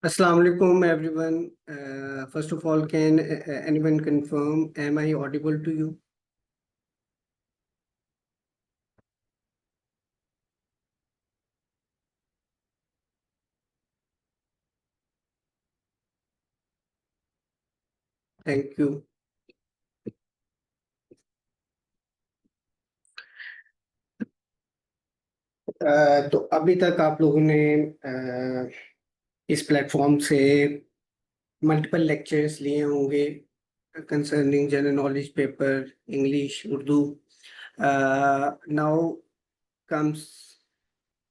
Assalamu alaikum everyone. First of all, can anyone confirm, am I audible to you? Thank you. तो अभी तक आप लोगों ने इस प्लेटफॉर्म से मल्टीपल लेक्चर्स लिए होंगे concerning general knowledge paper, English, Urdu. Now comes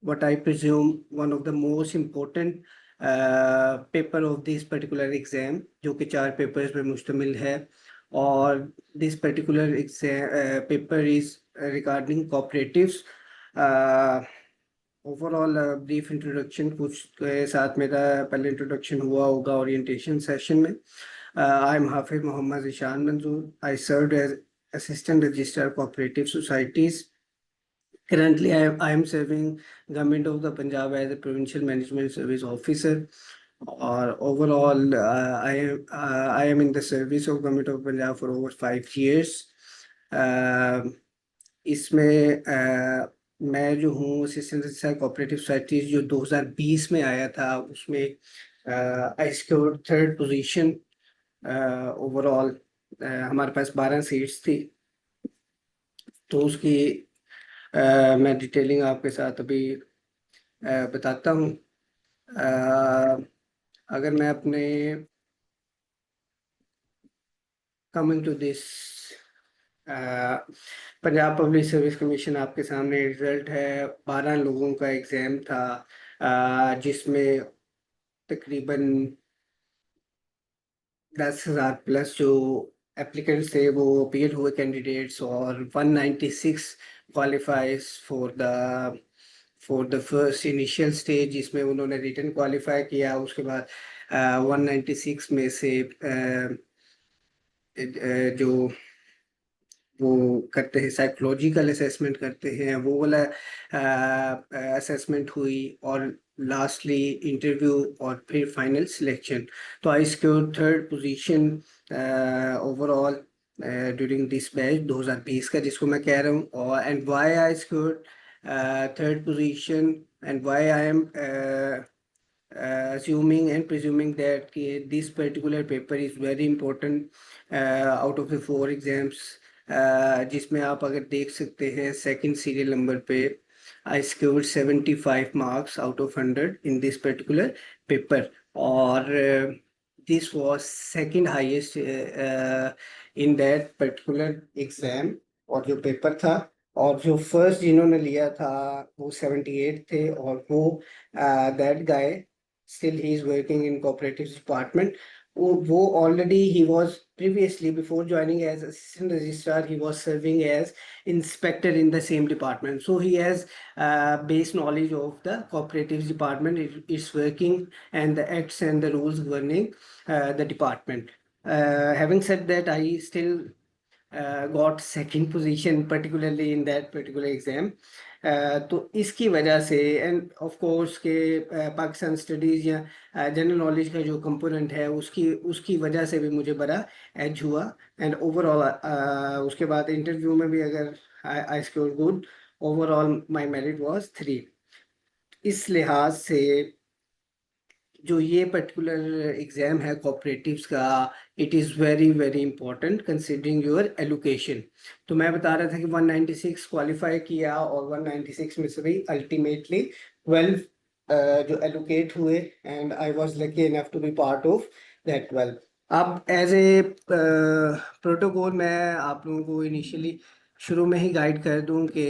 what I presume one of the most important paper of this particular exam, जो कि 4 पेपर्स पे मुश्तमिल है। और this particular exam paper is regarding cooperatives. Overall brief introduction कुछ के साथ मेरा पहले इंट्रोडक्शन हुआ होगा ओरिएंटेशन सेशन में। I am Hafiz Mohammad Ishan Manzoor. I served as assistant registrar cooperative societies. Currently, I am serving Government of the Punjab as a Provincial Management Service Officer. Or overall, I am in the service of Government of Punjab for over 5 years. इसमें मैं जो हूँ assistant registrar cooperative societies जो 2020 में आया था, उसमें I scored 3rd position overall. हमारे पास 12 सीट्स थी, तो उसकी मैं डिटेलिंग आपके साथ अभी बताता हूँ। अगर मैं अपने coming to this Punjab Public Service Commission, आपके सामने रिजल्ट है। 12 लोगों का एग्ज़ाम था, जिसमें तकरीबन 10,000 प्लस जो एप्लीकेंट्स थे वो अपील हुए कैंडिडेट्स, और 196 qualifies for the first initial stage, जिसमें उन्होंने रिटन क्वालिफाई किया। उसके बाद 196 में से जो वो करते हैं साइकोलॉजिकल असेसमेंट करते हैं, वो वाला असेसमेंट हुई, और लास्टली इंटरव्यू और फिर फाइनल सिलेक्शन। तो I scored 3rd position overall during this batch 2020 का, जिसको मैं कह रहा हूँ। और and why I scored 3rd position and why I am assuming and presuming that this particular paper is very important out of the 4 exams, जिसमें आप अगर देख सकते हैं सेकंड सीरियल नंबर पे I scored 75 marks out of 100 in this particular paper. और this was second highest in that particular exam. और जो पेपर था, और जो फर्स्ट जिन्होंने लिया था वो 78 थे, और वो that guy still he is working in cooperatives department. वो already he was previously, before joining as assistant registrar, he was serving as inspector in the same department, so he has base knowledge of the cooperatives department, its working, and the acts and the rules governing the department. Having said that, I still got second position particularly in that particular exam. तो इसकी वजह से, end of course के Pakistan studies या general knowledge का जो component है उसकी वजह से भी मुझे बड़ा एज हुआ। एंड ओवरऑल उसके बाद इंटरव्यू में भी अगर I score good, overall my merit was 3। इस लिहाज से जो ये पर्टिकुलर एग्जाम है कोऑपरेटिव्स का, it is very very important considering your allocation. तो मैं बता रहा था कि 196 क्वालिफाई किया, और 196 में से भी अल्टीमेटली 12 जो एलोकेट हुए, and I was lucky enough to be part of that 12। अब एज ए प्रोटोकॉल मैं आप लोगों को इनिशियली शुरू में ही गाइड कर दूं कि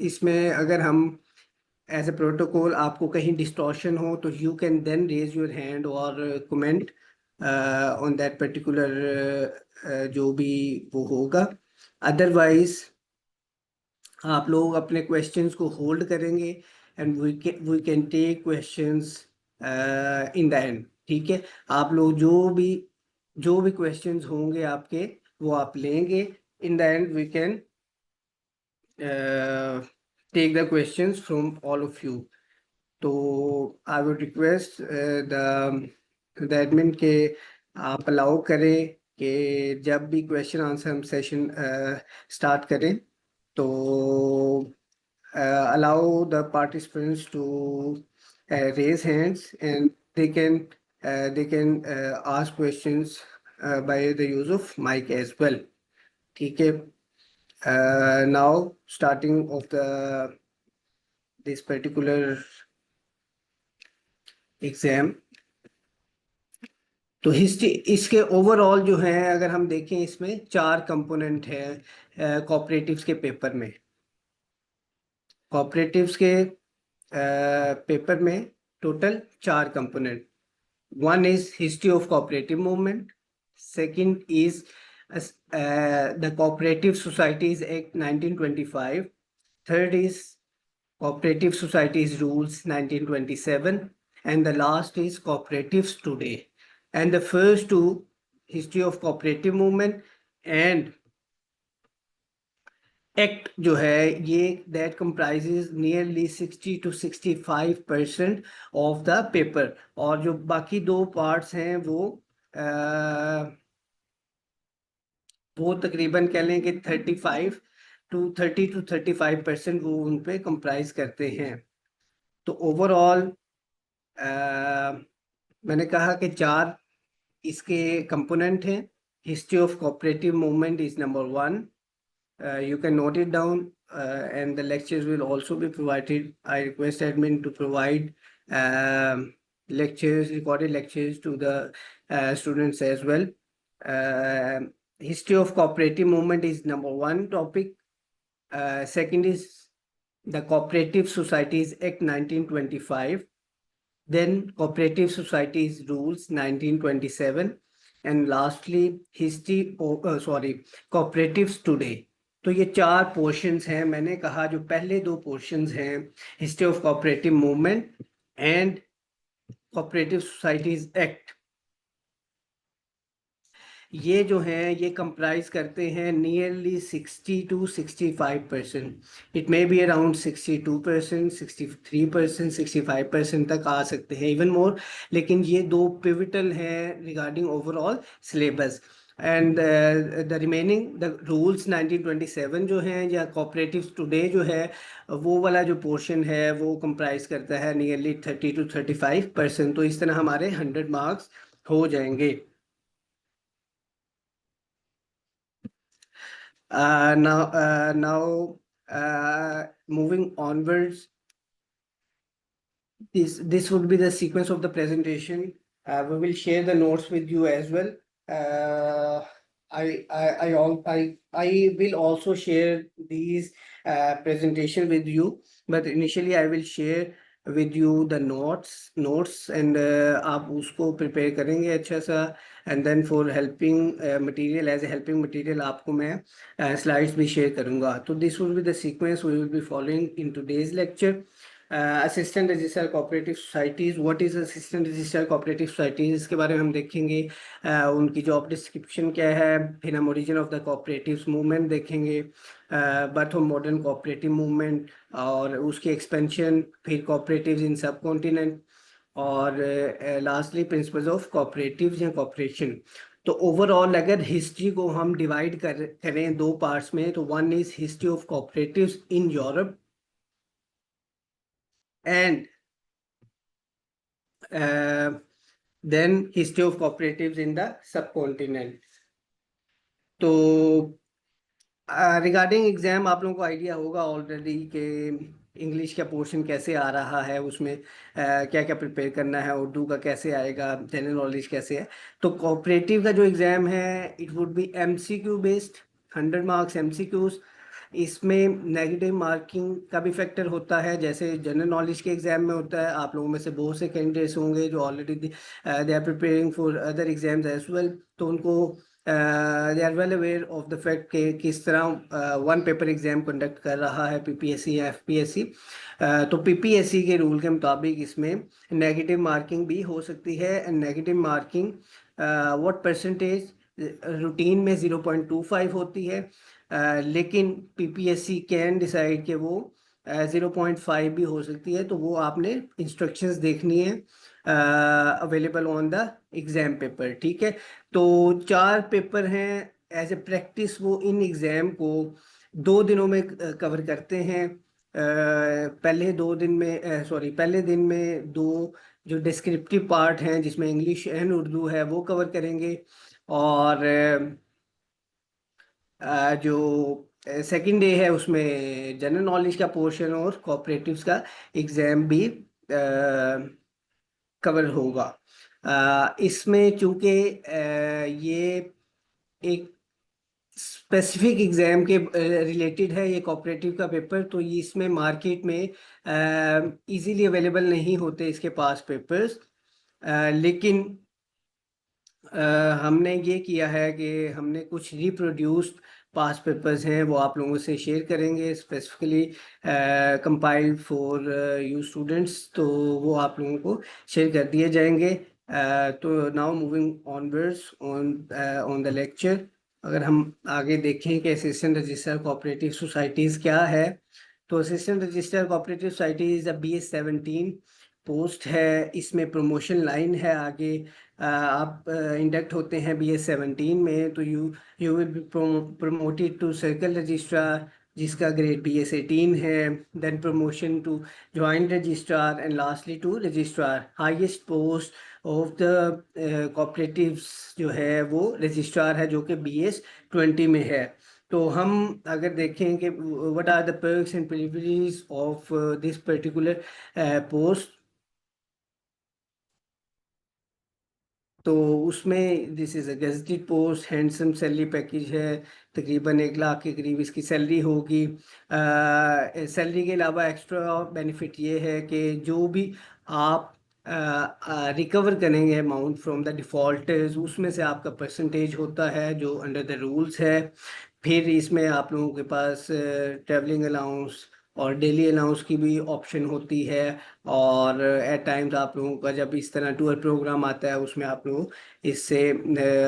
इसमें अगर हम एज ए प्रोटोकॉल आपको कहीं डिस्टॉर्शन हो तो you can then raise your hand और कमेंट ऑन दैट पर्टिकुलर जो भी वो होगा। अदरवाइज आप लोग अपने क्वेश्चंस को होल्ड करेंगे, and we can take questions in the end. ठीक है, आप लोग जो भी क्वेश्चंस होंगे आपके, वो आप लेंगे। In the end we can take the questions from all of you. तो I would request the admin के आप अलाउ करें कि जब भी क्वेश्चन आंसर हम सेशन स्टार्ट करें तो allow the participants to raise hands, and they can ask questions by the use of mic as well. ठीक है. Now starting of this particular exam, तो हिस्ट्री इसके ओवरऑल जो है अगर हम देखें इसमें 4 कंपोनेंट है कोऑपरेटिव्स के पेपर में. कोऑपरेटिव्स के पेपर में total 4 component. One is history of cooperative movement. Second is the Cooperative Societies Act 1925. Third is Cooperative Societies Rules 1927. And the last is Cooperatives Today. And the first two, history of cooperative movement and Act जो है ये that comprises nearly 60 to 65% of the paper. और जो बाकी 2 parts हैं वो तकरीबन कह लें कि 30 to 35% वो उन पे comprise करते हैं. तो ओवरऑल मैंने कहा कि 4 इसके कंपोनेंट हैं. History of cooperative movement is number 1. You can note it down, and the lectures will also be provided. I request admin to provide recorded lectures to the students as well. History of cooperative movement is number 1 topic. Second is the Cooperative Societies Act 1925. Then Cooperative Societies Rules 1927. And lastly, Cooperatives Today. तो ये 4 portions हैं. मैंने कहा जो पहले 2 portions हैं history of cooperative movement and cooperative societies act, ये जो हैं ये कंप्राइज करते हैं nearly 60 to 65%. It may be around 62%, 63%, 65% तक आ सकते हैं, इवन मोर. लेकिन ये 2 पिविटल हैं regarding overall syllabus. And the remaining the rules 1927 जो हैं या कोऑपरेटिव्स टुडे जो है वो वाला जो पोर्शन है वो कंप्राइज करता है नियरली 30 to 35%. तो इस तरह हमारे 100 मार्क्स हो जाएंगे. Now moving onwards, this would be the sequence of the presentation. We will share the notes with you as well. I will also share these presentation with you, but initially I will share with you the notes and आप उसको prepare करेंगे अच्छा सा. And then for helping material, as a helping material आपको मैं slides भी share करूँगा. तो this will be the sequence we will be following in today's lecture. Assistant Registrar Cooperative Societies. What is Assistant Registrar Cooperative Societies? इसके बारे में हम देखेंगे. उनकी जॉब डिस्क्रिप्शन क्या है. फिर हम origin of the cooperatives movement देखेंगे, birth of modern cooperative movement और उसकी एक्सपेंशन, फिर कोऑपरेटिव्स इन सब कॉन्टिनेंट, और लास्टली प्रिंसिपल्स ऑफ कोऑपरेटिव्स या कोऑपरेशन. तो ओवरऑल अगर हिस्ट्री को हम डिवाइड करें 2 पार्ट्स में, तो 1 is history of cooperatives in Europe and then history of cooperatives in the subcontinent. तो रिगार्डिंग एग्जाम आप लोगों को आइडिया होगा ऑलरेडी कि इंग्लिश का पोर्शन कैसे आ रहा है, उसमें क्या क्या प्रिपेयर करना है, उर्दू का कैसे आएगा, जनरल नॉलेज कैसे है. तो कोऑपरेटिव का जो एग्ज़ाम है it would be MCQ based, 100 marks MCQs. इसमें नेगेटिव मार्किंग का भी फैक्टर होता है जैसे जनरल नॉलेज के एग्जाम में होता है. आप लोगों में से बहुत से कैंडिडेट्स होंगे जो already they are preparing for other exams as well, तो उनको they are well aware of the fact कि किस तरह 1 पेपर एग्जाम कंडक्ट कर रहा है PPSC या FPSC. तो PPSC के रूल के मुताबिक इसमें नेगेटिव मार्किंग भी हो सकती है. And negative marking what percentage, routine में 0.25 होती है, लेकिन PPSC कैन डिसाइड कि वो 0.5 भी हो सकती है, तो वो आपने इंस्ट्रक्शंस देखनी है available on the exam paper. ठीक है, तो 4 पेपर हैं एज ए प्रैक्टिस, वो इन एग्जाम को 2 दिनों में कवर करते हैं। पहले 2 दिन में सॉरी पहले दिन में दो जो डिस्क्रिप्टिव पार्ट हैं जिसमें इंग्लिश एंड उर्दू है वो कवर करेंगे, और जो सेकंड डे है उसमें जनरल नॉलेज का पोर्शन और कोऑपरेटिव्स का एग्जाम भी कवर होगा। इसमें चूंकि ये एक स्पेसिफिक एग्जाम के रिलेटेड है ये कोऑपरेटिव का पेपर, तो ये इसमें मार्केट में इजीली अवेलेबल नहीं होते इसके पास पेपर्स। लेकिन हमने ये किया है कि हमने कुछ रिप्रोड्यूस्ड पास पेपर्स हैं वो आप लोगों से शेयर करेंगे, specifically compiled for you students, तो वो आप लोगों को शेयर कर दिए जाएंगे। तो now moving onwards on on the lecture, अगर हम आगे देखें कि असिस्टेंट रजिस्ट्रार कोऑपरेटिव सोसाइटीज़ क्या है, तो assistant registrar cooperative society is a BS17 post है। इसमें प्रमोशन लाइन है आगे। आप इंडक्ट होते हैं BS17 में, तो you will be promoted to circle registrar जिसका ग्रेड BS18 है, then promotion to joint registrar and lastly to registrar. Highest post of the cooperatives जो है वो रजिस्ट्रार है जो कि BS20 में है। तो हम अगर देखें कि what are the perks and privileges of this particular post, तो उसमें this is a gazetted post, handsome salary package है, तकरीबन 1 लाख के करीब इसकी सैलरी होगी। सैलरी के अलावा एक्स्ट्रा बेनिफिट ये है कि जो भी आप रिकवर करेंगे अमाउंट फ्रॉम द डिफ़ॉल्टर्स, उसमें से आपका परसेंटेज होता है जो अंडर द रूल्स है। फिर इसमें आप लोगों के पास ट्रैवलिंग अलाउंस और डेली अलाउंस की भी ऑप्शन होती है, और एट टाइम्स आप लोगों का जब इस तरह टूर प्रोग्राम आता है उसमें आप लोग इससे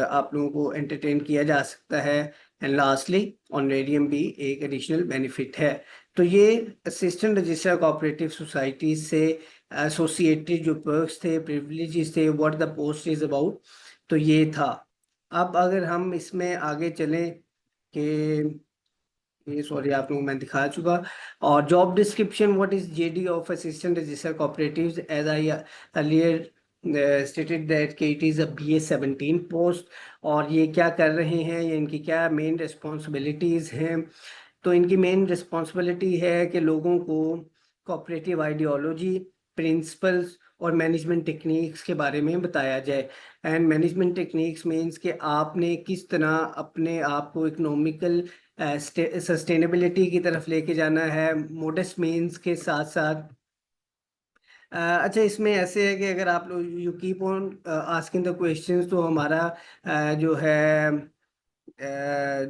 आप लोगों को एंटरटेन किया जा सकता है। एंड लास्टली ऑनरेडियम भी एक एडिशनल बेनिफिट है। तो ये असिस्टेंट रजिस्ट्रार कोऑपरेटिव सोसाइटी से एसोसिएटेड जो पर्क्स थे, प्रिविलेजेस थे, what the post is about, तो ये था। अब अगर हम इसमें आगे चलें कि ये सॉरी आप लोगों को मैं दिखा चुका, और job description, what is JD of assistant register cooperatives, as I earlier stated that कि it is a BS17 post. और ये क्या कर रहे हैं, ये इनकी क्या मेन रिस्पॉन्सिबिलिटीज़ हैं, तो इनकी मेन रिस्पॉन्सिबिलिटी है कि लोगों को कोऑपरेटिव आइडियोलॉजी, प्रिंसिपल्स और मैनेजमेंट टेक्निक्स के बारे में बताया जाए। एंड मैनेजमेंट टेक्निक्स मीन्स कि आपने किस तरह अपने आप को इकोनॉमिकल सस्टेनेबिलिटी की तरफ लेके जाना है, मोडेस्ट मीन्स के साथ साथ। अच्छा, इसमें ऐसे है कि अगर आप लोग you keep on asking the questions, तो हमारा जो है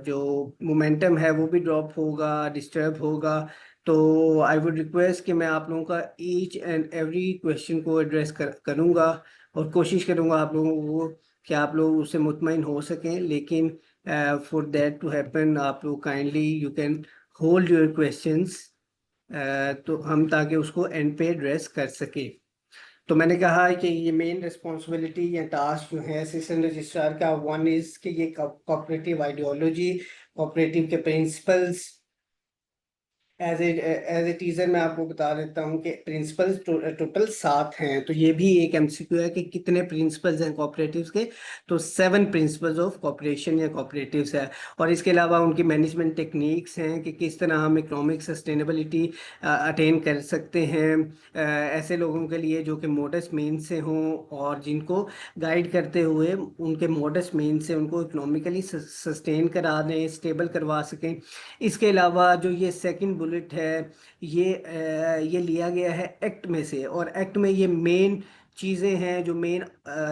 जो मोमेंटम है वो भी ड्रॉप होगा, डिस्टर्ब होगा। तो आई वुड रिक्वेस्ट कि मैं आप लोगों का ईच एंड एवरी क्वेश्चन को एड्रेस करूँगा, और कोशिश करूँगा आप लोगों को कि आप लोग उससे मुतमईन हो सकें। लेकिन फॉर दैट टू हैपन आप लोग kindly you can hold your questions, तो हम ताकि उसको एंड पे एड्रेस कर सके। तो मैंने कहा है कि ये मेन रिस्पॉन्सिबिलिटी या टास्क जो है असिस्टेंट रजिस्ट्रार का, वन इज कि ये कोऑपरेटिव आइडियोलॉजी, कोऑपरेटिव के प्रिंसिपल्स, एज ए टीजर मैं आपको बता देता हूँ कि प्रिंसिपल्स टोटल 7 हैं। तो ये भी एक MCQ है कि कितने प्रिंसिपल्स हैं कोऑपरेटिव्स के, तो 7 प्रिंसिपल्स ऑफ कोऑपरेशन या कोऑपरेटिव्स है। और इसके अलावा उनकी मैनेजमेंट टेक्निक्स हैं कि किस तरह हम इकोनॉमिक सस्टेनेबिलिटी अटेन कर सकते हैं ऐसे लोगों के लिए जो कि मॉडेस्ट मीन्स से हों, और जिनको गाइड करते हुए उनके मॉडेस्ट मीन्स से उनको इकोनॉमिकली सस्टेन करा दें, स्टेबल करवा सकें। इसके अलावा जो ये सेकंड बुलेट है, ये लिया गया है एक्ट में से, और एक्ट में ये मेन चीज़ें हैं, जो मेन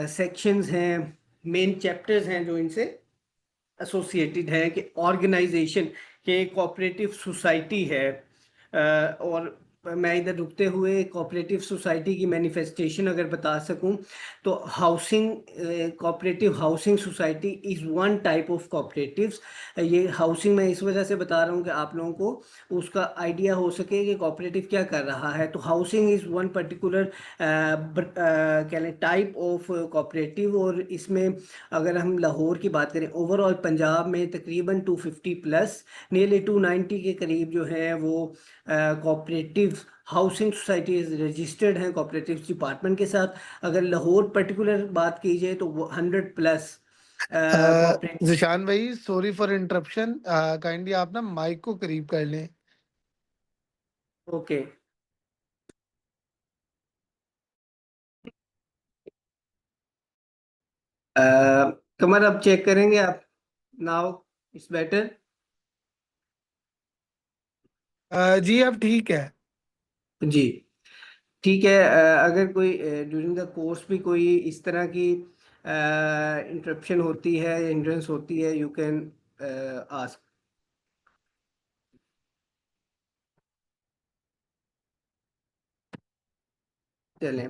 सेक्शंस हैं, मेन चैप्टर्स हैं जो इनसे एसोसिएटेड है कि ऑर्गेनाइजेशन के कोऑपरेटिव सोसाइटी है, और मैं इधर रुकते हुए कोऑपरेटिव सोसाइटी की मैनिफेस्टेशन अगर बता सकूं, तो housing cooperative housing society is one type of cooperatives. ये हाउसिंग मैं इस वजह से बता रहा हूँ कि आप लोगों को उसका आइडिया हो सके कि कोऑपरेटिव क्या कर रहा है। तो हाउसिंग इज़ वन पर्टिकुलर कह लें टाइप ऑफ कोऑपरेटिव। और इसमें अगर हम लाहौर की बात करें, ओवरऑल पंजाब में तकरीबन 250 प्लस, नियरली 290 के करीब जो है वो कोऑपरेटिव हाउसिंग सोसाइटीज रजिस्टर्ड हैं कोऑपरेटिव डिपार्टमेंट के साथ। अगर लाहौर पर्टिकुलर बात की जाए तो वो 100 प्लस कोऑपरेटिव। जिशान भाई, सॉरी फॉर इंटरप्शन, काइंडली आप ना माइक को करीब कर लें। ओके। कमर अब चेक करेंगे आप? Now it's better. जी अब ठीक है। जी ठीक है। अगर कोई ड्यूरिंग द कोर्स भी कोई इस तरह की इंटरप्शन होती है, हिंड्रेंस होती है, यू कैन आस्क। चलें।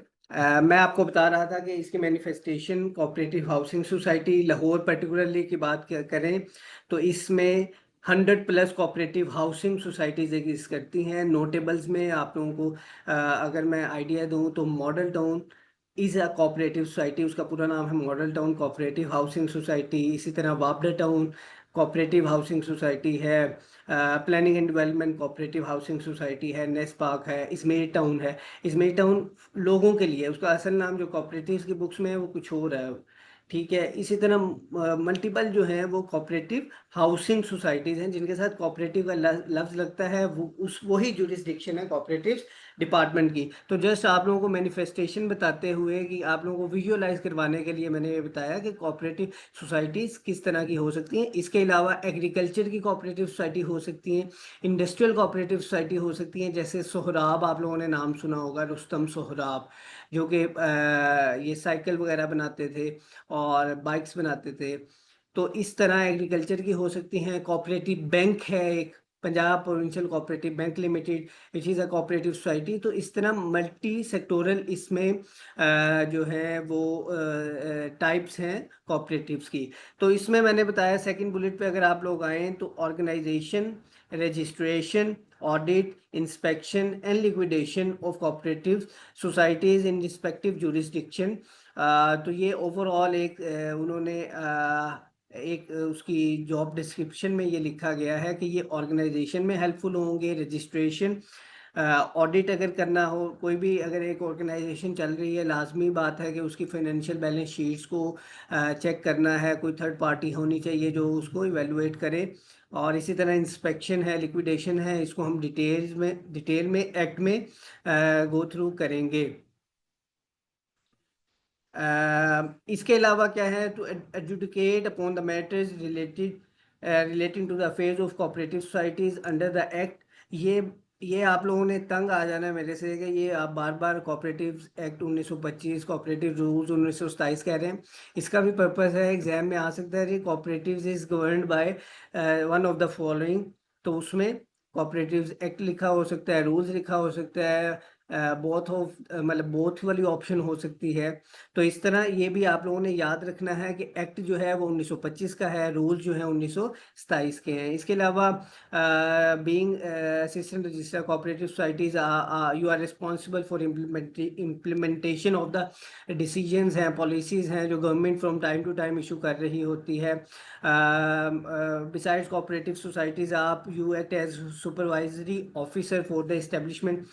मैं आपको बता रहा था कि इसकी manifestation cooperative housing society Lahore particularly की बात करें तो इसमें 100 plus cooperative housing societies exist करती हैं। नोटेबल्स में आप लोगों को अगर मैं आइडिया दूं तो model town is a cooperative society, उसका पूरा नाम है model town cooperative housing society. इसी तरह वापडा टाउन कोऑपरेटिव हाउसिंग सोसाइटी है, planning and development cooperative housing society है, नेस पार्क है, इसमेर टाउन है। इसमेर टाउन लोगों के लिए, उसका असल नाम जो कोऑपरेटिव की बुक्स में है वो कुछ और है। ठीक है। इसी तरह मल्टीपल जो है वो कोऑपरेटिव हाउसिंग सोसाइटीज हैं जिनके साथ कोऑपरेटिव का लफ्ज लगता है, वो उस वही जुरिस्डिक्शन है कोऑपरेटिव डिपार्टमेंट की। तो जस्ट आप लोगों को मैनिफेस्टेशन बताते हुए कि आप लोगों को विजुअलाइज करवाने के लिए मैंने ये बताया कि कोऑपरेटिव सोसाइटीज किस तरह की हो सकती हैं। इसके अलावा एग्रीकल्चर की कोऑपरेटिव सोसाइटी हो सकती हैं, इंडस्ट्रियल कोऑपरेटिव सोसाइटी हो सकती हैं, जैसे सोहराब आप लोगों ने नाम सुना होगा, रुस्तम सोहराब, जो कि ये साइकिल वगैरह बनाते थे और बाइक्स बनाते थे। तो इस तरह एग्रीकल्चर की हो सकती हैं। कोऑपरेटिव बैंक है एक, Punjab provincial cooperative bank limited, which is a cooperative society. तो इस तरह मल्टी सेक्टोरल इसमें जो है वो टाइप्स हैं कोऑपरेटिव्स की। तो इसमें मैंने बताया सेकंड बुलेट पे अगर आप लोग आएँ तो organisation, registration, audit, inspection and liquidation of cooperative societies in respective jurisdiction. तो ये ओवरऑल एक उन्होंने एक उसकी जॉब डिस्क्रिप्शन में ये लिखा गया है कि ये ऑर्गेनाइजेशन में हेल्पफुल होंगे, रजिस्ट्रेशन, ऑडिट अगर करना हो, कोई भी अगर एक ऑर्गेनाइजेशन चल रही है, लाजमी बात है कि उसकी फाइनेंशियल बैलेंस शीट्स को चेक करना है, कोई थर्ड पार्टी होनी चाहिए जो उसको इवेलुएट करे। और इसी तरह इंस्पेक्शन है, लिक्विडेशन है, इसको हम डिटेल में एक्ट में गो थ्रू करेंगे। इसके अलावा क्या है, to adjudicate upon the matters relating to the affairs of cooperative societies under the act. ये ये आप लोगों ने तंग आ जाना है मेरे से कि ये आप बार बार कोऑपरेटिव एक्ट 1925, कोऑपरेटिव रूल्स 1927 कह रहे हैं। इसका भी पर्पस है, एग्जाम में आ सकता है कि cooperative is governed by one of the following. तो उसमें कोऑपरेटिव एक्ट लिखा हो सकता है, रूल्स लिखा हो सकता है, बोथ ऑफ मतलब बोथ वाली ऑप्शन हो सकती है। तो इस तरह ये भी आप लोगों ने याद रखना है कि एक्ट जो है वो 1925 का है, रूल जो है 1927 के हैं। इसके अलावा being assistant registrar cooperative societies, you are responsible for implementation of the decisions हैं, पॉलिसीज हैं जो government from time to time issue कर रही होती है। बिसाइड्स कोऑपरेटिव सोसाइटीज आप you act as supervisory officer for the establishment.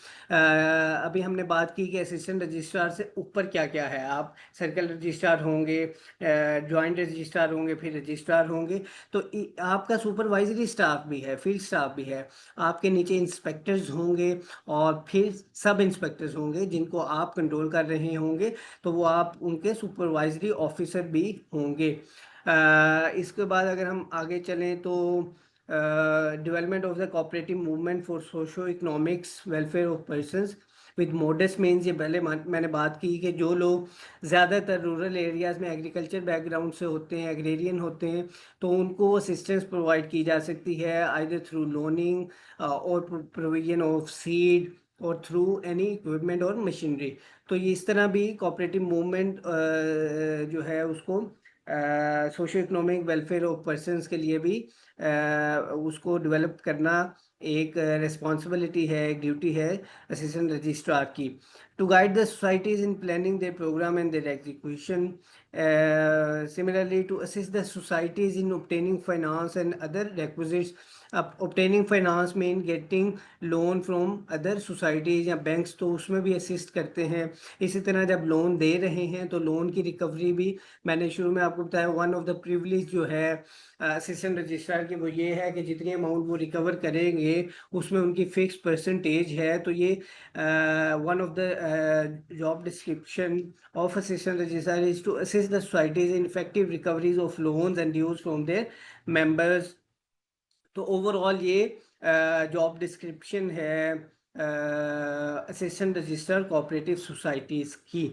अभी हमने बात की कि असिस्टेंट रजिस्ट्रार से ऊपर क्या क्या है, आप सर्कल रजिस्ट्रार होंगे, जॉइंट रजिस्ट्रार होंगे, फिर रजिस्ट्रार होंगे। तो आपका सुपरवाइजरी स्टाफ भी है, फील्ड स्टाफ भी है, आपके नीचे इंस्पेक्टर्स होंगे और फिर सब इंस्पेक्टर्स होंगे जिनको आप कंट्रोल कर रहे होंगे, तो वो आप उनके सुपरवाइजरी ऑफिसर भी होंगे। इसके बाद अगर हम आगे चलें तो development of the cooperative movement for socio economics welfare of persons with modest means. ये पहले मैंने बात की कि जो लोग ज़्यादातर रूरल एरियाज़ में एग्रीकल्चर बैकग्राउंड से होते हैं, एग्रेरियन होते हैं, तो उनको असिस्टेंस प्रोवाइड की जा सकती है आइदर थ्रू लोनिंग और प्रोविजन ऑफ सीड और थ्रू एनी इक्विपमेंट और मशीनरी। तो ये इस तरह भी कोऑपरेटिव मूवमेंट जो है उसको socio economic welfare of persons के लिए भी उसको डेवलप करना एक रिस्पॉन्सिबिलिटी है, एक ड्यूटी है असिस्टेंट रजिस्ट्रार की। To guide the societies in planning their programme and their execution, similarly to assist the societies in obtaining finance and other requisites. obtaining finance mean getting loan from other societies या banks, तो उसमें भी assist करते हैं। इसी तरह जब loan दे रहे हैं तो लोन की रिकवरी भी, मैंने शुरू में आपको बताया, वन ऑफ द प्रिविलेज जो है असिस्टेंट रजिस्ट्रार की वो ये है कि जितनी अमाउंट वो रिकवर करेंगे उसमें उनकी फिक्स परसेंटेज है। तो ये one of the job description of assistant registrar is to assist the societies in effective recoveries of loans and dues from their members। तो ओवरऑल ये जॉब डिस्क्रिप्शन है असिस्टेंट रजिस्ट्रार कोऑपरेटिव सोसाइटीज़ की।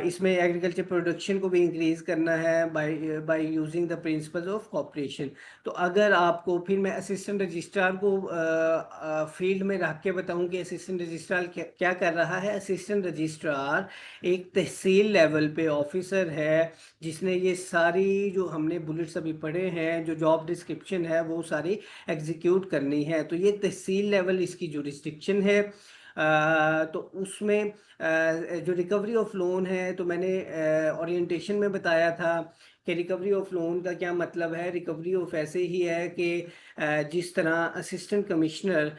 इसमें agriculture production को भी increase करना है by by using the principles of cooperation. तो अगर आपको फिर मैं असिस्टेंट रजिस्ट्रार को फील्ड में रख के बताऊं कि असिस्टेंट रजिस्ट्रार क्या कर रहा है। असिस्टेंट रजिस्ट्रार एक तहसील लेवल पे ऑफिसर है जिसने ये सारी जो हमने बुलेट्स अभी पढ़े हैं, जो जॉब डिस्क्रिप्शन है, वो सारी एग्जीक्यूट करनी है। तो ये तहसील लेवल इसकी जुरिस्डिक्शन है। तो उसमें जो रिकवरी ऑफ लोन है, तो मैंने ओरिएंटेशन में बताया था कि रिकवरी ऑफ लोन का क्या मतलब है। रिकवरी ऑफ ऐसे ही है कि जिस तरह असिस्टेंट कमिश्नर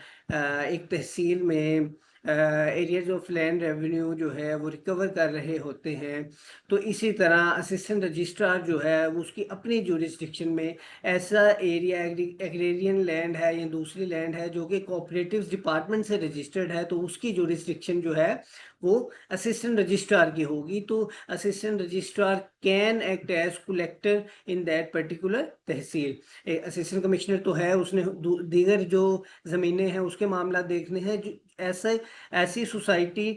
एक तहसील में एरियाज ऑफ लैंड रेवेन्यू जो है वो रिकवर कर रहे होते हैं, तो इसी तरह असिस्टेंट रजिस्ट्रार जो है वो उसकी अपनी जुरिस्डिक्शन में ऐसा एरिया, एग्रेरियन लैंड है या दूसरी लैंड है जो कि कोऑपरेटिव्स डिपार्टमेंट से रजिस्टर्ड है, तो उसकी जुरिस्डिक्शन जो है वो असिस्टेंट रजिस्ट्रार की होगी। तो assistant registrar can act as collector in that particular tehsil. Assistant commissioner तो है, उसने दीगर जो ज़मीनें हैं उसके मामला देखने हैं। ऐसे ऐसी सोसाइटी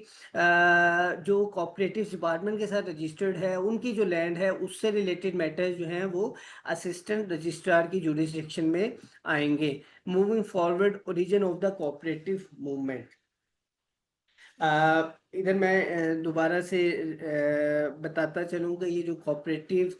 जो कोऑपरेटिव डिपार्टमेंट के साथ रजिस्टर्ड है, उनकी जो लैंड है उससे रिलेटेड मैटर्स जो हैं वो असिस्टेंट रजिस्ट्रार की जुरिस्डिक्शन में आएंगे। Moving forward, origin of the cooperative movement. इधर मैं दोबारा से बताता चलूँगा, ये जो कोऑपरेटिव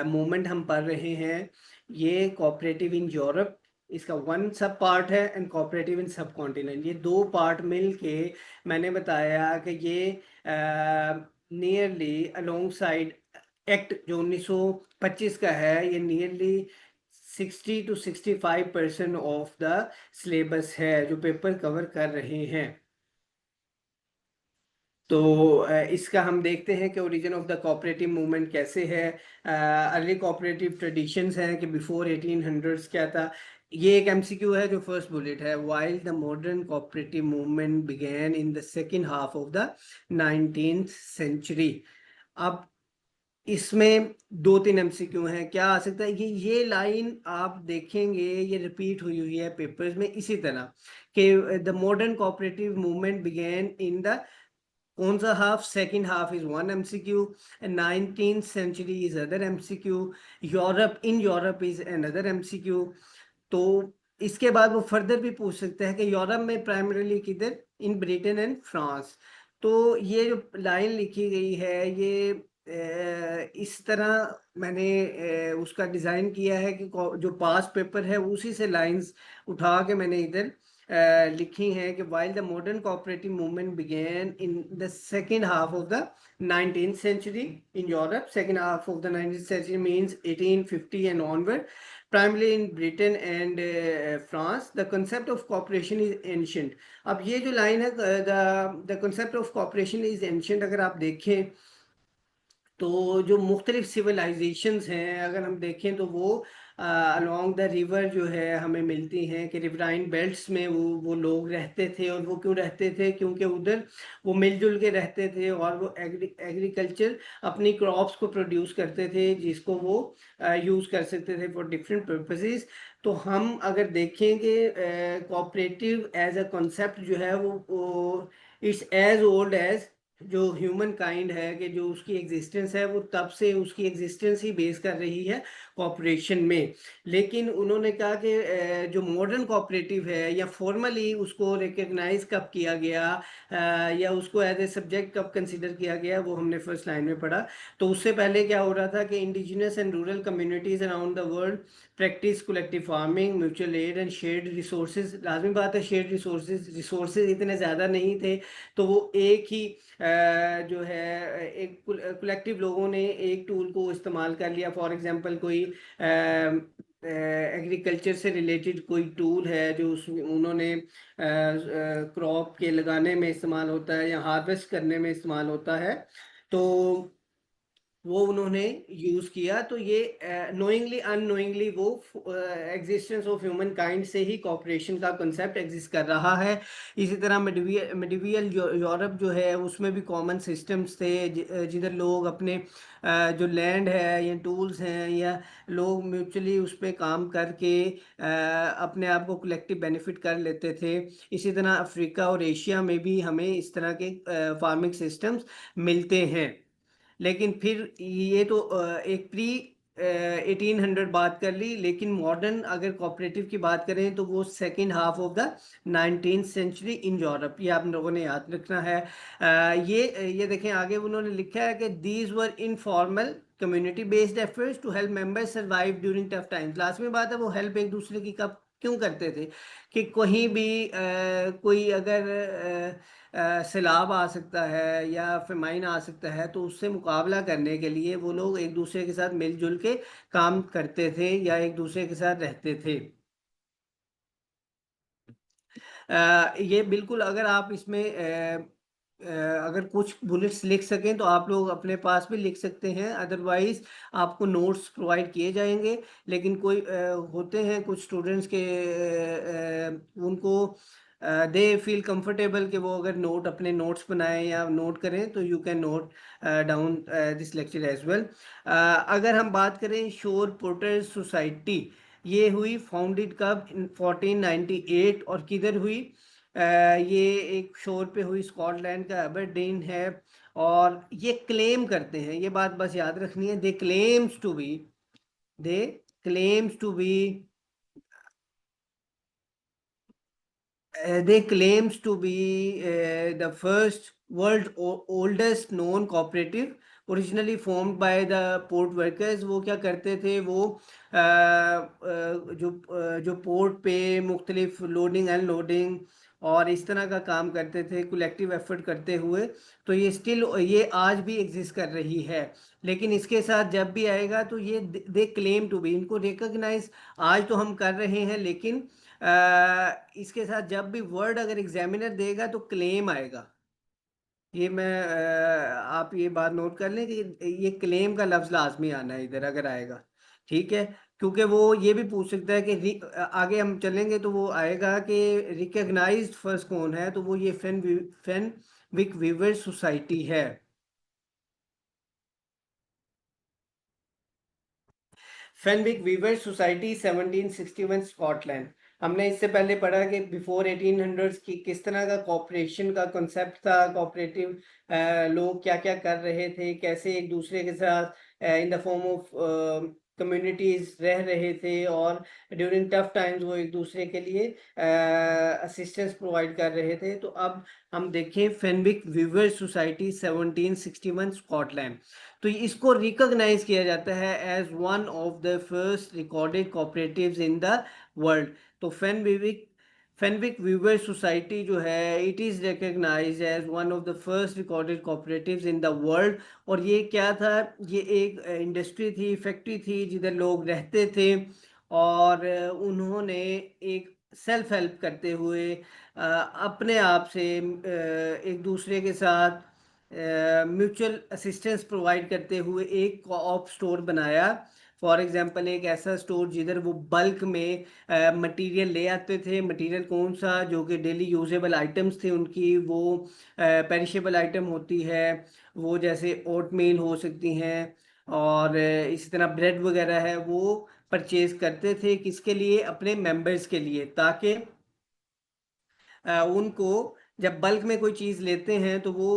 मूवमेंट हम पढ़ रहे हैं, ये कोऑपरेटिव इन यूरोप इसका वन सब पार्ट है एंड कोऑपरेटिव इन सब कॉन्टिनेंट, ये दो पार्ट मिल के मैंने बताया कि ये नियरली अलोंग साइड एक्ट जो 1925 का है, ये nearly 60 to 65% of the syllabus है जो पेपर कवर कर रहे हैं। तो इसका हम देखते हैं कि origin of the cooperative movement कैसे है। अर्ली कोऑपरेटिव ट्रेडिशंस हैं कि बिफोर 1800s क्या था। ये एक एमसीक्यू है जो फर्स्ट बुलेट है, while the modern cooperative movement began in the second half of the 19th century. अब इसमें दो तीन एमसीक्यू हैं, क्या आ सकता है। ये लाइन आप देखेंगे ये रिपीट हुई हुई है पेपर्स में इसी तरह कि the modern cooperative movement began in the कौन सा half, second half is one MCQ, 19th century is other MCQ, Europe in Europe is another MCQ. तो इसके बाद वो फर्दर भी पूछ सकते हैं कि यूरोप में प्राइमरीली किधर, इन ब्रिटेन एंड फ्रांस। तो ये जो लाइन लिखी गई है ये इस तरह मैंने उसका डिज़ाइन किया है कि जो पास पेपर है उसी से लाइंस उठा के मैंने इधर लिखी हैं कि while the modern cooperative movement began in the second half of the 19th century in Europe, second half of the 19th century means 1850 and onward, primarily in Britain and France, the concept of cooperation is ancient। अब ये जो line है the concept of cooperation is ancient, अगर आप देखें तो जो मुख्तलिफ सिविलाइजेशंस हैं अगर हम देखें तो वो अलोंग द रिवर जो है हमें मिलती हैं कि रिवराइन बेल्ट्स में वो लोग रहते थे। और वो क्यों रहते थे, क्योंकि उधर वो मिलजुल के रहते थे और वो एग्रीकल्चर अपनी क्रॉप्स को प्रोड्यूस करते थे जिसको वो यूज़ कर सकते थे फॉर डिफरेंट पर्पसेस। तो हम अगर देखेंगे कोऑपरेटिव एज अ कॉन्सेप्ट जो है वो इट्स एज ओल्ड एज जो ह्यूमन काइंड है, कि जो उसकी एग्जिस्टेंस है वो तब से उसकी एग्जिस्टेंस ही बेस कर रही है कॉपरेशन में। लेकिन उन्होंने कहा कि जो मॉडर्न कोऑपरेटिव है या फॉर्मली उसको रिकग्नाइज कब किया गया या उसको एज ए सब्जेक्ट कब कंसिडर किया गया, वो हमने फर्स्ट लाइन में पढ़ा। तो उससे पहले क्या हो रहा था कि indigenous and rural communities around the world practise collective farming, mutual aid and shared resources. लाजमी बात है, शेयर्ड रिसोर्सेज इतने ज़्यादा नहीं थे, तो वो एक ही जो है एक कलेक्टिव लोगों ने एक टूल को इस्तेमाल कर लिया। फॉर एग्जांपल कोई एग्रीकल्चर से रिलेटेड कोई टूल है जो उसमें उन्होंने क्रॉप के लगाने में इस्तेमाल होता है या हार्वेस्ट करने में इस्तेमाल होता है, तो वो उन्होंने यूज किया। तो ये नोइंगली अननोइंगली वो एग्जिस्टेंस ऑफ ह्यूमन काइंड से ही कॉपरेशन का कंसेप्ट एग्जिस्ट कर रहा है। इसी तरह मिडिवियल यूरोप जो है उसमें भी कॉमन सिस्टम्स थे जिधर लोग अपने जो लैंड है या टूल्स हैं या लोग म्यूचुअली उस पर काम करके अपने आप को कलेक्टिव बेनिफिट कर लेते थे। इसी तरह अफ्रीका और एशिया में भी हमें इस तरह के फार्मिंग सिस्टम्स मिलते हैं। लेकिन फिर ये तो एक प्री 1800 बात कर ली, लेकिन मॉडर्न अगर कोऑपरेटिव की बात करें तो वो second half of the 19th century in Europe, ये आप लोगों ने याद रखना है। ये देखें आगे उन्होंने लिखा है कि these were informal community based efforts to help members survive during tough times. Last में बात है वो हेल्प एक दूसरे की कब क्यों करते थे कि कहीं भी कोई अगर सैलाब आ सकता है या फेमाइन आ सकता है, तो उससे मुकाबला करने के लिए वो लोग एक दूसरे के साथ मिलजुल के काम करते थे या एक दूसरे के साथ रहते थे। ये बिल्कुल, अगर आप इसमें अगर कुछ बुलेट्स लिख सकें तो आप लोग अपने पास भी लिख सकते हैं, अदरवाइज आपको नोट्स प्रोवाइड किए जाएंगे। लेकिन कोई होते हैं कुछ स्टूडेंट्स के उनको दे फील कंफर्टेबल कि वो अगर नोट अपने नोट्स बनाएं या नोट करें, तो you can note down this lecture as well. अगर हम बात करें शोर पोर्टर्स सोसाइटी, ये हुई फाउंडेड कब, 1498, और किधर हुई? ये एक शोर पे हुई, स्कॉटलैंड का एबरडीन है। और ये क्लेम करते हैं, ये बात बस याद रखनी है, they claims to be they claims to be the first world oldest known cooperative originally formed by the port workers। वो क्या करते थे, वो जो पोर्ट पे मुख्तलिफ लोडिंग अनलोडिंग और इस तरह का काम करते थे कलेक्टिव एफर्ट करते हुए। तो ये स्टिल ये आज भी एग्जिस्ट कर रही है। लेकिन इसके साथ जब भी आएगा तो ये दे क्लेम टू बी, इनको रिकॉग्नाइज आज तो हम कर रहे हैं, लेकिन इसके साथ जब भी वर्ड अगर एग्जामिनर देगा तो क्लेम आएगा। ये मैं आप ये बात नोट कर लें कि ये क्लेम का लफ्ज लाजमी आना है इधर अगर आएगा, ठीक है। क्योंकि वो ये भी पूछ सकता है कि आगे हम चलेंगे तो वो आएगा कि रिकग्नाइज्ड फर्स्ट कौन है, तो वो ये फेन विक वीवर सोसाइटी है। Fenwick weaver society 1761 Scotland. हमने इससे पहले पढ़ा कि बिफोर 1800 की किस तरह का कॉपरेशन का कॉन्सेप्ट था, कॉपरेटिव लोग क्या क्या कर रहे थे, कैसे एक दूसरे के साथ in the form of communities रह रहे थे, और ड्यूरिंग टफ टाइम्स वो एक दूसरे के लिए असिस्टेंस प्रोवाइड कर रहे थे। तो अब हम देखें फेनविक वीवर सोसाइटी 1761 स्कॉटलैंड, तो इसको रिकॉग्नाइज किया जाता है as one of the first recorded cooperatives in the world. तो फेनविक वीवर सोसाइटी जो है it is recognise as one of the first recorded cooperatives in the world. और ये क्या था, ये एक इंडस्ट्री थी, फैक्ट्री थी जिधर लोग रहते थे, और उन्होंने एक सेल्फ हेल्प करते हुए अपने आप से एक दूसरे के साथ म्यूचुअल असिस्टेंस प्रोवाइड करते हुए एक कोऑप स्टोर बनाया। फॉर एग्जांपल एक ऐसा स्टोर जिधर वो बल्क में मटेरियल ले आते थे। मटेरियल कौन सा, जो कि डेली यूजेबल आइटम्स थे उनकी, वो पेरिशेबल आइटम होती है, वो जैसे ओट मील हो सकती हैं, और इसी तरह ब्रेड वगैरह है, वो परचेज करते थे किसके लिए, अपने मेंबर्स के लिए, ताकि उनको जब बल्क में कोई चीज़ लेते हैं तो वो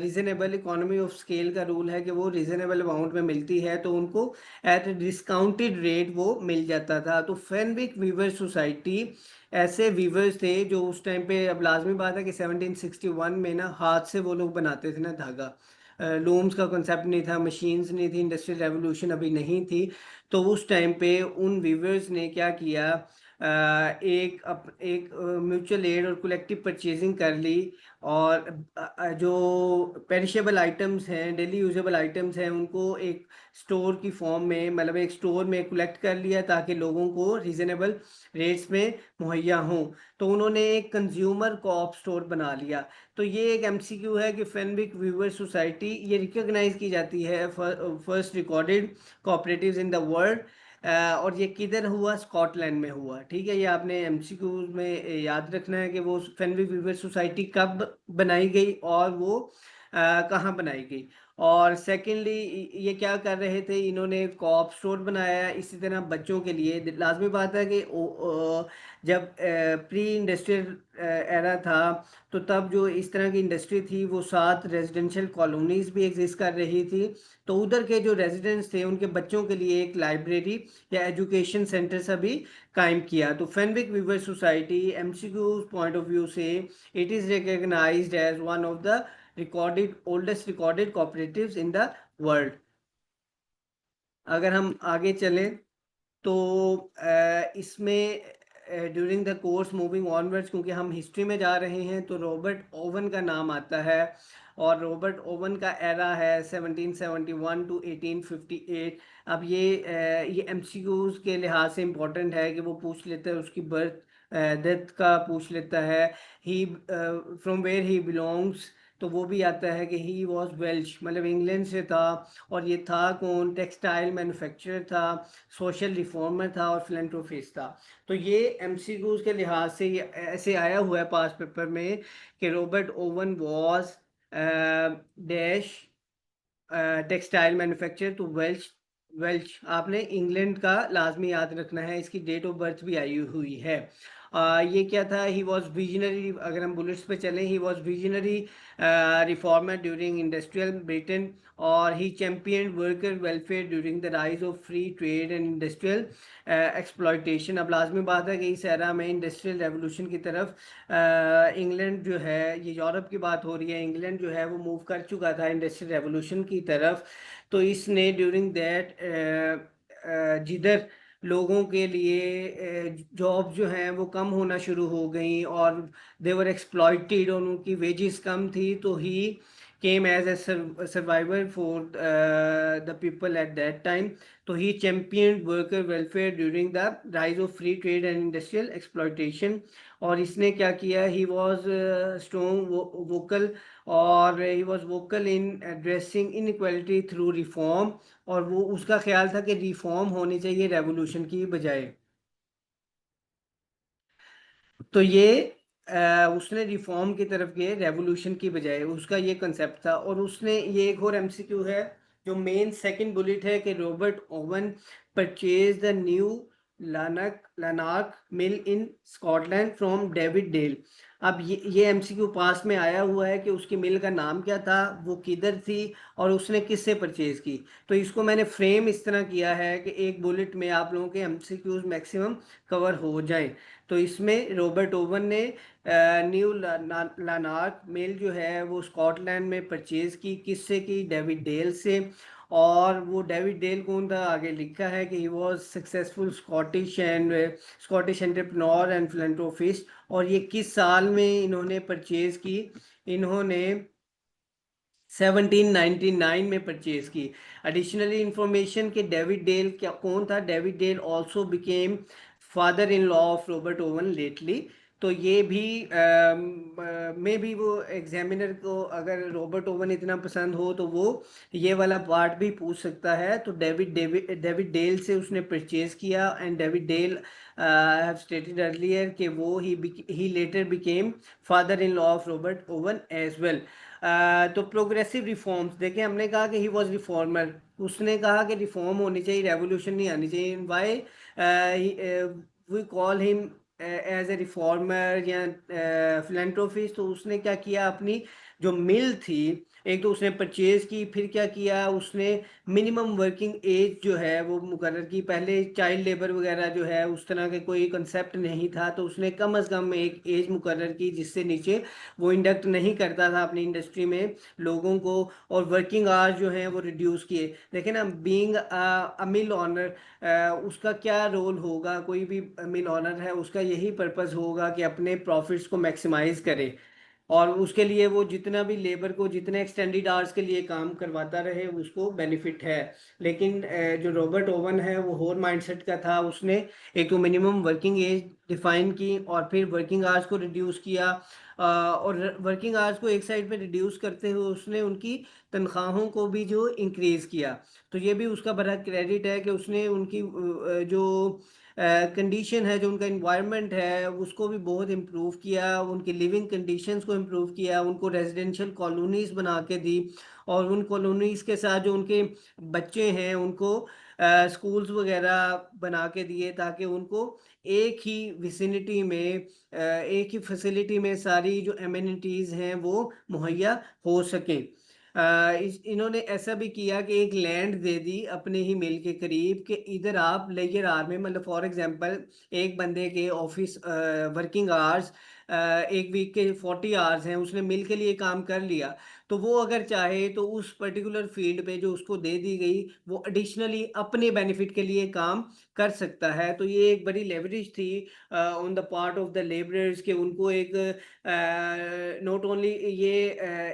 रीजनेबल इकोनॉमी ऑफ स्केल का रूल है कि वो रीजनेबल अमाउंट में मिलती है, तो उनको एट डिस्काउंटेड रेट वो मिल जाता था। तो फेनविक वीवर सोसाइटी ऐसे वीवर्स थे जो उस टाइम पे, अब लाजमी बात है कि 1761 में ना हाथ से वो लोग बनाते थे ना धागा, लूम्स का कंसेप्ट नहीं था, मशीन्स नहीं थी, इंडस्ट्रियल रेवोल्यूशन अभी नहीं थी। तो उस टाइम पे उन वीवर्स ने क्या किया, एक म्यूचुअल एड और कलेक्टिव परचेजिंग कर ली, और जो पेरिशेबल आइटम्स हैं, डेली यूजेबल आइटम्स हैं, उनको एक स्टोर की फॉर्म में, मतलब एक स्टोर में कलेक्ट कर लिया ताकि लोगों को रीजनेबल रेट्स में मुहैया हों। तो उन्होंने एक कंज्यूमर कोऑप स्टोर बना लिया। तो ये एक एमसीक्यू है कि फेनविक वीवर सोसाइटी ये रिकॉग्नाइज की जाती है first recorded cooperatives in the world, और ये किधर हुआ, स्कॉटलैंड में हुआ। ठीक है, ये आपने एमसीक्यू में याद रखना है कि वो फेनविक वीवर सोसाइटी कब बनाई गई और वो कहाँ बनाई गई। और सेकेंडली ये क्या कर रहे थे, इन्होंने कॉप स्टोर बनाया। इसी तरह बच्चों के लिए लाजमी बात है कि जब प्री इंडस्ट्रियल एरा था, तो तब जो इस तरह की इंडस्ट्री थी वो 7 रेजिडेंशियल कॉलोनीज भी एग्जिस्ट कर रही थी। तो उधर के जो रेजिडेंट्स थे उनके बच्चों के लिए एक लाइब्रेरी या एजुकेशन सेंटर सभी कायम किया। तो Fenwick weaver society MCQ point of view से it is recognised as one of the recorded oldest recorded cooperatives in the world. अगर हम आगे चलें तो इसमें during the course moving onwards, क्योंकि हम हिस्ट्री में जा रहे हैं, तो रॉबर्ट ओवन का नाम आता है। और रॉबर्ट ओवन का एरा है 1771 टू 1858। अब ये एमसीक्यूज के लिहाज से इम्पोर्टेंट है कि वो पूछ लेता है उसकी बर्थ डेथ का पूछ लेता है, ही फ्रॉम वेयर ही बिलोंग्स। तो वो भी आता है कि ही वॉज वेल्श, मतलब इंग्लैंड से था। और ये था कौन, टेक्सटाइल मैन्युफैक्चरर था, सोशल रिफॉर्मर था और फिलैंथ्रोपिस्ट था। तो ये एमसीक्यूज के लिहाज से ये ऐसे आया हुआ है पास पेपर में कि Robert Owen was dash textile manufacturer to Welsh. Welsh आपने इंग्लैंड का लाजमी याद रखना है, इसकी डेट ऑफ बर्थ भी आई हुई है। ये क्या था, ही वॉज विजनरी, अगर हम बुलेट्स पे चलें, he was visionary reformer during industrial Britain, और he champion worker welfare during the rise of free trade and industrial exploitation. अब लाजमी बात है कि इस एरा में इंडस्ट्रियल रेवोल्यूशन की तरफ इंग्लैंड जो है, ये यूरोप की बात हो रही है, इंग्लैंड जो है वो मूव कर चुका था इंडस्ट्रियल रेवोल्यूशन की तरफ। तो इसने ड्यूरिंग दैट जिधर लोगों के लिए जॉब जो हैं वो कम होना शुरू हो गई और देवर एक्सप्लॉइटेड और उनकी वेजेस कम थी, तो he came as a survivor for the people at that time. तो he champion worker welfare during the rise of free trade and industrial exploitation. और इसने क्या किया, ही वॉज स्ट्रॉन्ग वोकल, और he was vocal in addressing inequality through reform. और वो उसका ख्याल था कि रिफॉर्म होनी चाहिए रेवोल्यूशन की बजाय। तो ये उसने रिफॉर्म की तरफ गए रेवोल्यूशन की बजाय, उसका ये कंसेप्ट था। और उसने ये एक और एमसीक्यू है जो मेन सेकंड बुलेट है कि Robert Owen purchase the New Lanark mill in Scotland from David Dale. अब ये एमसीक्यू पास में आया हुआ है कि उसकी मिल का नाम क्या था, वो किधर थी, और उसने किससे परचेज की। तो इसको मैंने फ्रेम इस तरह किया है कि एक बुलेट में आप लोगों के एमसीक्यूज मैक्सिमम कवर हो जाएं। तो इसमें रॉबर्ट ओवन ने न्यू लानार्क मिल जो है वो स्कॉटलैंड में परचेज की, किससे की, डेविड डेल से। और वो डेविड डेल कौन था, आगे लिखा है कि he was successful Scottish entrepreneur and philanthropist. और ये किस साल में इन्होंने परचेज की, इन्होंने 1799 में परचेज की। एडिशनली इंफॉर्मेशन कि डेविड डेल क्या कौन था, David Dale also became father in law of Robert Owen lately. तो ये भी में भी वो एग्जामिनर को अगर रॉबर्ट ओवन इतना पसंद हो तो वो ये वाला पार्ट भी पूछ सकता है। तो डेविड डेल से उसने परचेज किया, and David Dale have stated earlier कि वो ही later became father in law of Robert Owen as well. तो प्रोग्रेसिव रिफॉर्म्स देखें, हमने कहा कि ही वॉज रिफॉर्मर, उसने कहा कि रिफॉर्म होनी चाहिए, रेवोल्यूशन नहीं आनी चाहिए। Why we call him as a reformer या फिलेंथ्रोपिस्ट, तो उसने क्या किया, अपनी जो मिल थी, एक तो उसने परचेज की, फिर क्या किया उसने, मिनिमम वर्किंग एज जो है वो मुकर्रर की। पहले चाइल्ड लेबर वगैरह जो है उस तरह के कोई कंसेप्ट नहीं था, तो उसने कम अज़ कम एक एज मुकर्रर की जिससे नीचे वो इंडक्ट नहीं करता था अपनी इंडस्ट्री में लोगों को, और वर्किंग आवर्स जो हैं वो रिड्यूस किए। लेकिन अब बीइंग अ मिल ऑनर, उसका क्या रोल होगा, कोई भी मिल ऑनर है उसका यही पर्पस होगा कि अपने प्रॉफिट्स को मैक्सिमाइज करे, और उसके लिए वो जितना भी लेबर को जितने एक्सटेंडेड आवर्स के लिए काम करवाता रहे उसको बेनिफिट है। लेकिन जो रॉबर्ट ओवन है वो होर माइंडसेट का था, उसने एक तो मिनिमम वर्किंग एज डिफाइन की और फिर वर्किंग आवर्स को रिड्यूस किया, और वर्किंग आवर्स को एक साइड पे रिड्यूस करते हुए उसने उनकी तनख्वाहों को भी जो इंक्रीज़ किया। तो ये भी उसका बड़ा क्रेडिट है कि उसने उनकी जो कंडीशन है, जो उनका इन्वायरमेंट है उसको भी बहुत इम्प्रूव किया, उनकी लिविंग कंडीशंस को इम्प्रूव किया, उनको रेजिडेंशियल कॉलोनीज़ बना के दी, और उन कॉलोनीज़ के साथ जो उनके बच्चे हैं उनको स्कूल्स वगैरह बना के दिए, ताकि उनको एक ही विसिनिटी में एक ही फैसिलिटी में सारी जो एमिनिटीज़ हैं वो मुहैया हो सकें। इन्होंने ऐसा भी किया कि एक लैंड दे दी अपने ही मिल के करीब, कि इधर आप लेयर आर में, मतलब फॉर एग्जांपल एक बंदे के ऑफिस वर्किंग आवर्स एक वीक के 40 आवर्स हैं, उसने मिल के लिए काम कर लिया, तो वो अगर चाहे तो उस पर्टिकुलर फील्ड पे जो उसको दे दी गई वो एडिशनली अपने बेनिफिट के लिए काम कर सकता है। तो ये एक बड़ी लेवरेज थी on the part of the labourers, कि उनको एक नॉट ओनली ये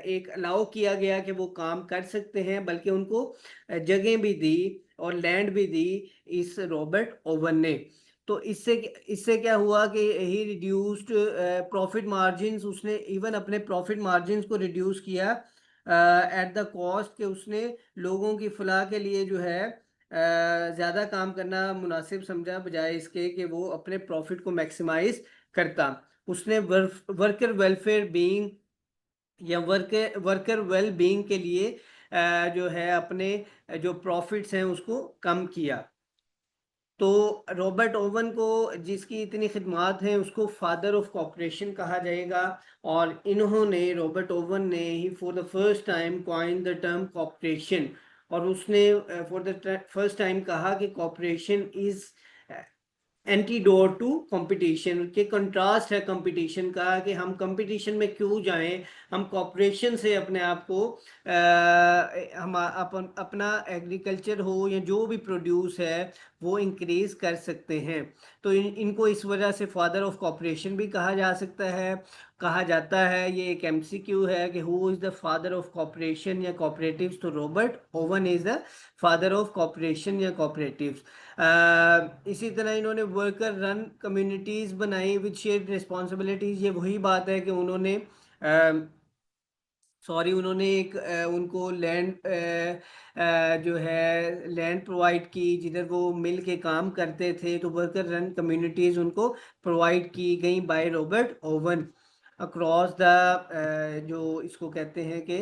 एक अलाउ किया गया कि वो काम कर सकते हैं, बल्कि उनको जगह भी दी और लैंड भी दी इस रॉबर्ट ओवन ने। तो इससे इससे क्या हुआ कि ही रिड्यूस्ड प्रॉफिट मार्जिन्स, उसने इवन अपने प्रॉफिट मार्जिन्स को रिड्यूस किया एट द कॉस्ट, के उसने लोगों की फलाह के लिए जो है ज़्यादा काम करना मुनासिब समझा, बजाय इसके कि वो अपने प्रॉफिट को मैक्सिमाइज करता। उसने वर्कर वेलफेयर बीइंग या वर्कर वेल बीइंग के लिए जो है अपने जो प्रॉफिट्स हैं उसको कम किया। तो रॉबर्ट ओवन को, जिसकी इतनी खिदमात हैं, उसको फादर ऑफ कॉपरेशन कहा जाएगा, और इन्होंने, रॉबर्ट ओवन ने he for the first time coin the term cooperation, और उसने फॉर द फर्स्ट टाइम कहा कि cooperation is antidote to competition, के कंट्रास्ट है कंपटीशन का, कि हम कंपटीशन में क्यों जाएं, हम कॉपरेशन से अपने आप को हम अपना एग्रीकल्चर हो या जो भी प्रोड्यूस है वो इंक्रीज कर सकते हैं। तो इनको इस वजह से फादर ऑफ कॉपरेशन भी कहा जा सकता है, कहा जाता है। ये एक एमसीक्यू है कि who is the father of cooperation या कॉपरेटिव्स, तो Robert oven is the father of cooperation या कॉपरेटिव्स। इसी तरह इन्होंने वर्कर रन कम्युनिटीज़ बनाई विद शेयर्ड रिस्पॉन्सिबिलिटीज़। ये वही बात है कि उन्होंने उन्होंने एक उनको लैंड जो है लैंड प्रोवाइड की जिधर वो मिल के काम करते थे, तो वर्कर रन कम्युनिटीज़ उनको प्रोवाइड की गई by Robert Owen across the जो इसको कहते हैं कि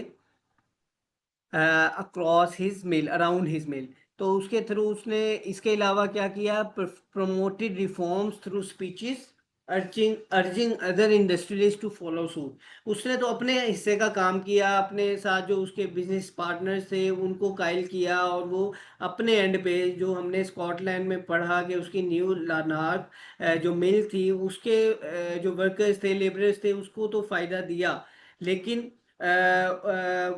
across his mill, around his mill. तो उसके थ्रू उसने इसके अलावा क्या किया, promoted reforms through speeches urging urging other industrialist to follow suit. उसने तो अपने हिस्से का काम किया, अपने साथ जो उसके बिजनेस पार्टनर्स थे उनको कायल किया, और वो अपने एंड पे, जो हमने स्कॉटलैंड में पढ़ा कि उसकी न्यू लार्नाक जो मिल थी उसके जो वर्कर्स थे, लेबरर्स थे, उसको तो फ़ायदा दिया, लेकिन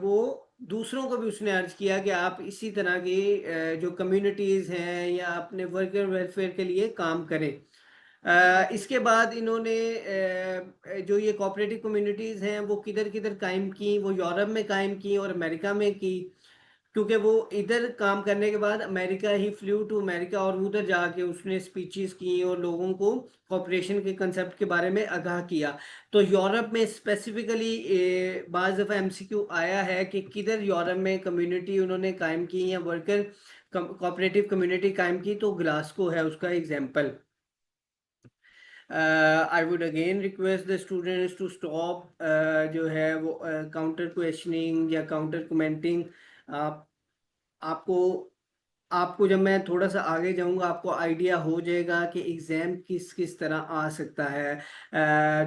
वो दूसरों को भी उसने अर्ज किया कि आप इसी तरह की जो कम्युनिटीज़ हैं या अपने वर्कर वेलफेयर के लिए काम करें। इसके बाद इन्होंने जो ये कोऑपरेटिव कम्युनिटीज़ हैं वो किधर किधर कायम की, वो यूरोप में कायम की और अमेरिका में की, क्योंकि वो इधर काम करने के बाद America he flew to America, और उधर जाके उसने स्पीचेस की और लोगों को कॉपरेशन के कंसेप्ट के बारे में आगाह किया। तो यूरोप में स्पेसिफिकली बाज़ दफ़ा एमसीक्यू आया है कि किधर यूरोप में कम्युनिटी उन्होंने कायम की या वर्कर कोऑपरेटिव कम्युनिटी कायम की, तो ग्लासगो है उसका example. I would again request the students to stop जो है वो काउंटर क्वेश्चनिंग या काउंटर कमेंटिंग। आप आपको आपको जब मैं थोड़ा सा आगे जाऊंगा आपको आइडिया हो जाएगा कि एग्ज़ाम किस किस तरह आ सकता है।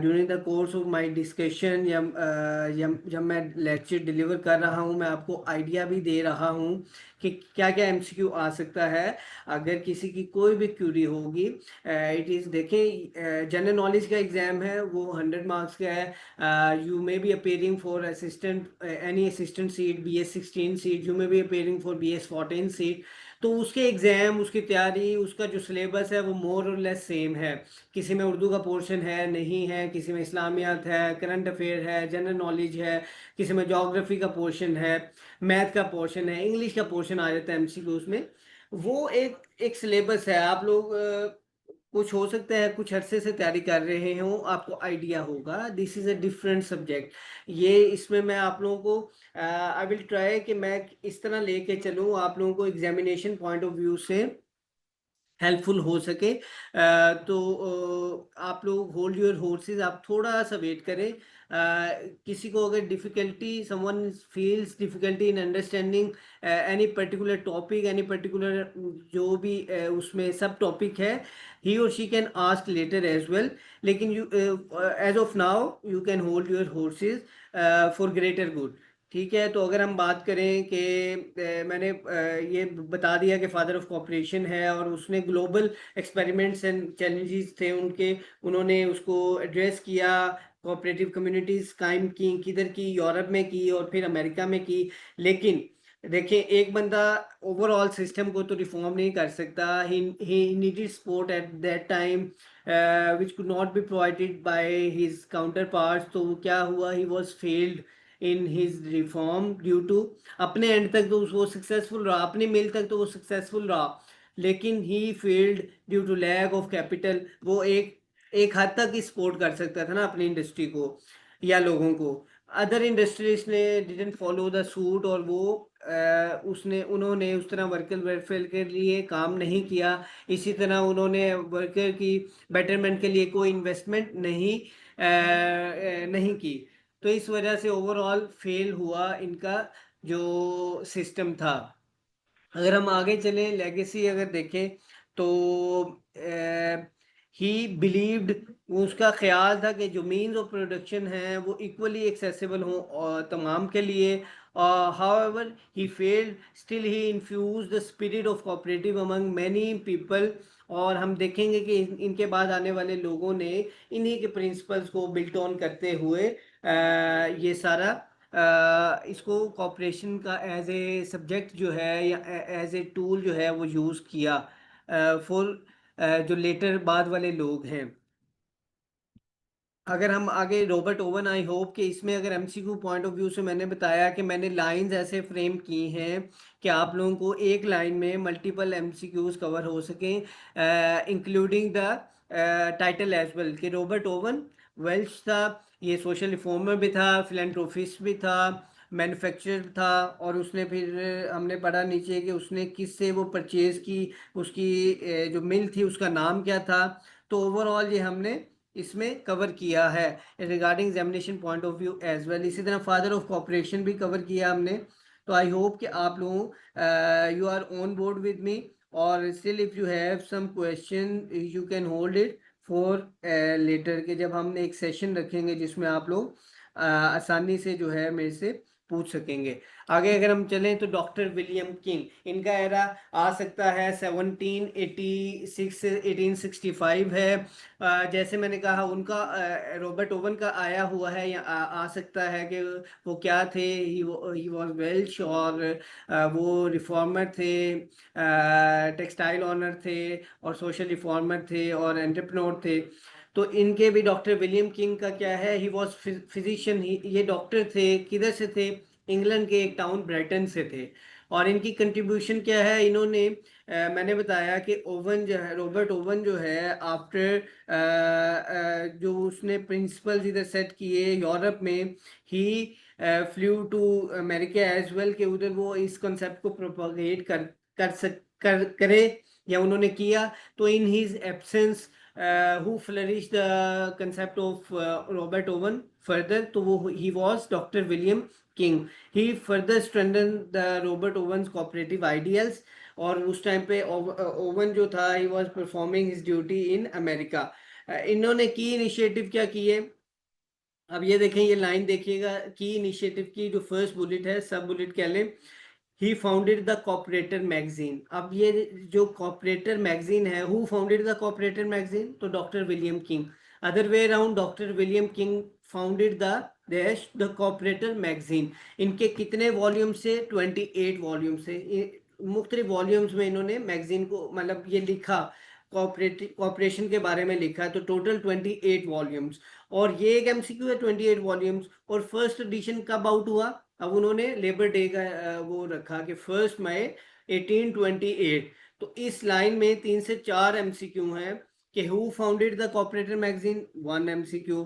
During the course of my discussion या जब मैं लेक्चर डिलीवर कर रहा हूँ मैं आपको आइडिया भी दे रहा हूँ कि क्या क्या एमसीक्यू आ सकता है। अगर किसी की कोई भी क्यूरी होगी, इट इज़ देखें जनरल नॉलेज का एग्ज़ाम है, वो 100 मार्क्स का है। You may be appearing for assistant any assistant seat, BS 16 seat, you may be appearing for BS 14 seat. तो उसके एग्ज़ाम, उसकी तैयारी, उसका जो सिलेबस है वो मोर और लेस सेम है। किसी में उर्दू का पोर्शन है, नहीं है, किसी में इस्लामियात है, करंट अफेयर है, जनरल नॉलेज है, किसी में जोग्राफी का पोर्शन है, मैथ का पोर्शन है, इंग्लिश का पोर्शन आ जाता है एमसीक्यूज में। वो एक एक सिलेबस है। आप लोग कुछ हो सकता है कुछ अरसे से तैयारी कर रहे हो, आपको आइडिया होगा this is a different subject. ये इसमें मैं आप लोगों को आई विल ट्राई कि मैं इस तरह लेके चलूँ आप लोगों को एग्जामिनेशन पॉइंट ऑफ व्यू से हेल्पफुल हो सके। तो आप लोग होल्ड योर हॉर्सेस, आप थोड़ा सा वेट करें। किसी को अगर difficulty, someone feels difficulty in understanding any particular topic, any particular जो भी उसमें सब टॉपिक है, ही और she can ask later as well. लेकिन you as of now you can hold your horses for greater good. ठीक है, तो अगर हम बात करें कि मैंने ये बता दिया कि फादर ऑफ कॉपरेशन है और उसने ग्लोबल एक्सपेरिमेंट्स एंड चैलेंजेस थे उनके, उन्होंने उसको एड्रेस किया। कोऑपरेटिव कम्युनिटीज़ कायम की, किधर की, यूरोप में की और फिर अमेरिका में की। लेकिन देखें, एक बंदा ओवरऑल सिस्टम को तो रिफॉर्म नहीं कर सकता। He needed support at that time which could not be provided by his counterparts. तो क्या हुआ, he was failed in his reform due to, अपने एंड तक तो वो सक्सेसफुल रहा, अपने मिल तक तो वो सक्सेसफुल रहा, लेकिन he failed due to lack of capital. वो एक एक हद तक ही सपोर्ट कर सकता था ना अपनी इंडस्ट्री को या लोगों को। अदर इंडस्ट्रीज ने डिडंट फॉलो द सूट, और वो उन्होंने उस तरह वर्कर वेलफेयर के लिए काम नहीं किया। इसी तरह उन्होंने वर्कर की बेटरमेंट के लिए कोई इन्वेस्टमेंट नहीं की। तो इस वजह से ओवरऑल फेल हुआ इनका जो सिस्टम था। अगर हम आगे चलें, लेगेसी अगर देखें तो ही बिलीव्ड, उसका ख्याल था कि जो मीन्स ऑफ प्रोडक्शन हैं वो इक्वली एक्सेसिबल हों और तमाम के लिए। However he failed, still he infuse the spirit of cooperative among many people. और हम देखेंगे कि इनके बाद आने वाले लोगों ने इन्हीं के प्रिंसिपल्स को बिल्ट ऑन करते हुए ये सारा इसको कॉपरेशन का एज ए सब्जेक्ट जो है या एज ए टूल जो है वो यूज़ किया फॉर जो लेटर बाद वाले लोग हैं। अगर हम आगे रॉबर्ट ओवन, आई होप कि इसमें अगर एमसीक्यू पॉइंट ऑफ व्यू से मैंने बताया कि मैंने लाइंस ऐसे फ्रेम की हैं कि आप लोगों को एक लाइन में मल्टीपल एमसीक्यूज कवर हो सकें, including the title as well. कि रॉबर्ट ओवन वेल्श था, ये सोशल रिफॉर्मर भी था, फिलेंथ्रोपिस्ट भी था, मैन्युफैक्चरर था, और उसने फिर हमने पढ़ा नीचे कि उसने किससे वो परचेज की, उसकी जो मिल थी उसका नाम क्या था। तो ओवरऑल ये हमने इसमें कवर किया है regarding examination point of view as well. इसी तरह फादर ऑफ कॉपरेशन भी कवर किया हमने। तो आई होप कि आप लोग you are on board with me, और still if you have some question you can hold it for later के, जब हम एक सेशन रखेंगे जिसमें आप लोग आसानी से जो है मेरे से पूछ सकेंगे। आगे अगर हम चलें तो डॉक्टर विलियम किंग, इनका एरा आ सकता है 1786 1865 है। जैसे मैंने कहा उनका रॉबर्ट ओवन का आया हुआ है या आ सकता है कि वो क्या थे, ही वॉज वेल्श, और वो रिफॉर्मर थे, टेक्सटाइल ऑनर थे, और सोशल रिफॉर्मर थे, और एंटरप्रेन्योर थे। तो इनके भी डॉक्टर विलियम किंग का क्या है, ही वॉज फिजिशियन। ये डॉक्टर थे, किधर से थे, इंग्लैंड के एक टाउन ब्राइटन से थे। और इनकी कंट्रीब्यूशन क्या है, इन्होंने मैंने बताया कि ओवन जो है, रॉबर्ट ओवन जो है, आफ्टर जो उसने प्रिंसिपल्स इधर सेट किए यूरोप में, he flew to America as well, कि उधर वो इस कॉन्सेप्ट को प्रोपोगेट करे या उन्होंने किया। तो in his absence who flourished the concept of Robert Owen further, तो वो he was Dr. William King. He further strengthened the Robert Owen's cooperative ideals, और उस टाइम पे ओवन जो था he was performing his duty in America. इन्होंने की initiative क्या किए, अब ये देखें, ये लाइन देखिएगा, की इनिशिएटिव की जो फर्स्ट बुलेट है, सब बुलेट कह लें, he founded the cooperator magazine. अब ये जो कॉपरेटर मैगजीन है, who founded the cooperator magazine, तो doctor William King. Other way around, doctor William King founded the cooperator magazine. इनके कितने वॉल्यूम से, 28 वॉल्यूम से, मुख्तलिफ वॉल्यूम्स में इन्होंने मैगजीन को, मतलब ये लिखा, कॉपरेशन के बारे में लिखा, तो टोटल 28 वॉल्यूम्स। और ये एक एमसीक्यू है, 28 वॉल्यूम्स। और फर्स्ट एडिशन कब आउट हुआ, अब उन्होंने लेबर डे का वो रखा कि 1 मई 1828। तो इस लाइन में 3 से 4 एमसीक्यू हैं कि who founded the cooperator magazine, 1 MCQ.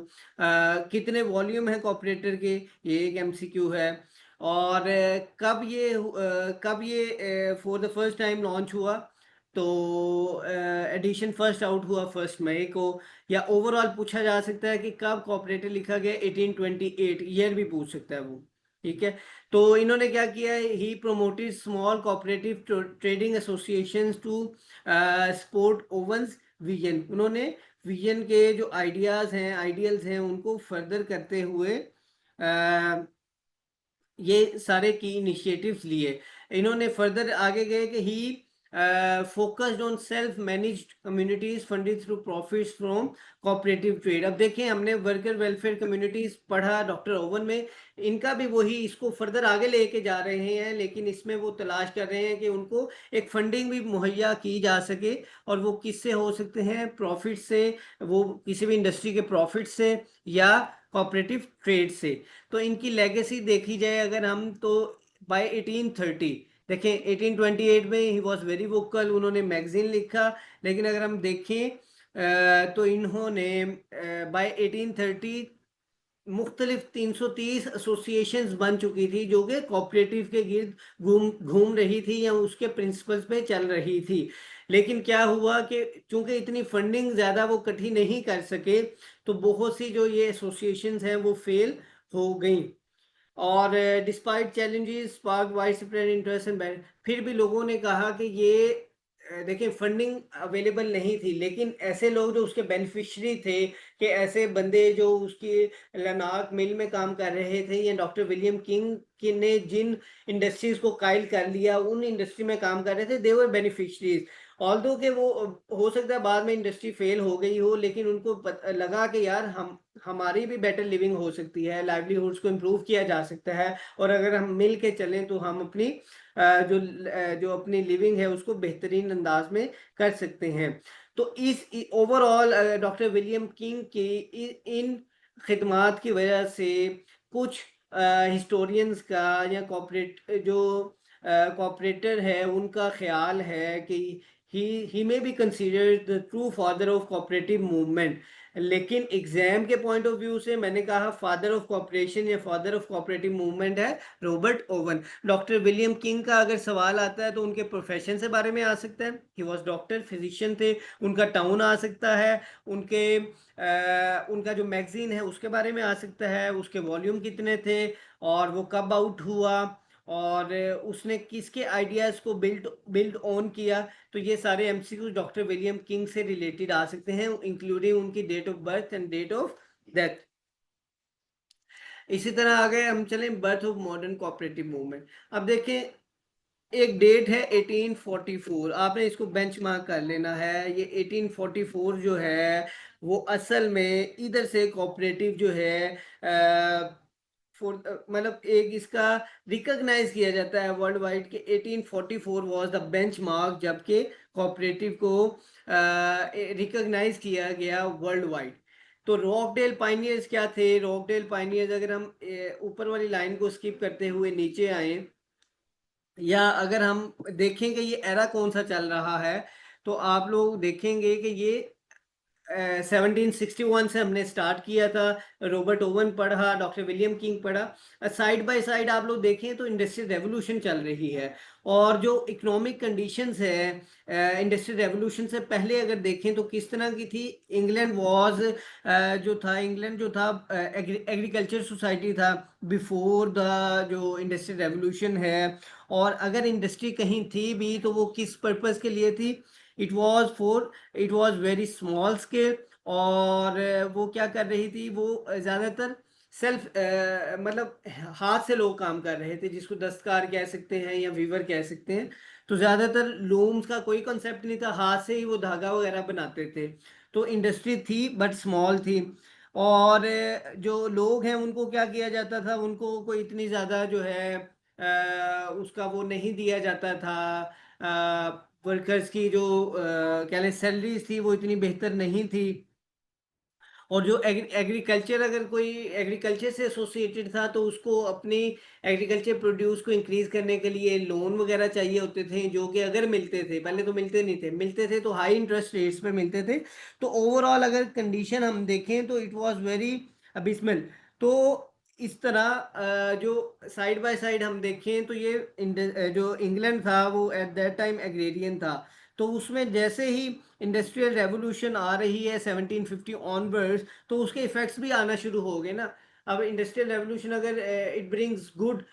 कितने वॉल्यूम है कॉपरेटर के, ये एक एमसीक्यू है। और कब ये for the first time launch हुआ, तो एडिशन फर्स्ट आउट हुआ 1 मई को। या ओवरऑल पूछा जा सकता है कि कब कॉपरेटिव लिखा गया, 1828 ईयर भी पूछ सकता है वो, ठीक है। तो इन्होंने क्या किया है, he promoted small cooperative trading associations to support Owen's vision. उन्होंने विजन के जो आइडियाज हैं, आइडियल्स हैं, उनको फर्दर करते हुए ये सारे की इनिशिएटिव्स लिए। इन्होंने फर्दर आगे गए कि he focused on self managed communities funded through profits from cooperative trade. अब देखें, हमने वर्कर वेलफेयर कम्युनिटीज पढ़ा डॉक्टर ओवन में, इनका भी वही, इसको फर्दर आगे लेके जा रहे हैं, लेकिन इसमें वो तलाश कर रहे हैं कि उनको एक फंडिंग भी मुहैया की जा सके। और वो किससे हो सकते हैं, प्रॉफिट से, वो किसी भी इंडस्ट्री के प्रॉफिट से या कोऑपरेटिव ट्रेड से। तो इनकी लेगेसी देखी जाए अगर हम, तो बाय 1830, देखें 1828 में ही वॉज वेरी वोकल, उन्होंने मैगजीन लिखा। लेकिन अगर हम देखें तो इन्होंने बाय 1830 मुख्तलिफ 330 एसोसिएशंस बन चुकी थी जो कि कोऑपरेटिव के गिर्द घूम घूम रही थी या उसके प्रिंसिपल्स पे चल रही थी। लेकिन क्या हुआ कि चूंकि इतनी फंडिंग ज़्यादा वो इकट्ठी नहीं कर सके, तो बहुत सी जो ये एसोसिएशंस हैं वो फेल हो गई। और despite challenges spark wide spread interest and, फिर भी लोगों ने कहा कि ये देखिए फंडिंग अवेलेबल नहीं थी, लेकिन ऐसे लोग जो उसके बेनिफिशरी थे, कि ऐसे बंदे जो उसकी लनाक मिल में काम कर रहे थे, या डॉक्टर विलियम किंग ने जिन इंडस्ट्रीज को कायल कर लिया, उन इंडस्ट्री में काम कर रहे थे, दे वर बेनिफिशरीज। ऑल्दो कि वो हो सकता है बाद में इंडस्ट्री फेल हो गई हो, लेकिन उनको लगा कि यार हम, हमारी भी बेटर लिविंग हो सकती है, लाइवलीहुड्स को इम्प्रूव किया जा सकता है, और अगर हम मिल के चलें तो हम अपनी जो अपनी लिविंग है उसको बेहतरीन अंदाज में कर सकते हैं। तो इस ओवरऑल डॉक्टर विलियम किंग की इन खिदमात की वजह से कुछ हिस्टोरियंस का या कॉपरेटर है उनका ख्याल है कि he may be considered the true father of cooperative movement. लेकिन एग्जाम के पॉइंट ऑफ व्यू से मैंने कहा फादर ऑफ कॉपरेशन या फादर ऑफ कोऑपरेटिव मूवमेंट है Robert Owen. Doctor William King का अगर सवाल आता है तो उनके प्रोफेशन से बारे में आ सकता है, ही वॉज डॉक्टर, फिजिशियन थे, उनका टाउन आ सकता है, उनका जो मैगजीन है उसके बारे में आ सकता है, उसके वॉल्यूम कितने थे, और वो कब आउट हुआ, और उसने किसके आइडियाज़ को बिल्ड ऑन किया। तो ये सारे एमसीक्यू डॉक्टर विलियम किंग से रिलेटेड आ सकते हैं, इंक्लूडिंग उनकी date of birth and date of death. इसी तरह आगे हम चलें, birth of modern cooperative movement. अब देखें, एक डेट है 1844, आपने इसको बेंचमार्क कर लेना है। ये 1844 जो है वो असल में इधर से कोऑपरेटिव जो है मतलब एक इसका रिकॉग्नाइज किया जाता है वर्ल्ड वाइड के 1844 वाज द बेंचमार्क, जबकि कोऑपरेटिव को रिकॉग्नाइज किया गया वर्ल्ड वाइड। तो रॉकडेल पाइनियर्स क्या थे, रॉकडेल पाइनियर्स, अगर हम ऊपर वाली लाइन को स्किप करते हुए नीचे आए, या अगर हम देखें कि ये एरा कौन सा चल रहा है, तो आप लोग देखेंगे कि ये 1761 से हमने स्टार्ट किया था। रॉबर्ट ओवन पढ़ा, डॉक्टर विलियम किंग पढ़ा। साइड बाय साइड आप लोग देखें तो इंडस्ट्रियल रेवोल्यूशन चल रही है। और जो इकोनॉमिक कंडीशंस है इंडस्ट्रियल रेवोल्यूशन से पहले अगर देखें तो किस तरह की थी। इंग्लैंड जो था एग्रीकल्चर सोसाइटी था बिफोर द जो इंडस्ट्रियल रेवोल्यूशन है। और अगर इंडस्ट्री कहीं थी भी तो वो किस पर्पस के लिए थी। It was very small scale. और वो क्या कर रही थी, वो ज़्यादातर सेल्फ मतलब हाथ से लोग काम कर रहे थे, जिसको दस्तकार कह सकते हैं या वीवर कह सकते हैं। तो ज़्यादातर लूम्स का कोई कॉन्सेप्ट नहीं था, हाथ से ही वो धागा वगैरह बनाते थे। तो इंडस्ट्री थी बट स्मॉल थी। और जो लोग हैं उनको क्या किया जाता था, उनको कोई इतनी ज़्यादा जो है उसका वो नहीं दिया जाता था। वर्कर्स की जो क्या लें सैलरीज थी वो इतनी बेहतर नहीं थी। और जो एग्रीकल्चर अगर कोई एग्रीकल्चर से एसोसिएटेड था तो उसको अपनी एग्रीकल्चर प्रोड्यूस को इंक्रीज करने के लिए लोन वगैरह चाहिए होते थे, जो कि अगर मिलते थे, पहले तो मिलते नहीं थे, मिलते थे तो हाई इंटरेस्ट रेट्स पे मिलते थे। तो ओवरऑल अगर कंडीशन हम देखें तो इट वाज वेरी अबिस्मल। तो इस तरह जो साइड बाय साइड हम देखें तो ये जो इंग्लैंड था वो एट दैट टाइम एग्रेरियन था। तो उसमें जैसे ही इंडस्ट्रियल रेवोल्यूशन आ रही है 1750 ऑनवर्ड्स, तो उसके इफेक्ट्स भी आना शुरू हो गए ना। अब इंडस्ट्रियल रेवोल्यूशन अगर इट ब्रिंग्स गुड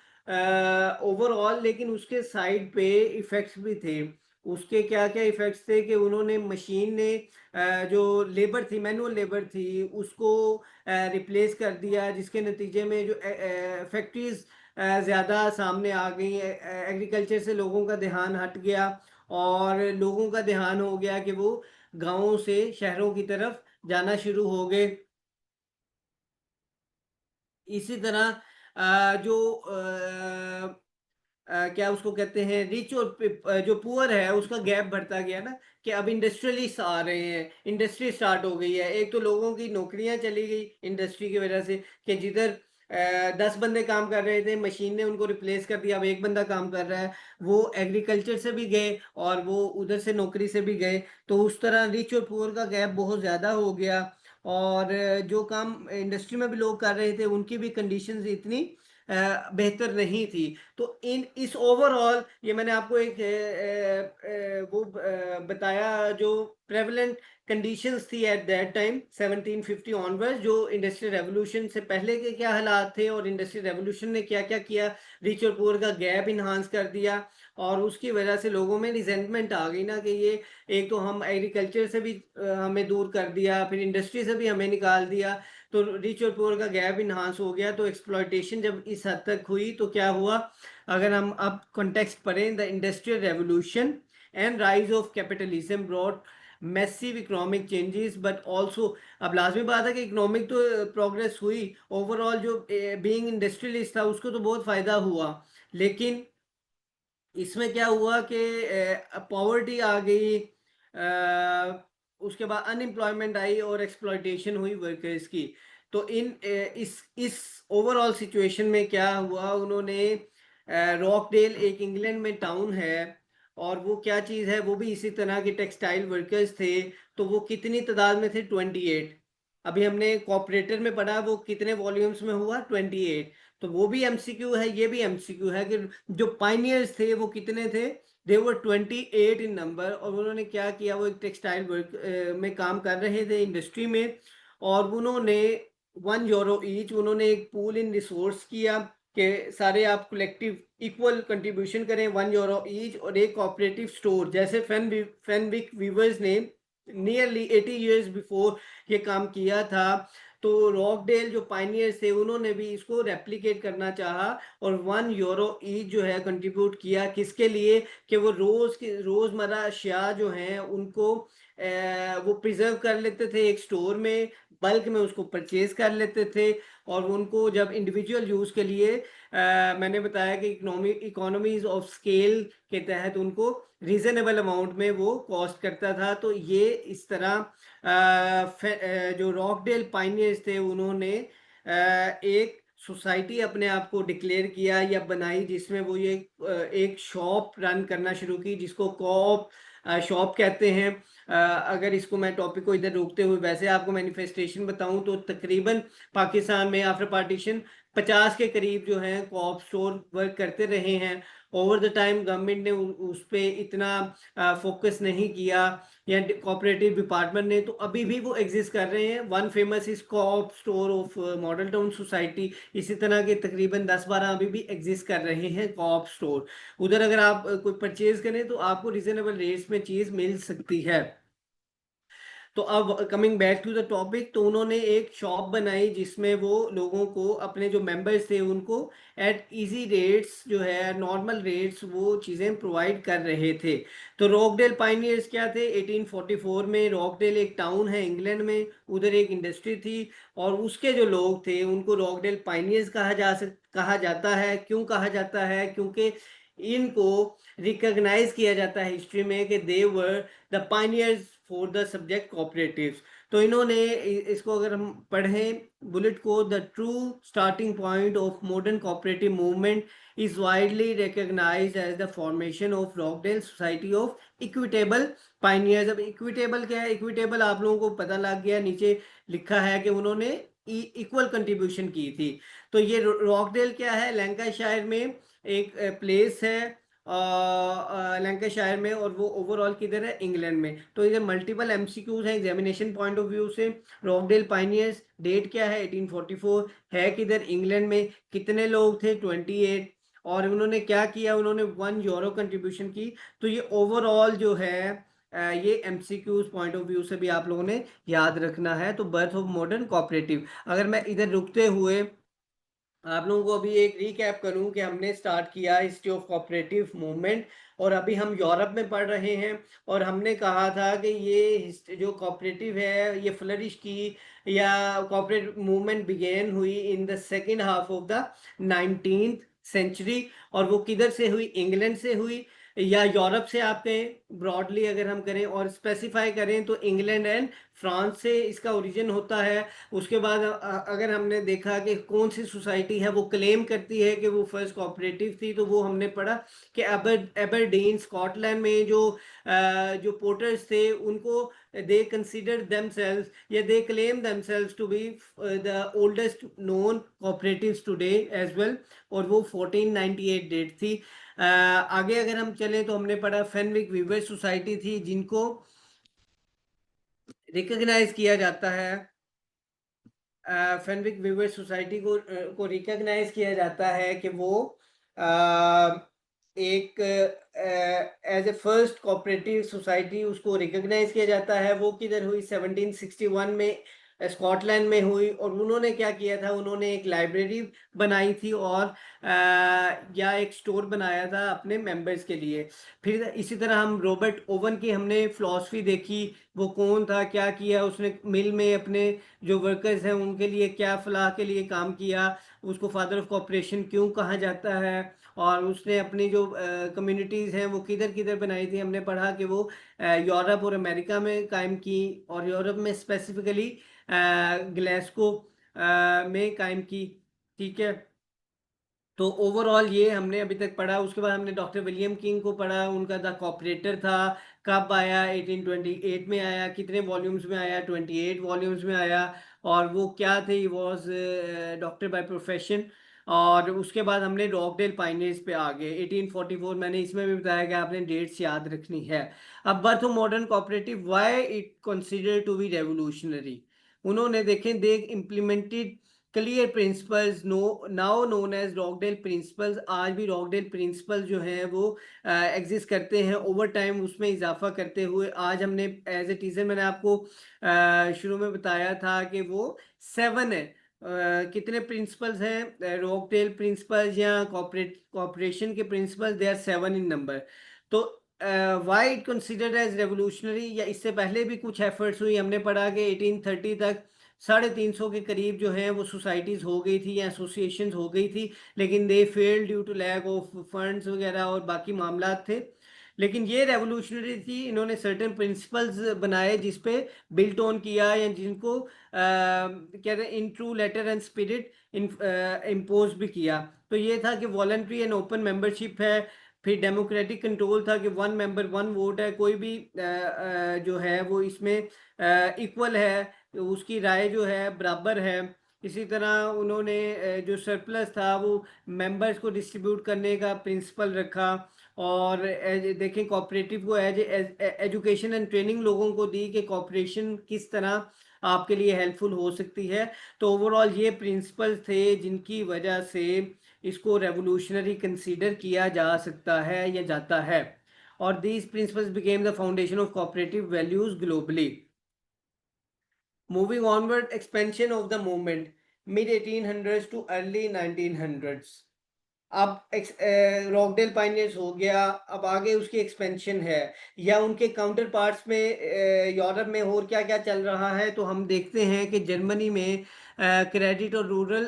ओवरऑल, लेकिन उसके साइड पे इफेक्ट्स भी थे। उसके क्या क्या इफेक्ट्स थे कि उन्होंने मशीन ने जो लेबर थी, मैनुअल लेबर थी, उसको रिप्लेस कर दिया, जिसके नतीजे में जो फैक्ट्रीज ज़्यादा सामने आ गई। एग्रीकल्चर से लोगों का ध्यान हट गया और लोगों का ध्यान हो गया कि वो गांवों से शहरों की तरफ जाना शुरू हो गए। इसी तरह जो क्या उसको कहते हैं रिच और जो पुअर है उसका गैप बढ़ता गया ना। कि अब इंडस्ट्रियलिस्ट आ रहे हैं, इंडस्ट्री स्टार्ट हो गई है। एक तो लोगों की नौकरियां चली गई इंडस्ट्री की वजह से, कि जिधर 10 बंदे काम कर रहे थे मशीन ने उनको रिप्लेस कर दिया, अब एक बंदा काम कर रहा है। वो एग्रीकल्चर से भी गए और वो उधर से नौकरी से भी गए। तो उस तरह रिच और पुअर का गैप बहुत ज़्यादा हो गया। और जो काम इंडस्ट्री में भी लोग कर रहे थे उनकी भी कंडीशंस इतनी बेहतर नहीं थी। तो इन इस ओवरऑल ये मैंने आपको एक बताया जो प्रेवलेंट कंडीशंस थी एट दैट टाइम 1750 ऑनवर्ड्स, जो इंडस्ट्रियल रेवोल्यूशन से पहले के क्या हालात थे और इंडस्ट्रियल रेवोल्यूशन ने क्या क्या किया। रिच और पुअर का गैप इन्हांस कर दिया और उसकी वजह से लोगों में रिजेंटमेंट आ गई ना, कि ये एक तो हम एग्रीकल्चर से भी हमें दूर कर दिया, फिर इंडस्ट्री से भी हमें निकाल दिया। तो रिच और पुअर का गैप इन्हांस हो गया। तो एक्सप्लॉयटेशन जब इस हद तक हुई तो क्या हुआ। अगर हम अब कॉन्टेक्स्ट पढ़ें, the industrial revolution and rise of capitalism brought massive economic changes but also. अब लाजमी बात है कि इकोनॉमिक तो प्रोग्रेस हुई, ओवरऑल जो बीइंग इंडस्ट्रियलिस्ट था उसको तो बहुत फ़ायदा हुआ। लेकिन इसमें क्या हुआ कि पॉवर्टी आ गई, उसके बाद अनएम्प्लॉयमेंट आई और एक्सप्लॉयटेशन हुई वर्कर्स की। तो इस ओवरऑल सिचुएशन में क्या हुआ, उन्होंने रॉकडेल एक इंग्लैंड में टाउन है और वो क्या चीज़ है, वो भी इसी तरह के टेक्सटाइल वर्कर्स थे। तो वो कितनी तादाद में थे, 28। अभी हमने कॉपरेटर में पढ़ा वो कितने वॉल्यूम्स में हुआ, 28। तो वो भी एमसीक्यू है, ये भी एमसीक्यू है कि जो पाइनियर्स थे वो कितने थे, दे वर 28 इन नंबर। और उन्होंने क्या किया, वो एक टेक्सटाइल वर्क में काम कर रहे थे इंडस्ट्री में। और उन्होंने €1 ईच उन्होंने एक पूल इन रिसोर्स किया कि सारे आप कलेक्टिव इक्वल कंट्रीब्यूशन करें, €1 ईच। और एक कोऑपरेटिव स्टोर जैसे फेनविक वीवर्स ने नियरली 80 ईयर्स बिफोर ये काम किया था। तो रॉकडेल जो पाइनियर्स थे उन्होंने भी इसको रेप्लिकेट करना चाहा और €1 ईच जो है कंट्रीब्यूट किया। किसके लिए, कि वो रोज़मर्रा अशिया जो हैं उनको वो प्रिजर्व कर लेते थे एक स्टोर में, बल्क में उसको परचेज कर लेते थे। और उनको जब इंडिविजुअल यूज़ के लिए मैंने बताया कि इकोनॉमीज ऑफ स्केल के तहत उनको रीजनेबल अमाउंट में वो कॉस्ट करता था। तो ये इस तरह जो रॉकडेल पाइनियर्स थे उन्होंने एक सोसाइटी अपने आप को डिक्लेयर किया या बनाई, जिसमें वो ये एक शॉप रन करना शुरू की जिसको कोऑप शॉप कहते हैं। अगर इसको मैं टॉपिक को इधर रोकते हुए वैसे आपको मैनिफेस्टेशन बताऊं तो तकरीबन पाकिस्तान में आफ्टर पार्टीशन 50 के करीब जो हैं कोऑप स्टोर वर्क करते रहे हैं। ओवर द टाइम गवर्नमेंट ने उस पे इतना फोकस नहीं किया, या कोऑपरेटिव डिपार्टमेंट ने, तो अभी भी वो एग्जिस्ट कर रहे हैं। One famous is co-op store of Model Town society. इसी तरह के तकरीबन 10-12 अभी भी एग्जिस्ट कर रहे हैं कोऑप स्टोर। उधर अगर आप कोई परचेज करें तो आपको रिजनेबल रेट्स में चीज मिल सकती है। तो अब coming back to the topic, तो उन्होंने एक शॉप बनाई जिसमें वो लोगों को, अपने जो मेंबर्स थे उनको एट इजी रेट्स जो है, नॉर्मल रेट्स, वो चीज़ें प्रोवाइड कर रहे थे। तो रॉकडेल पाइनियर्स क्या थे? 1844 में रॉकडेल एक टाउन है इंग्लैंड में, उधर एक इंडस्ट्री थी, और उसके जो लोग थे उनको रॉकडेल पाइनियर्स कहा जाता है। क्यों कहा जाता है? क्योंकि इनको रिकॉग्नाइज किया जाता है हिस्ट्री में कि they were the pioneers for the subject cooperatives. तो इन्होंने इसको अगर हम पढ़ें बुलेट को, the true starting point of modern cooperative movement is widely recognised as the formation of Rochdale society of equitable pioneers. अब इक्विटेबल क्या है? इक्विटेबल आप लोगों को पता लग गया, नीचे लिखा है कि उन्होंने इक्वल कंट्रीब्यूशन की थी। तो ये रॉकडेल क्या है? लैंकाशायर में एक प्लेस है, लैंकाशायर में, और वो ओवरऑल किधर है? इंग्लैंड में। तो इधर मल्टीपल एमसीक्यूज हैं एग्जामिनेशन पॉइंट ऑफ व्यू से। रॉकडेल पाइनियर्स, डेट क्या है? 1844, है किधर? इंग्लैंड में। कितने लोग थे? 28। और उन्होंने क्या किया? उन्होंने €1 कंट्रीब्यूशन की। तो ये ओवरऑल जो है ये एमसीक्यूज पॉइंट ऑफ व्यू से भी आप लोगों ने याद रखना है। तो बर्थ ऑफ मॉडर्न कोऑपरेटिव, अगर मैं इधर रुकते हुए आप लोगों को अभी एक रीकैप करूं कि हमने स्टार्ट किया हिस्ट्री ऑफ कोऑपरेटिव मूवमेंट, और अभी हम यूरोप में पढ़ रहे हैं। और हमने कहा था कि ये जो कोऑपरेटिव है ये फ्लरिश की, या कोऑपरेटिव मूवमेंट बिगेन हुई in the second half of the 19th century. और वो किधर से हुई? इंग्लैंड से हुई, या यूरोप से आप कहें। ब्रॉडली अगर हम करें और स्पेसिफाई करें तो इंग्लैंड एंड फ्रांस से इसका ओरिजिन होता है। उसके बाद अगर हमने देखा कि कौन सी सोसाइटी है वो क्लेम करती है कि वो फर्स्ट कोऑपरेटिव थी, तो वो हमने पढ़ा कि एबरडीन स्कॉटलैंड में जो पोर्टर्स थे उनको, दे कंसिडर देमसेल्व्स या they claim themselves to be the oldest known cooperatives today as well. और वो 1498 डेट थी। आगे अगर हम चलें तो हमने पढ़ा फेनविक वीवर सोसाइटी थी, जिनको रिकॉग्नाइज किया जाता है। फेनविक वीवर सोसाइटी को रिकॉग्नाइज किया जाता है कि वो एक as a first cooperative society उसको रिकॉग्नाइज किया जाता है। वो किधर हुई? 1761 में स्कॉटलैंड में हुई। और उन्होंने क्या किया था? उन्होंने एक लाइब्रेरी बनाई थी, और या एक स्टोर बनाया था अपने मेंबर्स के लिए। फिर इसी तरह हम रॉबर्ट ओवन की हमने फिलॉसफी देखी। वो कौन था? क्या किया उसने? मिल में अपने जो वर्कर्स हैं उनके लिए क्या फलाह के लिए काम किया? उसको फादर ऑफ कॉपरेशन क्यों कहा जाता है? और उसने अपनी जो कम्युनिटीज़ हैं वो किधर किधर बनाई थी? हमने पढ़ा कि वो यूरोप और अमेरिका में कायम की, और यूरोप में स्पेसिफिकली ग्लासगो में कायम की। ठीक है। तो ओवरऑल ये हमने अभी तक पढ़ा। उसके बाद हमने डॉक्टर विलियम किंग को पढ़ा, उनका द कॉपरेटर था। कब आया? 1828 में आया। कितने वॉल्यूम्स में आया? 28 वॉल्यूम्स में आया। और वो क्या थे? He was doctor by profession. और उसके बाद हमने रॉकडेल पाइनियर्स पे आ गए 1844। मैंने इसमें भी बताया कि आपने डेट्स याद रखनी है। अब birth of modern cooperative, why it consider to be revolutionary. उन्होंने देखें, they implemented clear principles no now known as Rochdale principles. आज भी रॉकडेल प्रिंसिपल जो हैं वो एग्जिस्ट करते हैं। ओवर टाइम उसमें इजाफा करते हुए आज हमने एज ए टीचर, मैंने आपको शुरू में बताया था कि वो 7 है। कितने प्रिंसिपल्स हैं रॉकडेल प्रिंसिपल्स या कॉपरेशन के principles? They are 7 in number. तो why it considered as revolutionary, या इससे पहले भी कुछ एफर्ट्स हुई। हमने पढ़ा कि 1830 तक 350 के करीब जो है वो सोसाइटीज़ हो गई थी या एसोसिएशंस हो गई थी, लेकिन they fail due to lack of funds वगैरह और बाकी मामला थे। लेकिन ये रेवोल्यूशनरी थी। इन्होंने सर्टेन प्रिंसिपल्स बनाए जिस पे बिल्ट ऑन किया, या जिनको कहते हैं in true letter and spirit impose भी किया। तो ये था कि वॉलंटरी एंड ओपन मेंबरशिप है, फिर डेमोक्रेटिक कंट्रोल था कि वन मेंबर वन वोट है, कोई भी जो है वो इसमें इक्वल है, तो उसकी राय जो है बराबर है। इसी तरह उन्होंने जो सरप्लस था वो मेंबर्स को डिस्ट्रीब्यूट करने का प्रिंसिपल रखा। और देखें कोऑपरेटिव को एज एजुकेशन एंड ट्रेनिंग लोगों को दी कि कोऑपरेशन किस तरह आपके लिए हेल्पफुल हो सकती है। तो ओवरऑल ये प्रिंसिपल्स थे जिनकी वजह से इसको रेवोल्यूशनरी कंसीडर किया जा सकता है या जाता है। और these principles became the foundation of cooperative values globally. Moving onward, expansion of the movement mid 1800s too early 1900s। अब रॉकडेल पाइनियर्स हो गया, अब आगे उसकी एक्सपेंशन है, या उनके काउंटर पार्ट्स में यूरोप में और क्या क्या चल रहा है। तो हम देखते हैं कि जर्मनी में क्रेडिट और रूरल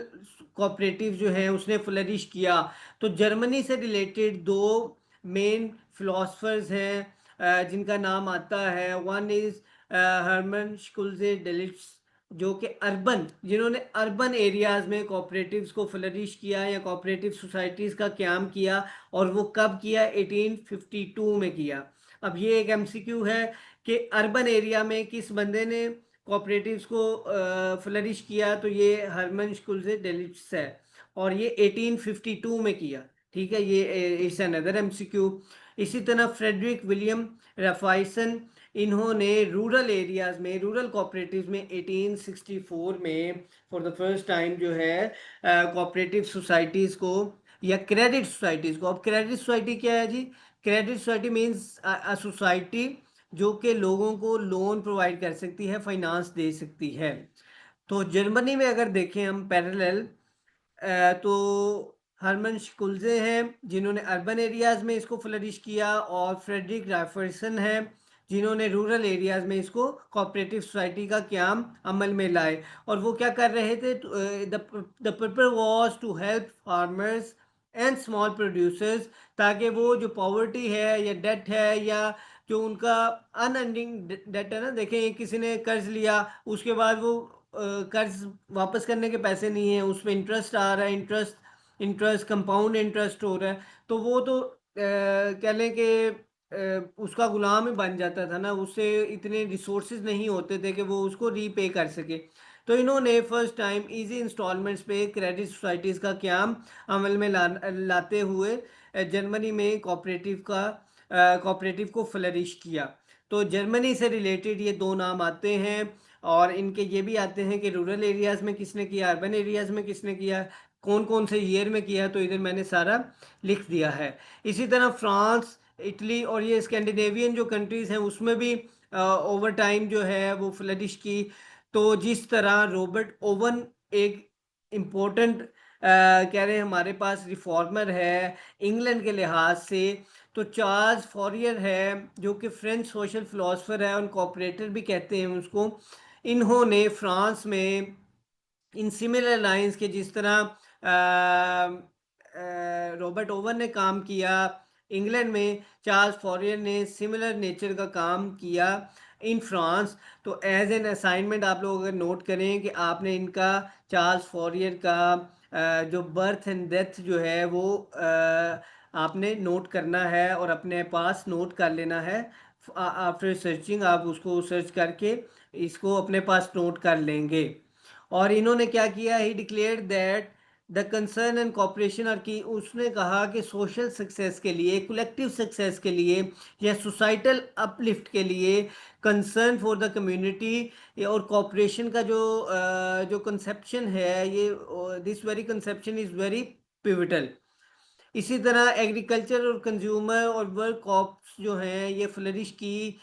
कोऑपरेटिव जो है उसने फ्लरिश किया। तो जर्मनी से रिलेटेड दो मेन फिलोसफर्स हैं जिनका नाम आता है। वन इज हर्मन शुल्जे डेलिट्स, जो कि अर्बन, जिन्होंने अर्बन एरियाज में कोऑपरेटिव्स को फ्लरिश किया या कोऑपरेटिव सोसाइटीज़ का क्याम किया। और वो कब किया? 1852 में किया। अब ये एक एमसीक्यू है कि अर्बन एरिया में किस बंदे ने कोऑपरेटिव्स को फ्लरिश किया, तो ये हरमन स्कुल्जे डेलिट्स है, और ये 1852 में किया। ठीक है, ये इट्स अनदर एमसीक्यू। इसी तरह फ्रेडरिक विलियम राफाइसन, इन्होंने रूरल एरियाज में, रूरल कोऑपरेटिव्स में 1864 में फॉर द फर्स्ट टाइम जो है कोऑपरेटिव सोसाइटीज़ को या क्रेडिट सोसाइटीज़ को। अब क्रेडिट सोसाइटी क्या है जी? Credit society means a society जो कि लोगों को लोन प्रोवाइड कर सकती है, फाइनेंस दे सकती है। तो जर्मनी में अगर देखें हम पैरेलल, तो हरमन शुल्जे हैं जिन्होंने अर्बन एरियाज में इसको फ्लरिश किया, और फ्रेडरिक राफर्सन हैं जिन्होंने रूरल एरियाज में इसको कोऑपरेटिव सोसाइटी का क्याम अमल में लाए। और वो क्या कर रहे थे? The purpose was to help farmers and small producers, ताकि वो जो पॉवर्टी है या डेट है या जो उनका अनएंडिंग डेट है ना, देखें किसी ने कर्ज लिया, उसके बाद वो कर्ज वापस करने के पैसे नहीं है, उसमें इंटरेस्ट आ रहा है, इंटरेस्ट कंपाउंड इंटरेस्ट हो रहा है, तो वो तो कह लें कि उसका गुलाम ही बन जाता था ना, उससे इतने रिसोर्सेज नहीं होते थे कि वो उसको रीपे कर सके। तो इन्होंने फर्स्ट टाइम इजी इंस्टॉलमेंट्स पे क्रेडिट सोसाइटीज़ का क्याम अमल में लाते हुए जर्मनी में कोऑपरेटिव को फ्लरिश किया। तो जर्मनी से रिलेटेड ये दो नाम आते हैं, और इनके ये भी आते हैं कि रूरल एरियाज़ में किसने किया, अर्बन एरियाज़ में किसने किया, कौन कौन से ईयर में किया, तो इधर मैंने सारा लिख दिया है। इसी तरह फ्रांस, इटली और ये स्कैंडिनेवियन जो कंट्रीज़ हैं उसमें भी ओवर टाइम जो है वो फ्लरिश की। तो जिस तरह रॉबर्ट ओवन एक इम्पोर्टेंट कह रहे हैं हमारे पास रिफॉर्मर है इंग्लैंड के लिहाज से, तो चार्ल्स फॉरियर है जो कि फ्रेंच सोशल फिलोसफर है और कोऑपरेटर भी कहते हैं उसको। इन्होंने फ्रांस में इन सिमिलर लाइंस के, जिस तरह रॉबर्ट ओवन ने काम किया इंग्लैंड में, चार्ल्स फॉरियर ने सिमिलर नेचर का काम किया इन फ्रांस। तो एज एन असाइनमेंट आप लोग अगर नोट करें कि आपने इनका, चार्ल्स फॉरियर का जो बर्थ एंड डेथ जो है वो आपने नोट करना है और अपने पास नोट कर लेना है। आफ्टर सर्चिंग आप उसको सर्च करके इसको अपने पास नोट कर लेंगे। और इन्होंने क्या किया? He declared that the concern and cooperation are key, उसने कहा कि सोशल सक्सेस के लिए, कलेक्टिव सक्सेस के लिए या सोसाइटल अपलिफ्ट के लिए कंसर्न फॉर द कम्युनिटी और कॉपरेशन का जो कंसेप्शन है, ये this very conception is very pivotal. इसी तरह एग्रीकल्चर और कंज्यूमर और वर्क कॉप्स जो हैं ये फ्लरिश की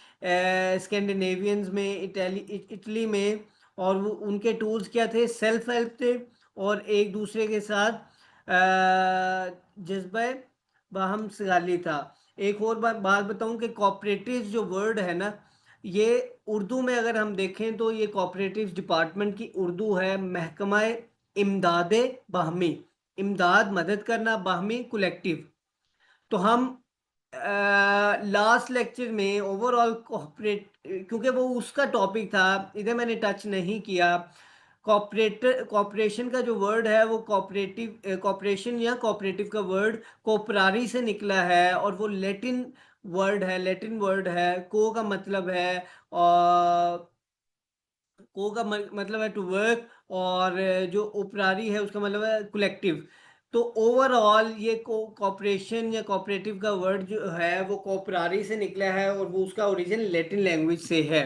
स्कैंडिनेवियंस में, इटली में। और वो उनके टूल्स क्या थे? सेल्फ हेल्प थे, और एक दूसरे के साथ जज्बा बाहम सगाली था। एक और बात बताऊं कि कोऑपरेटिव जो वर्ड है ना, ये उर्दू में अगर हम देखें तो ये कोऑपरेटिव डिपार्टमेंट की उर्दू है महकमा इमदाद बाहमी, इमदाद मदद करना, बाहमी कलेक्टिव। तो हम लास्ट लेक्चर में ओवरऑल कोऑपरेट, क्योंकि वो उसका टॉपिक था, इधर मैंने टच नहीं किया, कॉपरेशन का जो वर्ड है वो कॉपरेशन या कॉपरेटिव का वर्ड कोपरारी से निकला है, और वो लैटिन वर्ड है। को का मतलब है और को का मतलब है टू वर्क, और जो उपरारी है उसका मतलब है कलेक्टिव। तो ओवरऑल ये कॉपरेशन या कॉपरेटिव का वर्ड जो है वो कोपरारी से निकला है, और वो उसका ओरिजिन लैटिन लैंग्वेज से है।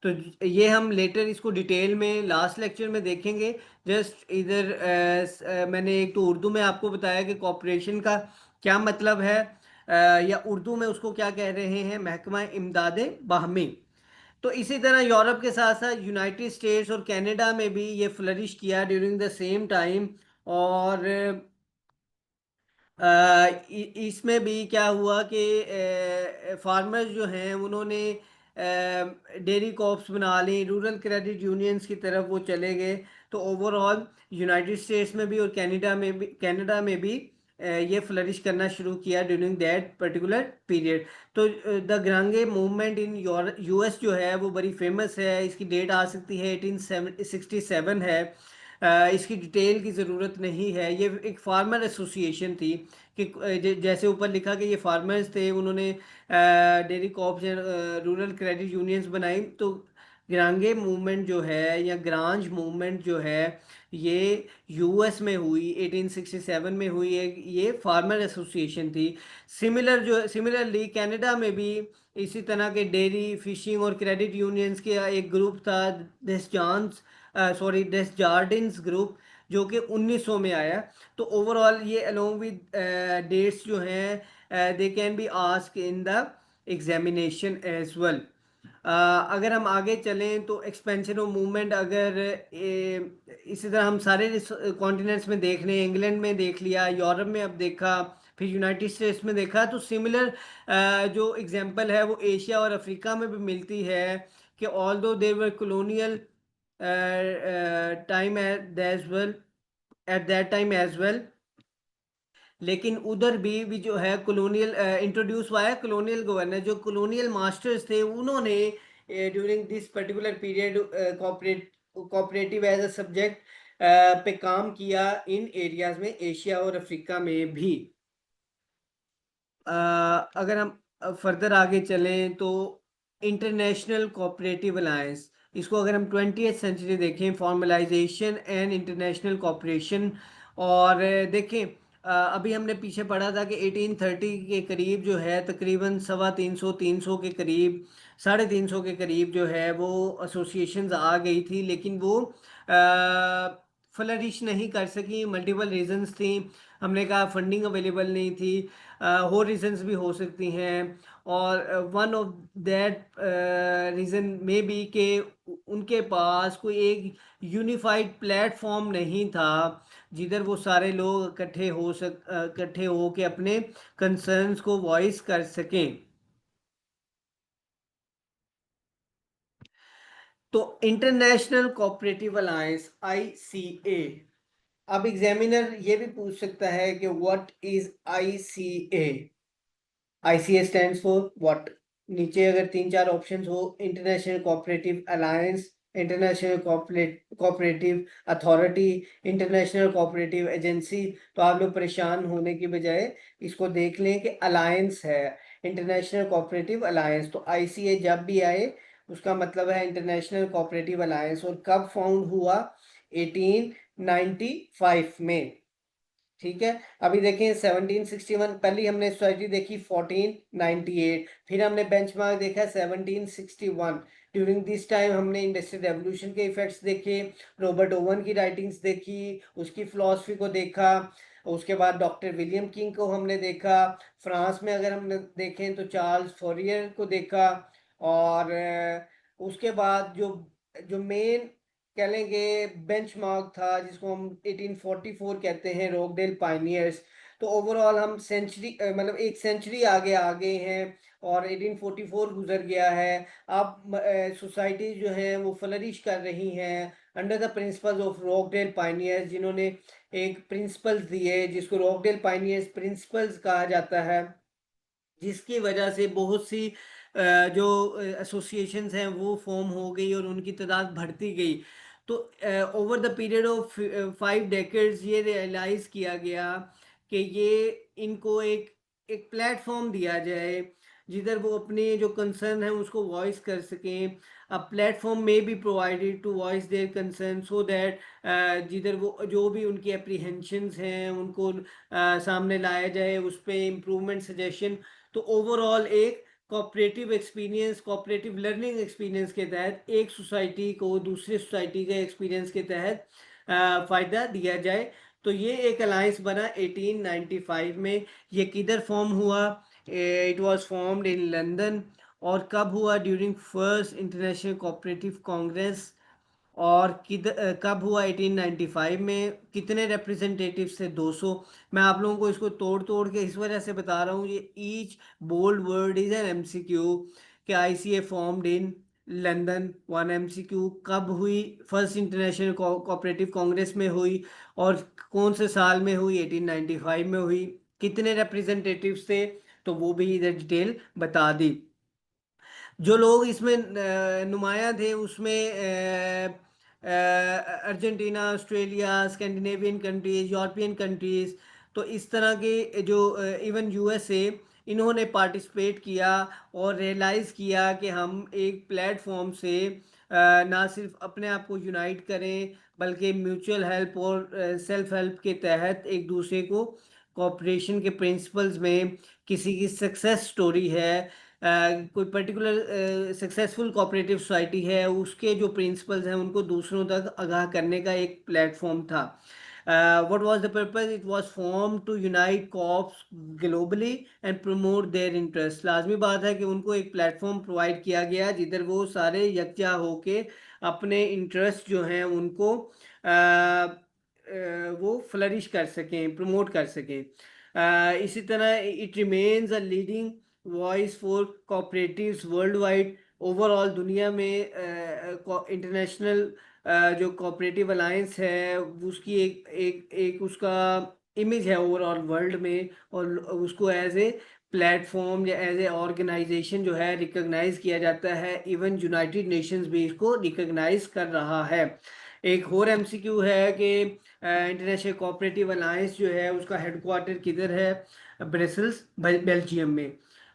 तो ये हम लेटर इसको डिटेल में लास्ट लेक्चर में देखेंगे। जस्ट इधर मैंने एक तो उर्दू में आपको बताया कि कॉपरेशन का क्या मतलब है, या उर्दू में उसको क्या कह रहे हैं, महकमा इमदाद बाहमी। तो इसी तरह यूरोप के साथ साथ यूनाइटेड स्टेट्स और कनाडा में भी ये फ्लरिश किया ड्यूरिंग द सेम टाइम। और इसमें भी क्या हुआ कि फार्मर्स जो हैं उन्होंने डेयरी कॉप्स बना ली, रूरल क्रेडिट यूनियंस की तरफ वो चले गए। तो ओवरऑल यूनाइटेड स्टेट्स में भी और कनाडा में भी ये फ्लरिश करना शुरू किया ड्यूरिंग दैट पर्टिकुलर पीरियड। तो द ग्रांगे मूवमेंट इन यूएस जो है वो बड़ी फेमस है। इसकी डेट आ सकती है 1867 है। इसकी डिटेल की ज़रूरत नहीं है। ये एक फार्मर एसोसिएशन थी कि जैसे ऊपर लिखा कि ये फार्मर्स थे, उन्होंने dairy co-ops and rural credit unions बनाई। तो ग्रांगे मूवमेंट जो है या ग्रांज मूवमेंट जो है ये यूएस में हुई, 1867 में हुई। एक ये फार्मर एसोसिएशन थी। सिमिलरली कनाडा में भी इसी तरह के डेयरी फिशिंग और क्रेडिट यूनियंस के एक ग्रुप था, डेस जार्डिन्स ग्रुप, जो कि 1900 में आया। तो ओवरऑल ये अलोंग विद डेट्स जो हैं they can be ask in the examination as well. अगर हम आगे चलें तो एक्सपेंशन ऑफ मूवमेंट, अगर इसी तरह हम सारे कॉन्टिनेंट्स में देख रहे हैं, इंग्लैंड में देख लिया, यूरोप में अब देखा, फिर यूनाइटेड स्टेट्स में देखा। तो सिमिलर जो एग्जांपल है वो एशिया और अफ्रीका में भी मिलती है कि although there were colonial time as well, at that time as well. लेकिन उधर भी जो है कॉलोनियल इंट्रोड्यूस हुआ है, कॉलोनियल गवर्नर जो कॉलोनियल मास्टर्स थे उन्होंने during this particular period cooperative as a subject पे काम किया इन एरियाज में, एशिया और अफ्रीका में भी। अगर हम फर्दर आगे चलें तो इंटरनेशनल कोऑपरेटिव अलायंस, इसको अगर हम 20th सेंचुरी देखें, फॉर्मलाइजेशन एंड इंटरनेशनल कोऑपरेशन। और देखें अभी हमने पीछे पढ़ा था कि 1830 के करीब जो है तकरीबन 350 के करीब, 350 के करीब जो है वो एसोसिएशंस आ गई थी, लेकिन वो फ्लरिश नहीं कर सकी। मल्टीपल रीजंस थी। हमने कहा फंडिंग अवेलेबल नहीं थी, और रीजंस भी हो सकती हैं। और वन ऑफ दैट रीज़न में भी कि उनके पास कोई एक यूनिफाइड प्लेटफॉर्म नहीं था जिधर वो सारे लोग इकट्ठे हो के अपने कंसर्न्स को वॉइस कर सकें। तो इंटरनेशनल कोऑपरेटिव अलायंस ICA। अब एग्जामिनर ये भी पूछ सकता है कि what is ICA। ICA stands for what. नीचे अगर 3-4 ऑप्शंस हो, international cooperative alliance, international cooperative authority, international cooperative agency, तो आप लोग परेशान होने की बजाय इसको देख लें कि अलायंस है, इंटरनेशनल कोऑपरेटिव अलायंस। तो ICA जब भी आए उसका मतलब है इंटरनेशनल कोऑपरेटिव अलायंस। और कब फाउंड हुआ? 1895 में। ठीक है। अभी देखें 1761, पहली हमने सोसाइटी देखी 1498, फिर हमने बेंचमार्क देखा 1761। ड्यूरिंग दिस टाइम हमने इंडस्ट्रियल रेवोल्यूशन के इफेक्ट्स देखे, रॉबर्ट ओवन की राइटिंग्स देखी, उसकी फिलॉसफी को देखा। उसके बाद डॉक्टर विलियम किंग को हमने देखा। फ्रांस में अगर हम देखें तो चार्ल्स फोरियर को देखा। और उसके बाद जो जो मेन कह लेंगे बेंचमार्क था जिसको हम 1844 कहते हैं, रॉकडेल पायनियर्स। तो ओवरऑल हम सेंचुरी मतलब एक सेंचुरी आगे आ गए हैं, और 1844 गुजर गया है। अब सोसाइटी जो है वो फ्लरिश कर रही हैं under the principles of Rochdale pioneers, जिन्होंने एक प्रिंसिपल्स दिए जिसको रॉकडेल पायनियर्स प्रिंसिपल्स कहा जाता है, जिसकी वजह से बहुत सी जो एसोसिएशंस हैं वो फॉर्म हो गई और उनकी तादाद बढ़ती गई। तो over the period of 5 decades ये रियलाइज किया गया कि ये इनको एक एक प्लेटफॉर्म दिया जाए जिधर वो अपने जो कंसर्न है उसको वॉइस कर सकें। अ प्लेटफॉर्म में be provided to voice their concern so that जिधर वो जो भी उनकी एप्रीहेंशंस हैं उनको सामने लाया जाए, उस पर इम्प्रूवमेंट सजेशन। तो ओवरऑल एक cooperative experience, cooperative learning experience के तहत एक सोसाइटी को दूसरी सोसाइटी के एक्सपीरियंस के तहत फ़ायदा दिया जाए। तो ये एक अलायंस बना 1895 में। ये किधर फॉर्म हुआ? It was formed in London. और कब हुआ? During first international cooperative Congress. और कब हुआ? 1895 में। कितने रिप्रेजेंटेटिव थे? 200। मैं आप लोगों को इसको तोड़ तोड़ के इस वजह से बता रहा हूँ, ये each bold word is an MCQ. कि ICA formed in London, one MCQ. कब हुई? फर्स्ट इंटरनेशनल कोऑपरेटिव कांग्रेस में हुई। और कौन से साल में हुई? 1895 में हुई। कितने रिप्रेजेंटेटिव्स थे? तो वो भी इधर डिटेल बता दी। जो लोग इसमें नुमाया थे उसमें Argentina, Australia, Scandinavian countries, European countries. तो इस तरह के जो इवन यूएसए, इन्होंने पार्टिसिपेट किया और रियलाइज़ किया कि हम एक प्लेटफॉर्म से ना सिर्फ अपने आप को यूनाइट करें बल्कि म्यूचुअल हेल्प और सेल्फ हेल्प के तहत एक दूसरे को कोऑपरेशन के प्रिंसिपल्स में किसी की सक्सेस स्टोरी है, कोई पर्टिकुलर सक्सेसफुल कोऑपरेटिव सोसाइटी है, उसके जो प्रिंसिपल्स हैं उनको दूसरों तक आगाह करने का एक प्लेटफॉर्म था। What was the purpose? It was form to unite co-ops globally and promote their interest. लाजमी बात है कि उनको एक प्लेटफॉर्म प्रोवाइड किया गया जिधर वो सारे यकजा होके अपने इंटरेस्ट जो हैं उनको वो फ्लरिश कर सकें, प्रमोट कर सकें। इसी तरह it remains a leading voice for cooperatives world wide. Overall दुनिया में इंटरनेशनल जो कोऑपरेटिव अलायंस है उसकी एक एक एक उसका इमेज है ओवरऑल वर्ल्ड में। और उसको एज ए प्लेटफॉर्म या एज ए ऑर्गेनाइजेशन जो है रिकॉग्नाइज किया जाता है। इवन यूनाइटेड नेशंस भी इसको रिकॉग्नाइज कर रहा है। एक और एमसीक्यू है कि इंटरनेशनल कोऑपरेटिव अलायंस जो है उसका हेडक्वार्टर किधर है? ब्रसेल्स, बेल्जियम में।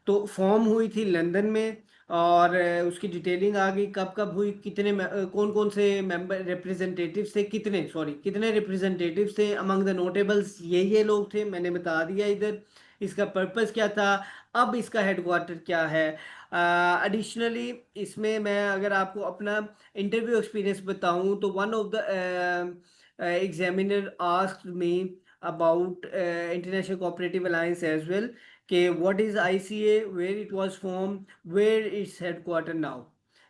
तो फॉर्म हुई थी लंदन में। और उसकी डिटेलिंग आ गई कब कब हुई, कितने कौन कौन से मेंबर रिप्रेजेंटेटिव्स थे, कितने रिप्रेजेंटेटिव्स थे। अमंग द नोटेबल्स ये लोग थे, मैंने बता दिया इधर। इसका पर्पस क्या था? अब इसका हेडक्वार्टर क्या है? एडिशनली इसमें मैं अगर आपको अपना इंटरव्यू एक्सपीरियंस बताऊं तो one of the examiner asked me about international cooperative alliance as well कि what is ICA, where it was form, where its headquarter now.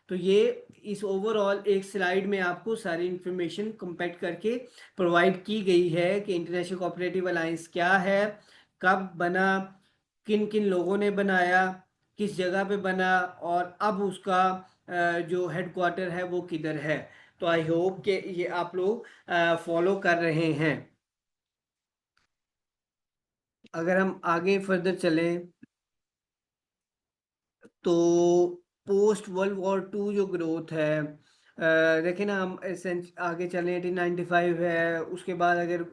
तो ये इस ओवरऑल एक स्लाइड में आपको सारी इंफॉर्मेशन कंपैक्ट करके प्रोवाइड की गई है कि इंटरनेशनल कोऑपरेटिव अलायंस क्या है, कब बना, किन किन लोगों ने बनाया, किस जगह पे बना, और अब उसका जो हेडक्वार्टर है वो किधर है। तो आई होप कि ये आप लोग फॉलो कर रहे हैं। अगर हम आगे फर्दर चलें तो पोस्ट वर्ल्ड वॉर टू जो ग्रोथ है, देखें ना, हम आगे चलें 1895 है। उसके बाद अगर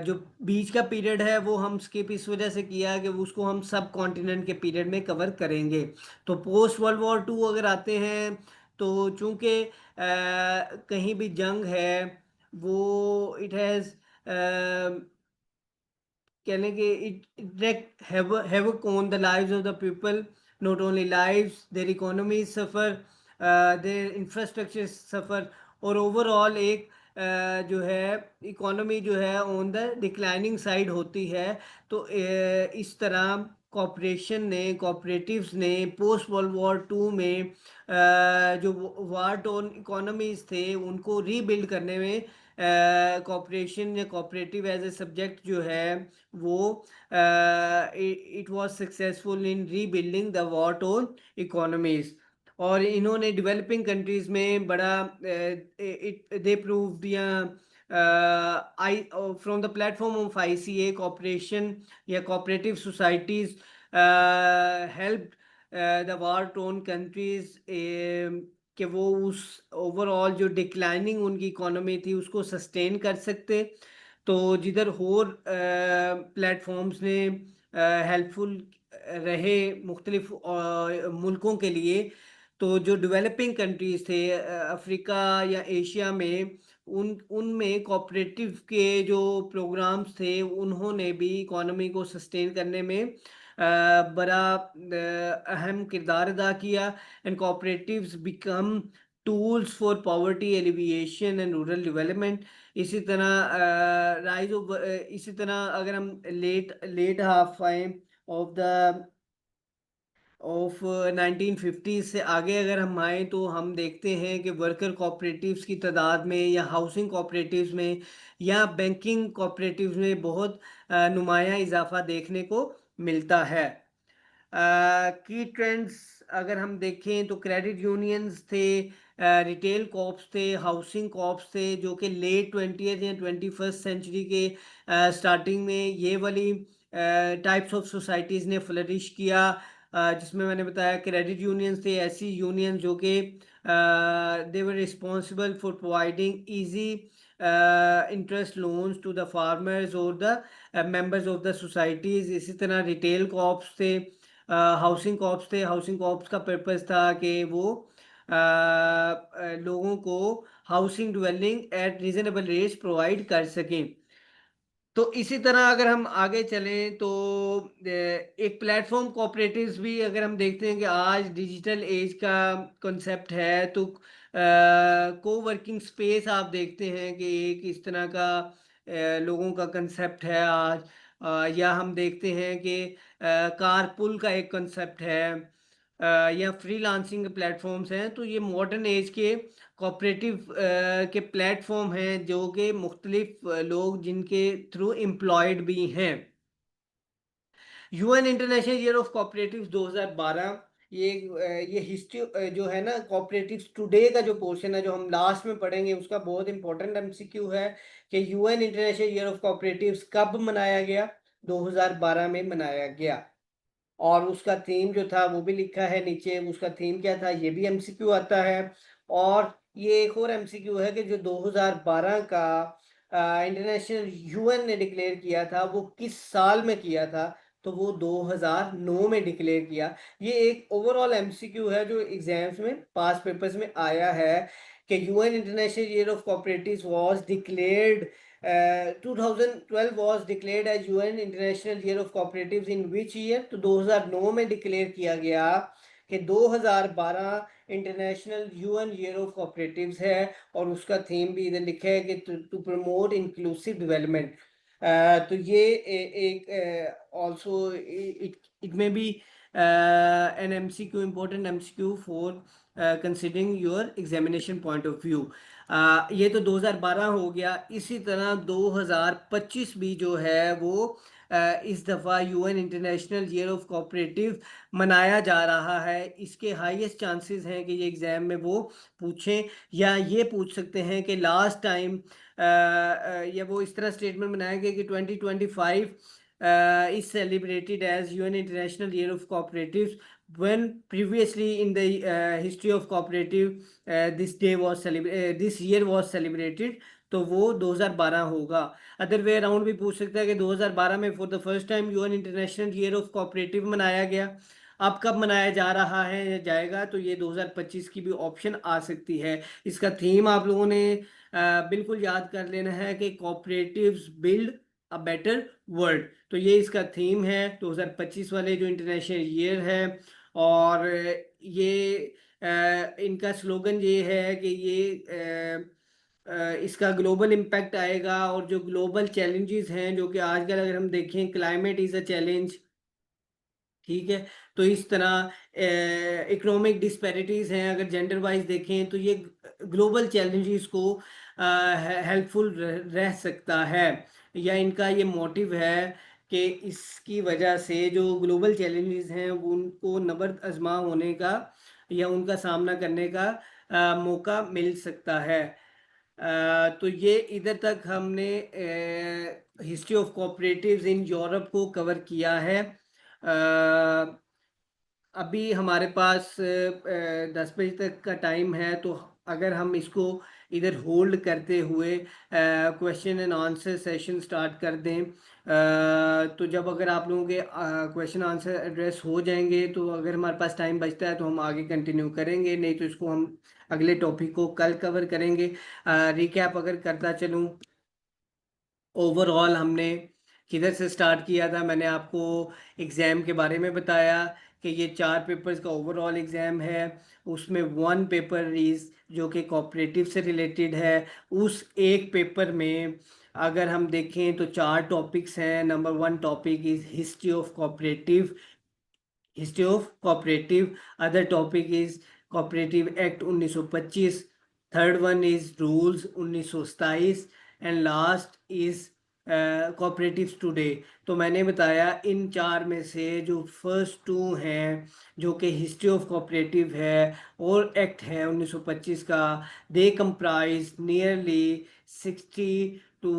जो बीच का पीरियड है वो हम स्किप इस वजह से किया कि उसको हम सब कॉन्टिनेंट के पीरियड में कवर करेंगे। तो पोस्ट वर्ल्ड वॉर टू अगर आते हैं तो चूंकि कहीं भी जंग है वो इट हैज़ कहने के it direct havoc on the lives of the people, not only lives, their economies suffer, their infrastructure suffer। और ओवरऑल एक जो है इकोनॉमी जो है ऑन द डिक्लाइनिंग साइड होती है। तो इस तरह कोऑपरेटिव्स ने पोस्ट वर्ल्ड वॉर टू में जो वार टोन इकोनॉमीज थे उनको रीबिल्ड करने में कॉपरेशन या कोऑपरेटिव एज ए सब्जेक्ट जो है वो it was successful in rebuilding the war torn economies. और इन्होंने डेवलपिंग कंट्रीज में बड़ा दे प्रूव दिया आई from the platform of ICA cooperation या cooperative societies help the war torn countries कि वो उस ओवरऑल जो डिक्लाइनिंग उनकी इकोनॉमी थी उसको सस्टेन कर सकते। तो जिधर और प्लेटफॉर्म्स ने हेल्पफुल रहे मुख्तलिफ मुल्कों के लिए, तो जो डेवलपिंग कंट्रीज थे अफ्रीका या एशिया में, उनमें कोऑपरेटिव के जो प्रोग्राम्स थे उन्होंने भी इकोनॉमी को सस्टेन करने में बड़ा अहम किरदार अदा किया। And cooperatives become tools for poverty alleviation and rural development. इसी तरह इसी तरह अगर हम लेट लेट हाफ आए ऑफ द ऑफ 1950 से आगे अगर हम आए, तो हम देखते हैं कि वर्कर कोऑपरेटिव्स की तादाद में या हाउसिंग कोऑपरेटिव्स में या बैंकिंग कोऑपरेटिव्स में बहुत नुमाया इजाफा देखने को मिलता है। की ट्रेंड्स अगर हम देखें तो क्रेडिट यूनियंस थे, रिटेल कॉप्स थे, हाउसिंग कॉप्स थे, जो कि लेट 20th या 21st सेंचुरी के स्टार्टिंग में ये वाली टाइप्स ऑफ सोसाइटीज़ ने फ्लरिश किया। जिसमें मैंने बताया क्रेडिट यूनियंस थे ऐसी यूनियन जो कि they were responsible for providing easy interest loans to the farmers और the members of the societies. इसी तरह रिटेल कॉप्स थे, हाउसिंग कॉप्स थे। हाउसिंग कॉप्स का पर्पस था कि वो लोगों को housing dwelling at reasonable rates provide कर सकें। तो इसी तरह अगर हम आगे चलें तो एक प्लेटफॉर्म कोऑपरेटिव्स भी अगर हम देखते हैं कि आज डिजिटल एज का कॉन्सेप्ट है, तो को वर्किंग स्पेस आप देखते हैं कि एक इस तरह का लोगों का कंसेप्ट है आज। या हम देखते हैं कि कारपुल का एक कंसेप्ट है, या फ्रीलांसिंग प्लेटफॉर्म्स हैं। तो ये मॉडर्न एज के कोऑपरेटिव के प्लेटफॉर्म हैं जो कि मुख्तलिफ लोग जिनके थ्रू एम्प्लॉयड भी हैं। UN international year of cooperatives 2012, ये हिस्ट्री जो है ना कोऑपरेटिव्स टुडे का जो पोर्शन है जो हम लास्ट में पढ़ेंगे उसका बहुत इंपॉर्टेंट एमसीक्यू है कि UN international year of cooperatives कब मनाया गया। 2012 में मनाया गया। और उसका थीम जो था वो भी लिखा है नीचे, उसका थीम क्या था ये भी एमसीक्यू आता है। और ये एक और एमसीक्यू है कि जो 2012 का इंटरनेशनल यूएन ने डिक्लेयर किया था वो किस साल में किया था, तो वो 2009 में डिक्लेयर किया। ये एक ओवरऑल एमसीक्यू है जो एग्जाम्स में पास पेपर्स में आया है कि UN international year of cooperatives was declared 2012 was declared as UN International Year of Cooperatives in which year? तो 2009 में डिक्लेयर किया गया कि 2012 international UN year of cooperatives है। और उसका थीम भी इधर लिखा है कि टू प्रमोट इंक्लूसिव डेवलपमेंट। तो ये एक also it may be an MCQ important MCQ for considering your examination point of view. ये तो 2012 हो गया। इसी तरह 2025 भी जो है वो इस दफ़ा UN international year of cooperative मनाया जा रहा है। इसके हाईएस्ट चांसेस हैं कि ये एग्ज़ाम में वो पूछें, या ये पूछ सकते हैं कि लास्ट टाइम या वो इस तरह स्टेटमेंट बनाया गया कि 2025 is celebrated as UN International Year of Cooperatives when previously in the history of cooperative this year was celebrated। तो वो 2012 होगा। अदर वे अराउंड भी पूछ सकता है कि 2012 में for the first time UN international year of cooperative मनाया गया, अब कब मनाया जा रहा है या जाएगा, तो ये 2025 की भी ऑप्शन आ सकती है। इसका थीम आप लोगों ने बिल्कुल याद कर लेना है कि cooperatives build a better world. तो ये इसका थीम है 2025 वाले जो इंटरनेशनल ईयर है। और ये इनका स्लोगन ये है कि ये इसका ग्लोबल इम्पैक्ट आएगा। और जो ग्लोबल चैलेंजेस हैं जो कि आजकल अगर हम देखें, क्लाइमेट इज़ अ चैलेंज, ठीक है। तो इस तरह इकोनॉमिक डिस्पैरिटीज़ हैं, अगर जेंडर वाइज देखें तो ये ग्लोबल चैलेंजेस को हेल्पफुल रह सकता है। या इनका ये मोटिव है कि इसकी वजह से जो ग्लोबल चैलेंजेस हैं वो उनको नबर्द आजमा होने का या उनका सामना करने का मौका मिल सकता है। तो ये इधर तक हमने history of cooperatives in Europe को कवर किया है। अभी हमारे पास 10 बजे तक का टाइम है, तो अगर हम इसको इधर होल्ड करते हुए question and answer session start कर दें, तो जब अगर आप लोगों के क्वेश्चन आंसर एड्रेस हो जाएंगे, तो अगर हमारे पास टाइम बचता है तो हम आगे कंटिन्यू करेंगे, नहीं तो इसको हम अगले टॉपिक को कल कवर करेंगे। रिकैप अगर करता चलूँ, ओवरऑल हमने किधर से स्टार्ट किया था, मैंने आपको एग्ज़ाम के बारे में बताया कि ये 4 पेपर्स का ओवरऑल एग्ज़ाम है। उसमें 1 पेपर इज़ जो कि कोऑपरेटिव से रिलेटेड है। उस एक पेपर में अगर हम देखें तो 4 टॉपिक्स हैं। Number 1 topic is history of cooperative, history of cooperative. Other topic is cooperative act 1925। Third one is rules 1927। And last is cooperatives today. तो मैंने बताया इन 4 में से जो फर्स्ट 2 हैं, जो कि हिस्ट्री ऑफ कोऑपरेटिव है और एक्ट है 1925 का, they comprise nearly 60 to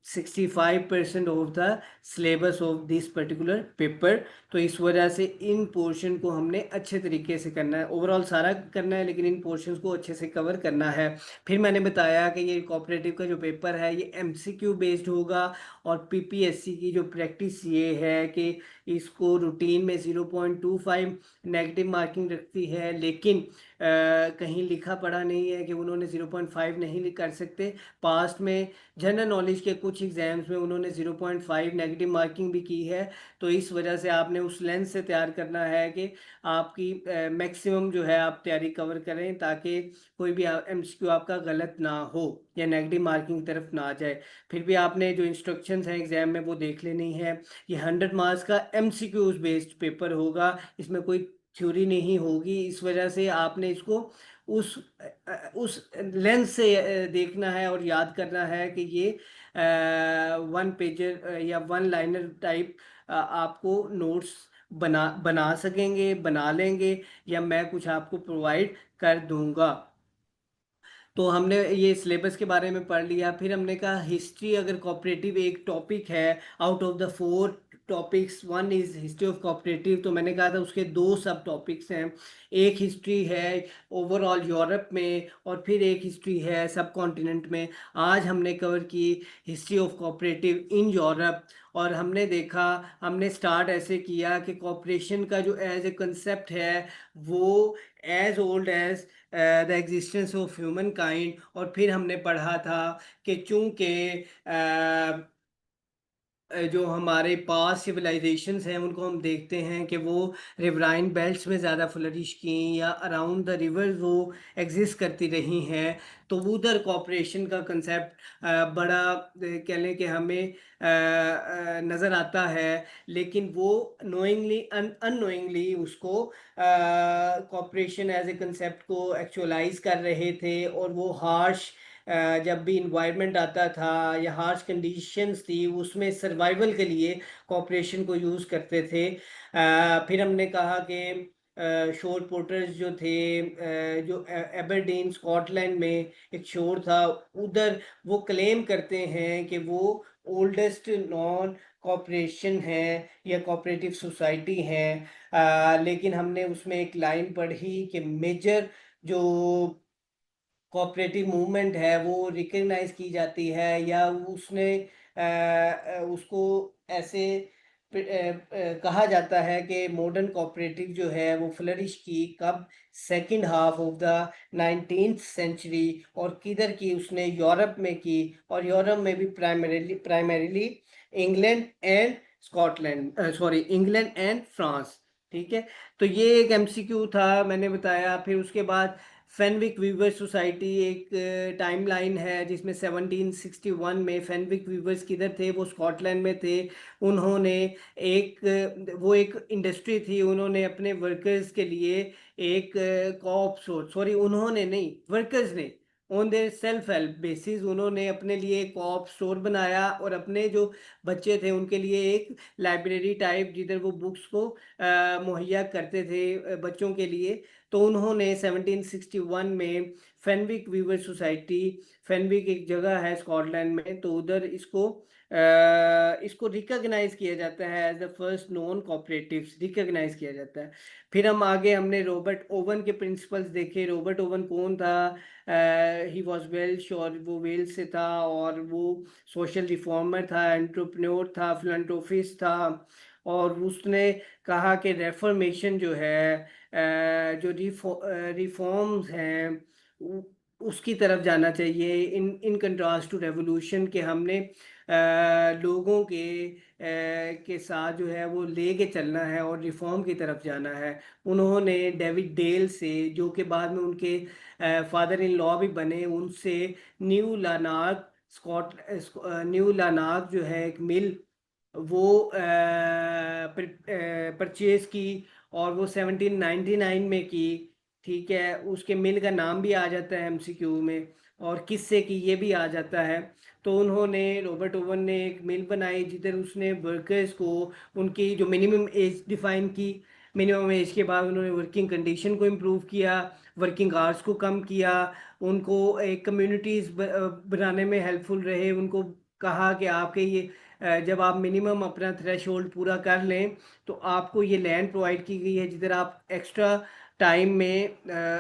65% of the syllabus of this particular paper. तो इस वजह से इन पोर्शन को हमने अच्छे तरीके से करना है। ओवरऑल सारा करना है, लेकिन इन पोर्शंस को अच्छे से कवर करना है। फिर मैंने बताया कि ये कोऑपरेटिव का जो पेपर है ये एमसीक्यू बेस्ड होगा, और पीपीएससी की जो प्रैक्टिस ये है कि इसको रूटीन में 0.25 नेगेटिव मार्किंग रखती है, लेकिन कहीं लिखा पढ़ा नहीं है कि उन्होंने 0.5 नहीं कर सकते। पास्ट में जनरल नॉलेज के कुछ एग्जाम्स में उन्होंने 0.5 नेगेटिव मार्किंग भी की है। तो इस वजह से आपने उस लेंस से तैयार करना है कि आपकी मैक्सिमम जो है आप तैयारी कवर करें, ताकि कोई भी एमसीक्यू आपका गलत ना हो या नेगेटिव मार्किंग की तरफ ना आ जाए। फिर भी आपने जो इंस्ट्रक्शंस हैं एग्जाम में वो देख लेनी है। ये 100 मार्क्स का एमसीक्यूज बेस्ड पेपर होगा, इसमें कोई थ्योरी नहीं होगी। इस वजह से आपने इसको उस उस लेंस से देखना है और याद करना है कि ये 1 पेजर या 1 लाइनर टाइप आपको नोट्स बना सकेंगे, बना लेंगे, या मैं कुछ आपको प्रोवाइड कर दूंगा। तो हमने ये सिलेबस के बारे में पढ़ लिया। फिर हमने कहा हिस्ट्री अगर कोऑपरेटिव एक टॉपिक है out of the 4 topics, 1 is history of cooperative, तो मैंने कहा था उसके 2 सब टॉपिक्स हैं। एक हिस्ट्री है ओवरऑल यूरोप में, और फिर एक हिस्ट्री है सब कॉन्टिनेंट में। आज हमने कवर की history of cooperative in Europe, और हमने देखा, हमने स्टार्ट ऐसे किया कि कॉपरेशन का जो एज ए कंसेप्ट है वो as old as the existence of humankind. और फिर हमने पढ़ा था कि चूंकि जो हमारे पास सिविलाइजेशंस हैं उनको हम देखते हैं कि वो रिवराइन बेल्ट्स में ज़्यादा फ्लरिश की, या अराउंड द रिवर्स वो एग्जिस्ट करती रही हैं। तो उधर कॉपरेशन का कंसेप्ट बड़ा कह लें कि हमें नज़र आता है, लेकिन वो नोइंगली अननोइंगली उसको कॉपरेशन एज ए कंसेप्ट को एक्चुअलाइज कर रहे थे। और वो हार्श जब भी इन्वायरमेंट आता था या हार्श कंडीशंस थी, उसमें सर्वाइवल के लिए कॉपरेशन को यूज़ करते थे। फिर हमने कहा कि शोर पोर्टर्स जो थे, जो एबरडीन स्कॉटलैंड में एक शोर था, उधर वो क्लेम करते हैं कि वो ओल्डेस्ट नॉन कॉपरेशन है या कोऑपरेटिव सोसाइटी है। लेकिन हमने उसमें एक लाइन पढ़ी कि मेजर जो कोऑपरेटिव मूवमेंट है वो रिकग्नाइज की जाती है, या उसने उसको ऐसे कहा जाता है कि मॉडर्न कोऑपरेटिव जो है वो फ्लरिश की कब, second half of the 19th century. और किधर की उसने, यूरोप में की, और यूरोप में भी primarily England and Scotland, sorry England and France. ठीक है, तो ये एक एमसीक्यू था मैंने बताया। फिर उसके बाद फेनविक वीवर सोसाइटी एक टाइमलाइन है जिसमें 1761 में फेनविक वीवर्स किधर थे, वो स्कॉटलैंड में थे। उन्होंने वो एक इंडस्ट्री थी, उन्होंने अपने वर्कर्स के लिए एक कॉप सॉरी उन्होंने नहीं, वर्कर्स ने on their self help basis उन्होंने अपने लिए एक कॉप स्टोर बनाया, और अपने जो बच्चे थे उनके लिए एक लाइब्रेरी टाइप जिधर वो बुक्स को मुहैया करते थे बच्चों के लिए। तो उन्होंने 1761 में फेनविक वीवर सोसाइटी, फेनविक एक जगह है स्कॉटलैंड में, तो उधर इसको इसको रिकॉग्नाइज किया जाता है as the first non cooperatives, recognize किया जाता है। फिर हम आगे हमने रॉबर्ट ओवन के प्रिंसिपल्स देखे। रॉबर्ट ओवन कौन था? ही वॉज वेल्श, और वो वेल्स से था, और वो सोशल रिफॉर्मर था, एंटरप्रेन्योर था, फिलैंथ्रोपिस्ट था। और उसने कहा कि रेफॉर्मेशन जो है, जो रिफॉर्म्स हैं, उसकी तरफ जाना चाहिए, इन कंट्रास्ट टू रेवोल्यूशन, के हमने लोगों के साथ जो है वो लेके चलना है और रिफॉर्म की तरफ जाना है। उन्होंने डेविड डेल से, जो कि बाद में उनके फादर इन लॉ भी बने, उनसे न्यू लानार्क न्यू लानार्क जो है एक मिल, वो परचेज की, और वो 1799 में की। ठीक है, उसके मिल का नाम भी आ जाता है एमसीक्यू में, और किससे की ये भी आ जाता है। तो उन्होंने, रॉबर्ट ओवन ने एक मिल बनाई जिधर उसने वर्कर्स को उनकी जो मिनिमम एज डिफाइन की। मिनिमम एज के बाद उन्होंने वर्किंग कंडीशन को इम्प्रूव किया, वर्किंग आवर्स को कम किया, उनको एक कम्युनिटीज़ बनाने में हेल्पफुल रहे। उनको कहा कि आपके ये जब आप मिनिमम अपना थ्रेशोल्ड पूरा कर लें तो आपको ये लैंड प्रोवाइड की गई है जिधर आप एक्स्ट्रा टाइम में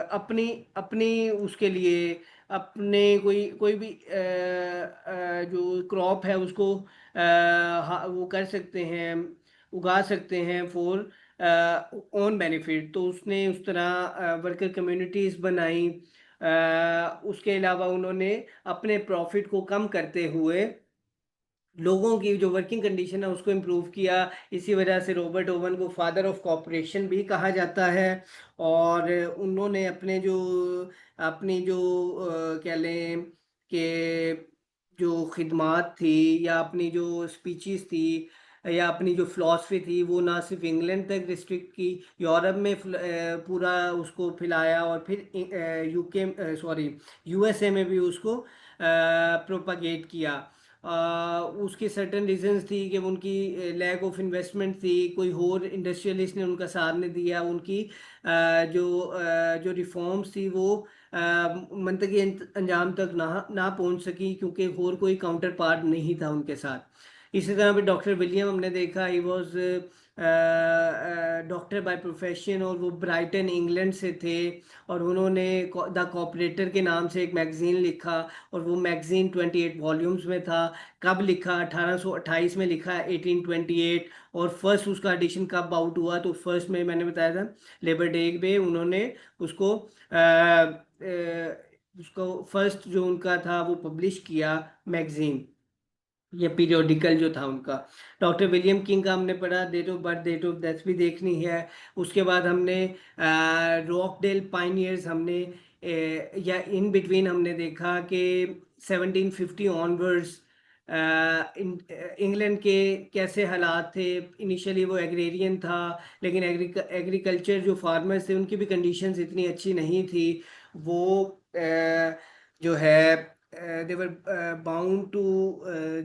अपनी अपनी उसके लिए अपने कोई कोई भी जो क्रॉप है उसको वो कर सकते हैं, उगा सकते हैं फॉर ओन बेनिफिट। तो उसने उस तरह वर्कर कम्युनिटीज़ बनाई। उसके अलावा उन्होंने अपने प्रॉफिट को कम करते हुए लोगों की जो वर्किंग कंडीशन है उसको इम्प्रूव किया। इसी वजह से रॉबर्ट ओवन को फादर ऑफ कॉपरेशन भी कहा जाता है। और उन्होंने अपनी जो कह लें कि जो खिदमात थी, या अपनी जो स्पीचेस थी, या अपनी जो फिलॉसफी थी, वो ना सिर्फ इंग्लैंड तक रिस्ट्रिक्ट की, यूरोप में पूरा उसको फैलाया, और फिर यूके सॉरी यूएसए में भी उसको प्रोपागेट किया। उसकी सर्टन रीजंस थी कि उनकी लैक ऑफ इन्वेस्टमेंट थी, कोई और इंडस्ट्रियलिस्ट ने उनका साथ नहीं दिया, उनकी जो रिफॉर्म्स थी वो मंतकी अंजाम तक ना पहुंच सकी, क्योंकि और कोई काउंटर पार्ट नहीं था उनके साथ। इसी तरह पे डॉक्टर विलियम हमने देखा, he was doctor by profession, और वो ब्राइटन इंग्लैंड से थे। और उन्होंने द कॉपरेटर के नाम से एक मैगजीन लिखा, और वो मैगजीन 28 वॉल्यूम्स में था। कब लिखा? 1828 में लिखा, 1828। और फर्स्ट उसका एडिशन कब आउट हुआ? तो फर्स्ट में मैंने बताया था लेबर डे पे उन्होंने उसको उसको फर्स्ट जो उनका था वो पब्लिश किया मैगजीन, ये पीरियोडिकल जो था उनका। डॉक्टर विलियम किंग का हमने पढ़ा, date of birth date of death भी देखनी है। उसके बाद हमने रॉकडेल पाइनियर्स हमने या इन बिटवीन हमने देखा कि 1750 ऑनवर्ड्स इंग्लैंड के कैसे हालात थे। इनिशियली वो एग्रेरियन था, लेकिन एग्रीकल्चर जो फार्मर्स थे उनकी भी कंडीशंस इतनी अच्छी नहीं थी। वो जो है they were bound to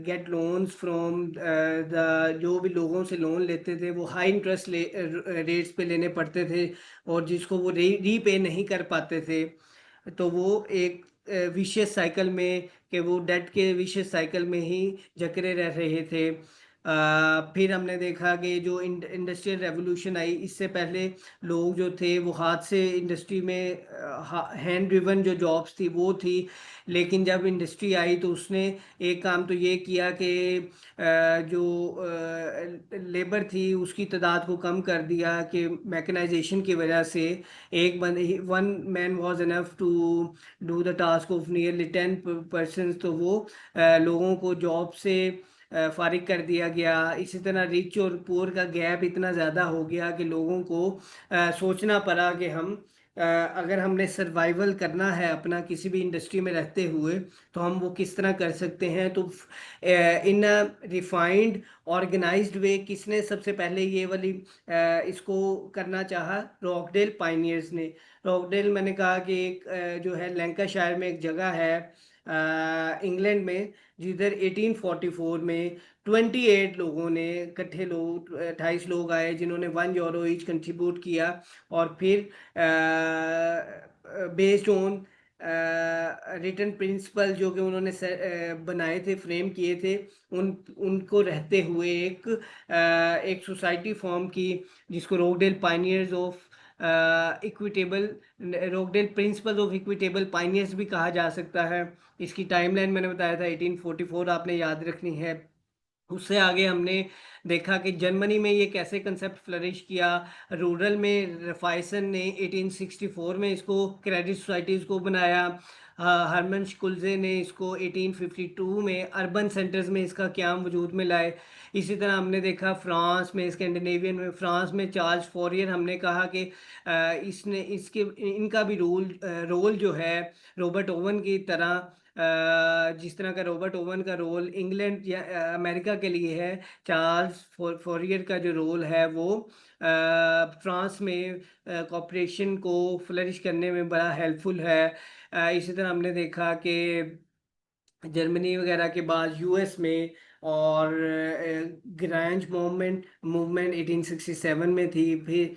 get loans from the, जो भी लोगों से लोन लेते थे वो हाई इंटरेस्ट रेट्स पे लेने पड़ते थे, और जिसको वो रीपे नहीं कर पाते थे। तो वो एक विशेष साइकिल में, कि वो डेट के विशेष साइकिल में ही जकड़े रह रहे थे। फिर हमने देखा कि जो इंडस्ट्रियल रेवोल्यूशन आई, इससे पहले लोग जो थे वो हाथ से इंडस्ट्री में हैंड ड्रिवन जो जॉब्स थी वो थी। लेकिन जब इंडस्ट्री आई तो उसने एक काम तो ये किया कि जो लेबर थी उसकी तादाद को कम कर दिया, कि मैकेनाइजेशन की वजह से एक बंदे, one man was enough to do the task of nearly 10 person. तो वो लोगों को जॉब से फारिग कर दिया गया। इसी तरह रिच और पुअर का गैप इतना ज़्यादा हो गया कि लोगों को सोचना पड़ा कि हम अगर हमने सर्वाइवल करना है अपना किसी भी इंडस्ट्री में रहते हुए, तो हम वो किस तरह कर सकते हैं। तो इन रिफाइंड ऑर्गेनाइज्ड वे किसने सबसे पहले ये वाली इसको करना चाहा? रॉकडेल पाइनियर्स ने। रॉकडेल मैंने कहा कि एक जो है लैंकाशायर में एक जगह है इंग्लैंड में, जिधर 1844 में 28 लोगों ने, इकट्ठे लोग 28 लोग आए जिन्होंने €1 ईच कंट्रीब्यूट किया। और फिर बेस्ड ऑन रिटर्न प्रिंसिपल जो कि उन्होंने बनाए थे, फ्रेम किए थे, उन उनको रहते हुए एक सोसाइटी फॉर्म की, जिसको Rochdale pioneers of equitable Rochdale principles of equitable pioneers भी कहा जा सकता है। इसकी टाइमलाइन मैंने बताया था 1844, आपने याद रखनी है। उससे आगे हमने देखा कि जर्मनी में ये कैसे कंसेप्ट फ्लरिश किया। रूरल में रफाइसन ने 1864 में इसको क्रेडिट सोसाइटीज़ को बनाया। हरमन शुकुल्जे ने इसको 1852 में अर्बन सेंटर्स में इसका क्याम वजूद में लाए। इसी तरह हमने देखा फ्रांस में, स्कैंडिनेवियन में, फ्रांस में चार्ल्स फॉरियर, हमने कहा कि इसने इसके इनका भी रोल जो है रॉबर्ट ओवन की तरह, जिस तरह का रॉबर्ट ओवन का रोल इंग्लैंड या अमेरिका के लिए है, चार्ल्स फॉरियर का जो रोल है वो फ्रांस में कॉपरेशन को फ्लरिश करने में बड़ा हेल्पफुल है। इसी तरह हमने देखा कि जर्मनी वगैरह के बाद यूएस में, और ग्रैंज मूवमेंट मूवमेंट 1867 में थी। फिर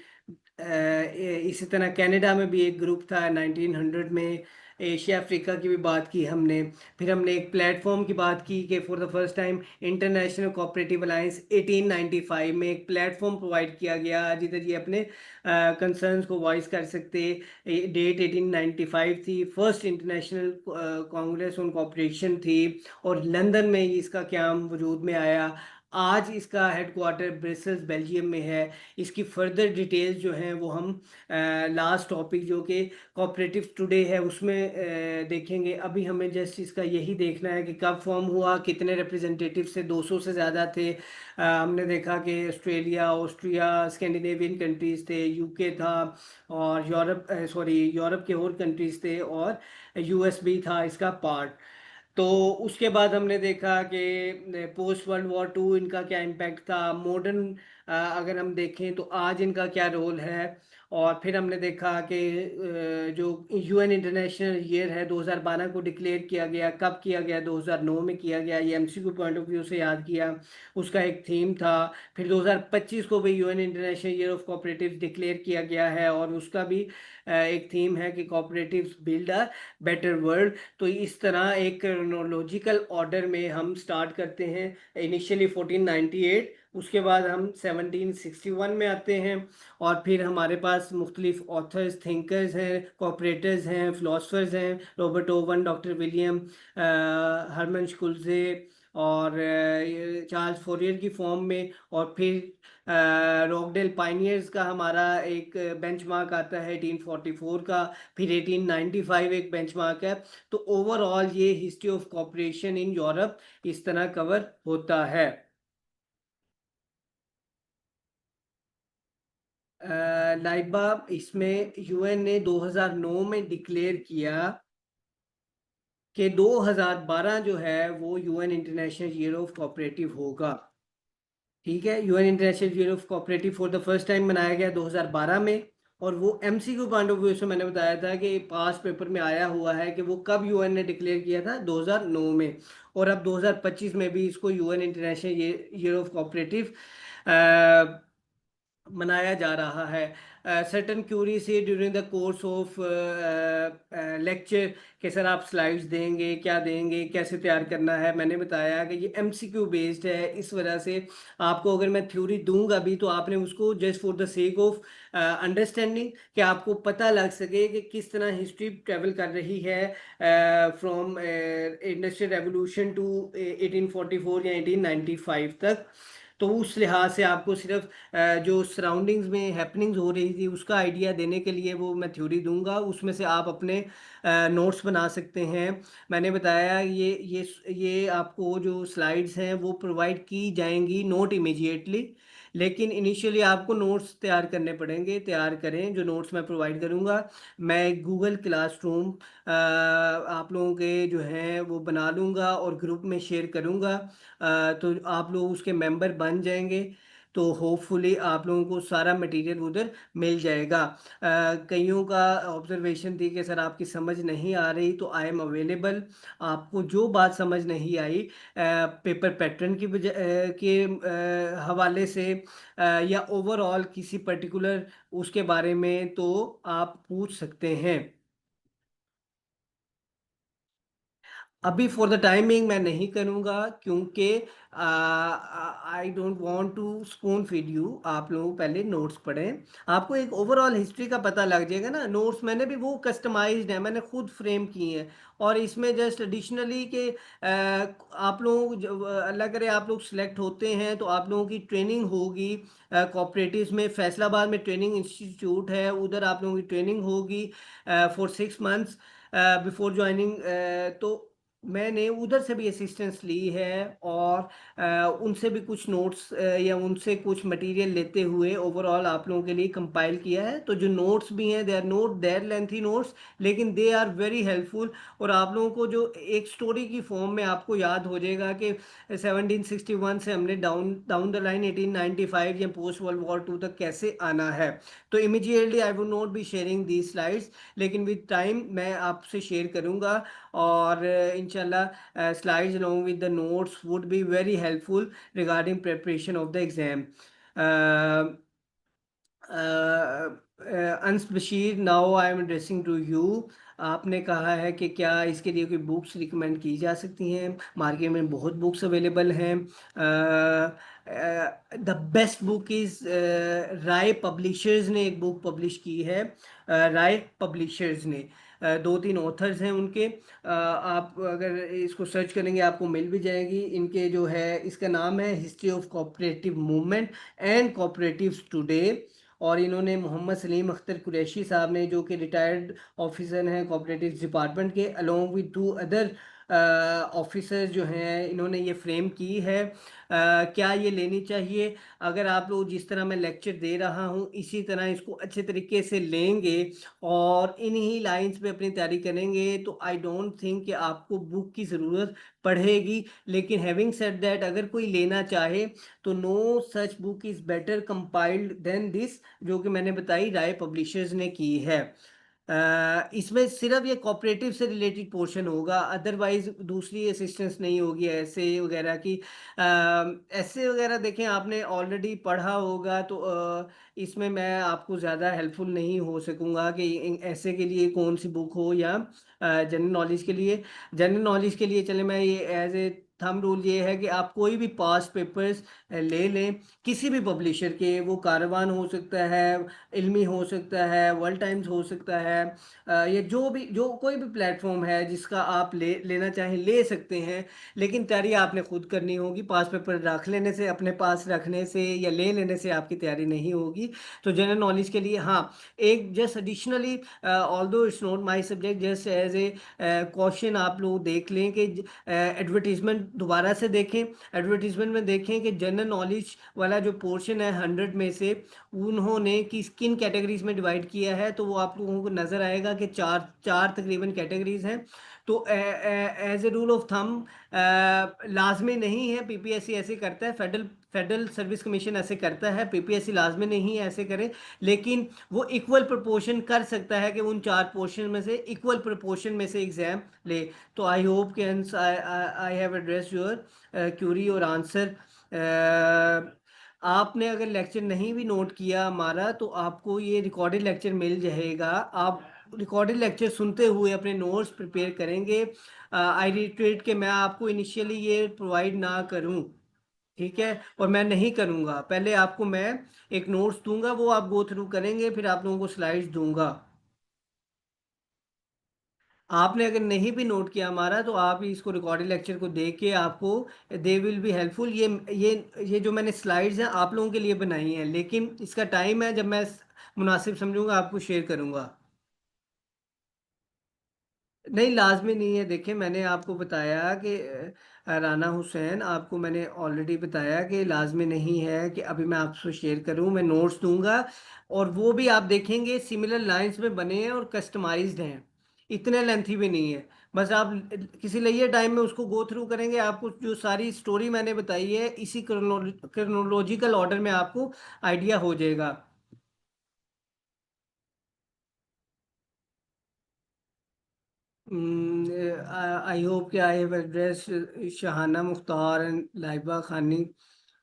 इसी तरह कनाडा में भी एक ग्रुप था 1900 में। एशिया अफ्रीका की भी बात की हमने। फिर हमने एक प्लेटफॉर्म की बात की कि for the first time international cooperative alliance 1895 में एक प्लेटफॉर्म प्रोवाइड किया गया, जिधर ये अपने कंसर्न्स को वॉइस कर सकते। डेट 1895 थी, first international Congress on cooperation थी, और लंदन में ही इसका क्याम वजूद में आया। आज इसका हेडक्वार्टर ब्रसेल्स बेल्जियम में है। इसकी फर्दर डिटेल्स जो हैं वो हम लास्ट टॉपिक जो कि कोऑपरेटिव टुडे है उसमें देखेंगे। अभी हमें जस्ट इसका यही देखना है कि कब फॉर्म हुआ, कितने रिप्रेजेंटेटिव से 200 से ज़्यादा थे। हमने देखा कि ऑस्ट्रेलिया, ऑस्ट्रिया, स्कैंडिनेवियन कंट्रीज़ थे, यूके था, और यूरोप के और कंट्रीज़ थे, और यूएस भी था इसका पार्ट। तो उसके बाद हमने देखा कि पोस्ट वर्ल्ड वॉर टू इनका क्या इम्पैक्ट था, मॉडर्न अगर हम देखें तो आज इनका क्या रोल है। और फिर हमने देखा कि जो यूएन इंटरनेशनल ईयर है 2012 को डिक्लेयर किया गया, कब किया गया, 2009 में किया गया, ये एमसीक्यू पॉइंट ऑफ व्यू से याद किया, उसका एक थीम था। फिर 2025 को भी UN international year of cooperatives declare किया गया है, और उसका भी एक थीम है कि cooperatives build a better world. तो इस तरह एक क्रोनोलॉजिकल ऑर्डर में हम स्टार्ट करते हैं। इनिशियली 1498, उसके बाद हम 1761 में आते हैं, और फिर हमारे पास मुख्तलिफ ऑथर्स, थिंकर्स हैं, कॉपरेटर्स हैं, फिलोसफर्स हैं, Robert Owen, doctor William, Hermann Schulze, और चार्ल्स फोरियर की फॉर्म में। और फिर रॉकडेल पाइनियर्स का हमारा एक बेंचमार्क आता है 1844 का। फिर 1895 एक बेंचमार्क है। तो ओवरऑल ये history of cooperation in Europe इस तरह कवर होता है। लाइबा इसमें यूएन ने 2009 में डिक्लेयर किया कि 2012 जो है वो UN international year of cooperative होगा। ठीक है, UN international year of cooperative for the first time मनाया गया 2012 में। और वो एमसीक्यू पॉइंट ऑफ व्यू से मैंने बताया था कि पास पेपर में आया हुआ है कि वो कब यूएन ने डिक्लेयर किया था, 2009 में। और अब 2025 में भी इसको UN international year of cooperative मनाया जा रहा है। सर्टन क्यूरी से during the course of lecture कि सर आप स्लाइड्स देंगे, क्या देंगे, कैसे तैयार करना है, मैंने बताया कि ये एमसीक्यू बेस्ड है। इस वजह से आपको अगर मैं थ्योरी दूंगा भी तो आपने उसको just for the sake of understanding, कि आपको पता लग सके कि किस तरह हिस्ट्री ट्रेवल कर रही है फ्रॉम इंडस्ट्रियल रेवोल्यूशन टू 1844 या 1895 तक। तो उस लिहाज से आपको सिर्फ जो सराउंडिंग्स में हैपनिंग्स हो रही थी उसका आइडिया देने के लिए वो मैं थ्योरी दूंगा, उसमें से आप अपने नोट्स बना सकते हैं। मैंने बताया ये आपको जो स्लाइड्स हैं वो प्रोवाइड की जाएंगी, नोट इमीडिएटली, लेकिन इनिशियली आपको नोट्स तैयार करने पड़ेंगे। तैयार करें, जो नोट्स मैं प्रोवाइड करूंगा मैं गूगल क्लासरूम आप लोगों के जो हैं वो बना लूँगा और ग्रुप में शेयर करूँगा। तो आप लोग उसके मेंबर बन जाएंगे, तो होपफुली आप लोगों को सारा मटेरियल उधर मिल जाएगा। कईयों का ऑब्जर्वेशन थी कि सर आपकी समझ नहीं आ रही, तो आई एम अवेलेबल। आपको जो बात समझ नहीं आई पेपर पैटर्न की के हवाले से या ओवरऑल किसी पर्टिकुलर उसके बारे में, तो आप पूछ सकते हैं। अभी फॉर द टाइमिंग मैं नहीं करूँगा, क्योंकि I don't want two spoon feed you. आप लोग पहले नोट्स पढ़ें, आपको एक ओवरऑल हिस्ट्री का पता लग जाएगा ना। नोट्स मैंने भी वो कस्टमाइज्ड है, मैंने खुद फ्रेम किए हैं। और इसमें जस्ट एडिशनली के आप लोग अल्लाह करे आप लोग सिलेक्ट होते हैं तो आप लोगों की ट्रेनिंग होगी कोऑपरेटिव्स में। फैसलाबाद में ट्रेनिंग इंस्टीट्यूट है, उधर आप लोगों की ट्रेनिंग होगी फॉर 6 मंथ्स बिफोर ज्वाइनिंग। तो मैंने उधर से भी असिस्टेंस ली है, और उनसे भी कुछ नोट्स या उनसे कुछ मटेरियल लेते हुए ओवरऑल आप लोगों के लिए कंपाइल किया है। तो जो नोट्स भी हैं, they are not their lengthy notes, लेकिन दे आर वेरी हेल्पफुल। और आप लोगों को जो एक स्टोरी की फॉर्म में आपको याद हो जाएगा कि 1761 से हमने डाउन डाउन द लाइन 1895 या पोस्ट वर्ल्ड वॉर टू तक कैसे आना है। तो immediately I would not be sharing the slides, लेकिन विद टाइम मैं आपसे शेयर करूंगा। और इंशाल्लाह slides along with the notes would be very helpful regarding preparation of the exam. Uh, Anas Bashir, now I am addressing to you. आपने कहा है कि क्या इसके लिए कोई बुक्स रिकमेंड की जा सकती हैं। मार्केट में बहुत बुक्स अवेलेबल हैं। The best book is Rai publishers ने एक बुक पब्लिश की है। राय पब्लिशर्स ने 2-3 ऑथर्स हैं उनके। आप अगर इसको सर्च करेंगे आपको मिल भी जाएगी। इनके जो है, इसका नाम है history of cooperative movement and cooperatives today. और इन्होंने मोहम्मद सलीम अख्तर कुरैशी साहब ने, जो कि रिटायर्ड ऑफिसर हैं कोऑपरेटिव डिपार्टमेंट के, अलोंग विद 2 अदर ऑफिसर्स जो हैं, इन्होंने ये फ्रेम की है। क्या ये लेनी चाहिए? अगर आप लोग जिस तरह मैं लेक्चर दे रहा हूँ इसी तरह इसको अच्छे तरीके से लेंगे और इन्हीं लाइंस पे अपनी तैयारी करेंगे, तो आई डोंट थिंक कि आपको बुक की ज़रूरत पड़ेगी। लेकिन हैविंग सेड दैट, अगर कोई लेना चाहे तो no such book is better compiled than this, जो कि मैंने बताई राय पब्लिशर्स ने की है। इसमें सिर्फ ये कोऑपरेटिव से रिलेटेड पोर्शन होगा, अदरवाइज दूसरी असिस्टेंस नहीं होगी ऐसे वगैरह की। ऐसे वगैरह देखें, आपने ऑलरेडी पढ़ा होगा, तो इसमें मैं आपको ज़्यादा हेल्पफुल नहीं हो सकूंगा कि ऐसे के लिए कौन सी बुक हो, या जनरल नॉलेज के लिए। जनरल नॉलेज के लिए चले, मैं ये एज ए थंब रूल ये है कि आप कोई भी पास्ट पेपर्स ले लें किसी भी पब्लिशर के। वो कारवान हो सकता है, इल्मी हो सकता है, वर्ल्ड टाइम्स हो सकता है, ये जो कोई भी प्लेटफॉर्म है जिसका आप लेना चाहें ले सकते हैं। लेकिन तैयारी आपने खुद करनी होगी। पास पेपर रख लेने से, अपने पास रखने से या ले लेने से आपकी तैयारी नहीं होगी। तो जनरल नॉलेज के लिए हाँ, एक just additionally, although it's not my subject, just as a question आप लोग देख लें कि एडवर्टीजमेंट दोबारा से देखें। एडवर्टीजमेंट में देखें कि जनरल नॉलेज वाला जो पोर्शन है 100 में से उन्होंने किन कैटेगरीज में डिवाइड किया है, तो वो आप लोगों को नजर आएगा कि चार चार तकरीबन कैटेगरीज हैं। तो as a rule of thumb, लाजमी नहीं है पीपीएससी ऐसे करता है, फेडरल फेडरल सर्विस कमीशन ऐसे करता है, पीपीएससी लाजमी नहीं है ऐसे करे। लेकिन वो इक्वल प्रोपोर्शन कर सकता है कि उन 4 पोर्शन में से इक्वल प्रोपोर्शन में से एग्जाम ले। तो आई होप कि I have address your query और आंसर। आपने अगर लेक्चर नहीं भी नोट किया हमारा, तो आपको ये रिकॉर्डेड लेक्चर मिल जाएगा। आप रिकॉर्डेड लेक्चर सुनते हुए अपने नोट्स प्रिपेयर करेंगे। आई रिट्रेट कि मैं आपको इनिशियली ये प्रोवाइड ना करूं, ठीक है, और मैं नहीं करूंगा। पहले आपको मैं एक नोट्स दूंगा, वो आप गो थ्रू करेंगे, फिर आप लोगों को स्लाइड्स दूंगा। आपने अगर नहीं भी नोट किया हमारा, तो आप ही इसको रिकॉर्डेड लेक्चर को देख के आपको दे विल बी हेल्पफुल। ये जो मैंने स्लाइड्स हैं आप लोगों के लिए बनाई हैं, लेकिन इसका टाइम है जब मैं मुनासिब समझूंगा आपको शेयर करूंगा। नहीं, लाजमी नहीं है। देखिए, मैंने आपको बताया कि राना हुसैन, आपको मैंने ऑलरेडी बताया कि लाजमी नहीं है कि अभी मैं आपसे शेयर करूं। मैं नोट्स दूंगा और वो भी आप देखेंगे सिमिलर लाइंस में बने हैं और कस्टमाइज्ड हैं, इतने लेंथी भी नहीं है। बस आप किसी लिए टाइम में उसको गो थ्रू करेंगे, आपको जो सारी स्टोरी मैंने बताई है इसी क्रोनोलॉजिकल ऑर्डर में आपको आइडिया हो जाएगा। आई होप कि I have address Shahana Mukhtar and Laiba Khani.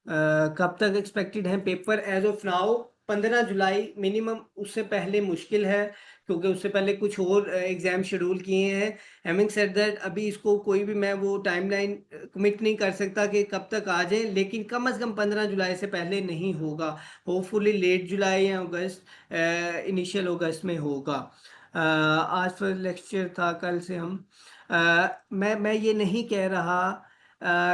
कब तक एक्सपेक्टेड है पेपर? एज ऑफ नाउ 15 जुलाई मिनिमम, उससे पहले मुश्किल है क्योंकि उससे पहले कुछ और एग्जाम शेड्यूल किए हैं। हैविंग सेड दैट अभी इसको कोई भी मैं वो टाइमलाइन कमिट नहीं कर सकता कि कब तक आ जाए, लेकिन कम से कम 15 जुलाई से पहले नहीं होगा। होपफुली लेट जुलाई या अगस्त, इनिशियल अगस्त में होगा। आज फिर लेक्चर था, कल से हम मैं ये नहीं कह रहा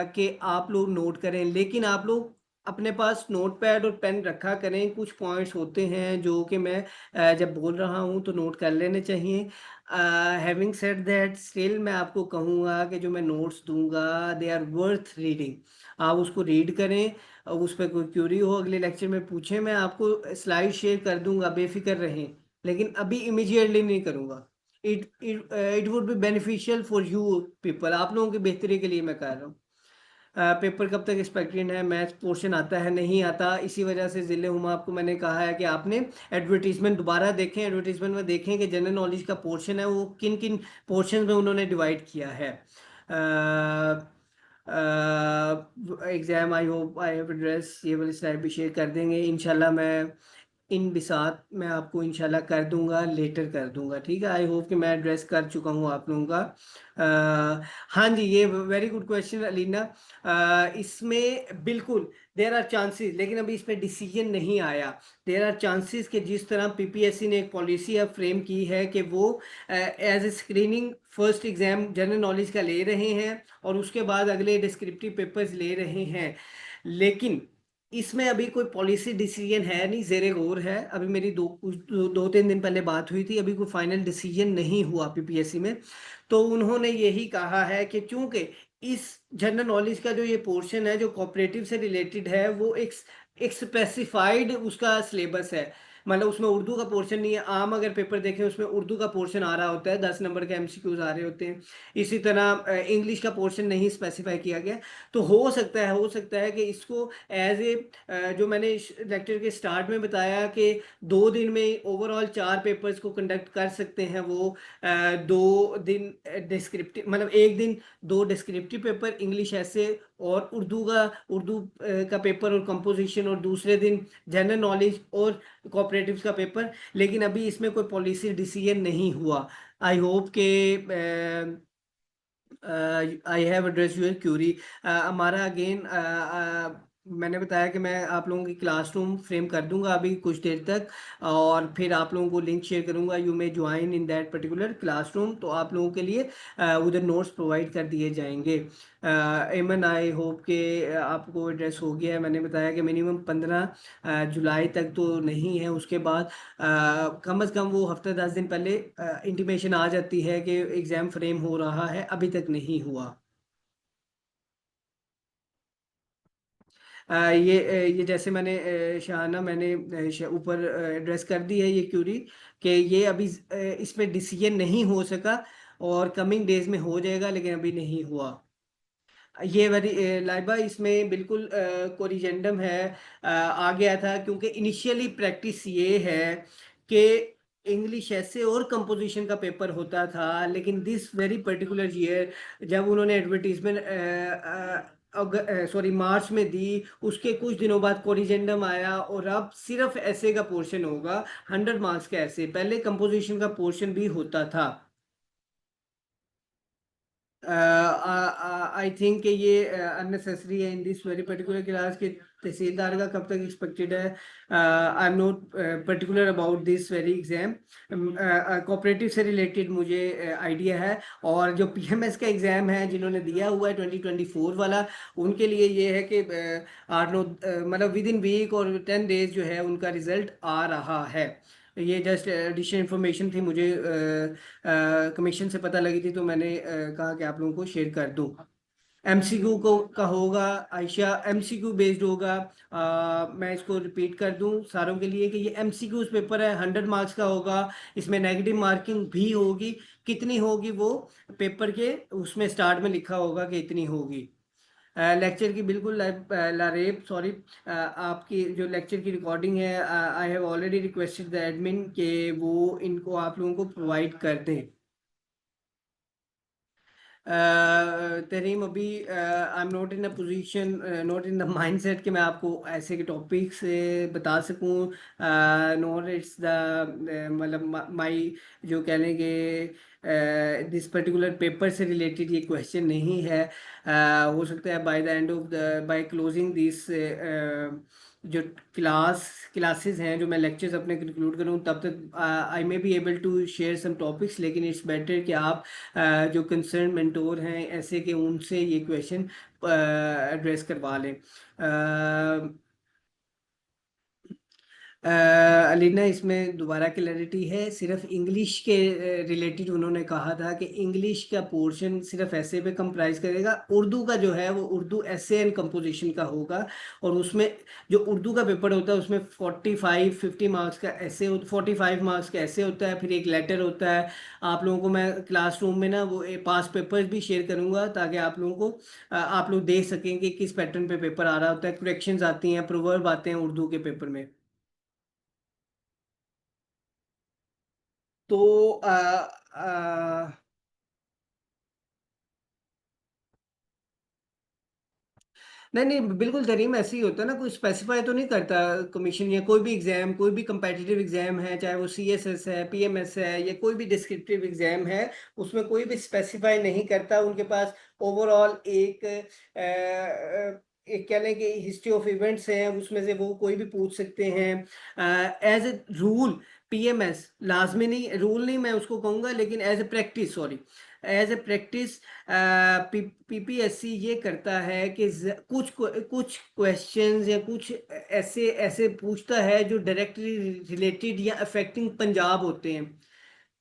कि आप लोग नोट करें, लेकिन आप लोग अपने पास नोट पैड और पेन रखा करें। कुछ पॉइंट्स होते हैं जो कि मैं जब बोल रहा हूँ तो नोट कर लेने चाहिए। हैविंग सेड दैट स्टिल मैं आपको कहूँगा कि जो मैं नोट्स दूंगा दे आर वर्थ रीडिंग। आप उसको रीड करें, और उस पर कोई क्यूरी हो अगले लेक्चर में पूछें, मैं आपको स्लाइड शेयर कर दूंगा, बेफिक्र रहें। लेकिन अभी इमीडिएटली नहीं करूँगा। It would be beneficial for you people, आप लोगों की बेहतरी के लिए मैं कह रहा हूँ। पेपर कब तक एक्सपेक्टेड है, मैथ्स पोर्शन आता है नहीं आता, इसी वजह से ज़िले हुमा आपको मैंने कहा है कि आपने एडवर्टीजमेंट दोबारा देखें, एडवर्टीजमेंट में देखें कि जनरल नॉलेज का पोर्शन है वो किन किन पोर्शन में उन्होंने डिवाइड किया है। Exam I hope I have address, ये वाली स्लाइड भी शेयर कर देंगे इंशाल्लाह। मैं इन बिसात मैं आपको इंशाल्लाह कर दूंगा, लेटर कर दूंगा, ठीक है। आई होप कि मैं एड्रेस कर चुका हूँ आप लोगों का। हाँ जी, ये वेरी गुड क्वेश्चन अलीना। इसमें बिल्कुल देर आर चांसेस, लेकिन अभी इसमें डिसीजन नहीं आया। देर आर चांसेस कि जिस तरह पीपीएससी ने एक पॉलिसी अब फ्रेम की है कि वो as a screening first exam general knowledge का ले रहे हैं और उसके बाद अगले डिस्क्रिप्टिव पेपर्स ले रहे हैं, लेकिन इसमें अभी कोई पॉलिसी डिसीजन है नहीं, जेरे गौर है। अभी मेरी दो तीन दिन पहले बात हुई थी, अभी कोई फाइनल डिसीजन नहीं हुआ पीपीएससी में। तो उन्होंने यही कहा है कि चूंकि इस जनरल नॉलेज का जो ये पोर्शन है जो कोऑपरेटिव से रिलेटेड है, वो एक स्पेसिफाइड उसका सिलेबस है। मतलब उसमें उर्दू का पोर्शन नहीं है। आम अगर पेपर देखें उसमें उर्दू का पोर्शन आ रहा होता है, 10 नंबर के एमसीक्यूज आ रहे होते हैं। इसी तरह इंग्लिश का पोर्शन नहीं स्पेसिफाई किया गया। तो हो सकता है कि इसको एज ए, जो मैंने लेक्चर के स्टार्ट में बताया कि 2 दिन में ओवरऑल 4 पेपर्स को कंडक्ट कर सकते हैं वो। 2 दिन डिस्क्रिप्टिव, मतलब एक दिन 2 डिस्क्रिप्टिव पेपर इंग्लिश ऐसे और उर्दू का पेपर और कंपोजिशन, और दूसरे दिन जनरल नॉलेज और कोऑपरेटिव्स का पेपर। लेकिन अभी इसमें कोई पॉलिसी डिसीजन नहीं हुआ। आई होप के I have address your query. हमारा अगेन मैंने बताया कि मैं आप लोगों की क्लासरूम फ्रेम कर दूंगा अभी कुछ देर तक, और फिर आप लोगों को लिंक शेयर करूंगा। You may join in that particular classroom, तो आप लोगों के लिए उधर नोट्स प्रोवाइड कर दिए जाएंगे। एमन आई होप के आपको एड्रेस हो गया है। मैंने बताया कि मिनिमम 15 जुलाई तक तो नहीं है, उसके बाद कम अज़ कम वो हफ्ते 10 दिन पहले इंटीमेशन आ जाती है कि एग्ज़ाम फ्रेम हो रहा है, अभी तक नहीं हुआ। ये जैसे मैंने शाहाना मैंने ऊपर एड्रेस कर दी है ये क्यूरी, कि ये अभी इसमें डिसीजन नहीं हो सका और कमिंग डेज में हो जाएगा, लेकिन अभी नहीं हुआ। ये वाली लाइबा इसमें बिल्कुल कोरिजेंडम है। आ गया था क्योंकि इनिशियली प्रैक्टिस ये है कि इंग्लिश ऐसे और कंपोजिशन का पेपर होता था, लेकिन दिस वेरी पर्टिकुलर ईयर जब उन्होंने एडवर्टीजमेंट सॉरी मार्च में दी, उसके कुछ दिनों बाद कोरिजेंडम आया और अब सिर्फ ऐसे का पोर्शन होगा 100 मार्क्स का। ऐसे पहले कंपोजिशन का पोर्शन भी होता था। आई थिंक कि ये अननेसेसरी है in this very particular class के। तहसीलदार का कब तक एक्सपेक्टेड है, आई am not particular about this very exam. Cooperative से रिलेटेड मुझे आइडिया है, और जो पीएमएस का एग्ज़ाम है जिन्होंने दिया हुआ है 2024 वाला, उनके लिए ये है कि 8 9 मतलब विद इन वीक और 10 डेज जो है उनका रिजल्ट आ रहा है। ये जस्ट एडिशनल इन्फॉर्मेशन थी, मुझे कमीशन से पता लगी थी, तो मैंने कहा कि आप लोगों को शेयर कर दूं। एमसीक्यू को का होगा आयशा, एमसीक्यू बेस्ड होगा। मैं इसको रिपीट कर दूं सारों के लिए कि ये एमसीक्यू पेपर है, 100 मार्क्स का होगा। इसमें नेगेटिव मार्किंग भी होगी, कितनी होगी वो पेपर के उसमें स्टार्ट में लिखा होगा कि इतनी होगी। लेक्चर की बिल्कुल लारेब सॉरी, आपकी जो लेक्चर की रिकॉर्डिंग है, I have already requested the admin कि वो इनको आप लोगों को प्रोवाइड कर दें। तरीम, अभी आई am not in a position, not in the mindset कि मैं आपको ऐसे के टॉपिक से बता सकूं। नॉट इट्स द मतलब माई जो कह लेंगे दिस पर्टिकुलर पेपर से रिलेटेड ये क्वेश्चन नहीं है। हो सकता है by the end of the by closing this जो क्लासेस हैं, जो मैं लेक्चर्स अपने कंक्लूड करूँ, तब तक I may be able to share some topics. लेकिन इट्स बेटर कि आप जो कंसर्न मेंटोर हैं ऐसे के, उनसे ये क्वेश्चन एड्रेस करवा लें। अलीना, इसमें दोबारा क्लैरिटी है, सिर्फ इंग्लिश के रिलेटेड उन्होंने कहा था कि इंग्लिश का पोर्शन सिर्फ ऐसे पे कंप्राइज करेगा। उर्दू का जो है वो उर्दू ऐसे एंड कंपोजिशन का होगा। और उसमें जो उर्दू का पेपर होता है उसमें 50 मार्क्स का ऐसे 45 मार्क्स का ऐसे होता है, फिर एक लेटर होता है। आप लोगों को मैं क्लासरूम में ना वो पास पेपर्स भी शेयर करूंगा, ताकि आप लोगों को आप लोग देख सकें कि किस पैटर्न पे पेपर आ रहा होता है। करेक्शंस आती हैं, प्रोवर्ब आते हैं उर्दू के पेपर में। तो नहीं नहीं, बिल्कुल तरीम, ऐसे ही होता है ना, कोई स्पेसिफाई तो नहीं करता कमीशन, या कोई भी एग्जाम, कोई भी कंपेटिटिव एग्जाम है, चाहे वो सीएसएस है, पीएमएस है, या कोई भी डिस्क्रिप्टिव एग्जाम है, उसमें कोई भी स्पेसिफाई नहीं करता। उनके पास ओवरऑल एक कह लें कि हिस्ट्री ऑफ इवेंट्स हैं, उसमें से वो कोई भी पूछ सकते हैं एज ए रूल। पीएमएस लाजमी नहीं, रूल नहीं मैं उसको कहूँगा, लेकिन as a practice, sorry, as a practice PPSC ये करता है कि कुछ क्वेश्चंस या कुछ ऐसे ऐसे पूछता है जो डायरेक्टली रिलेटेड या अफेक्टिंग पंजाब होते हैं।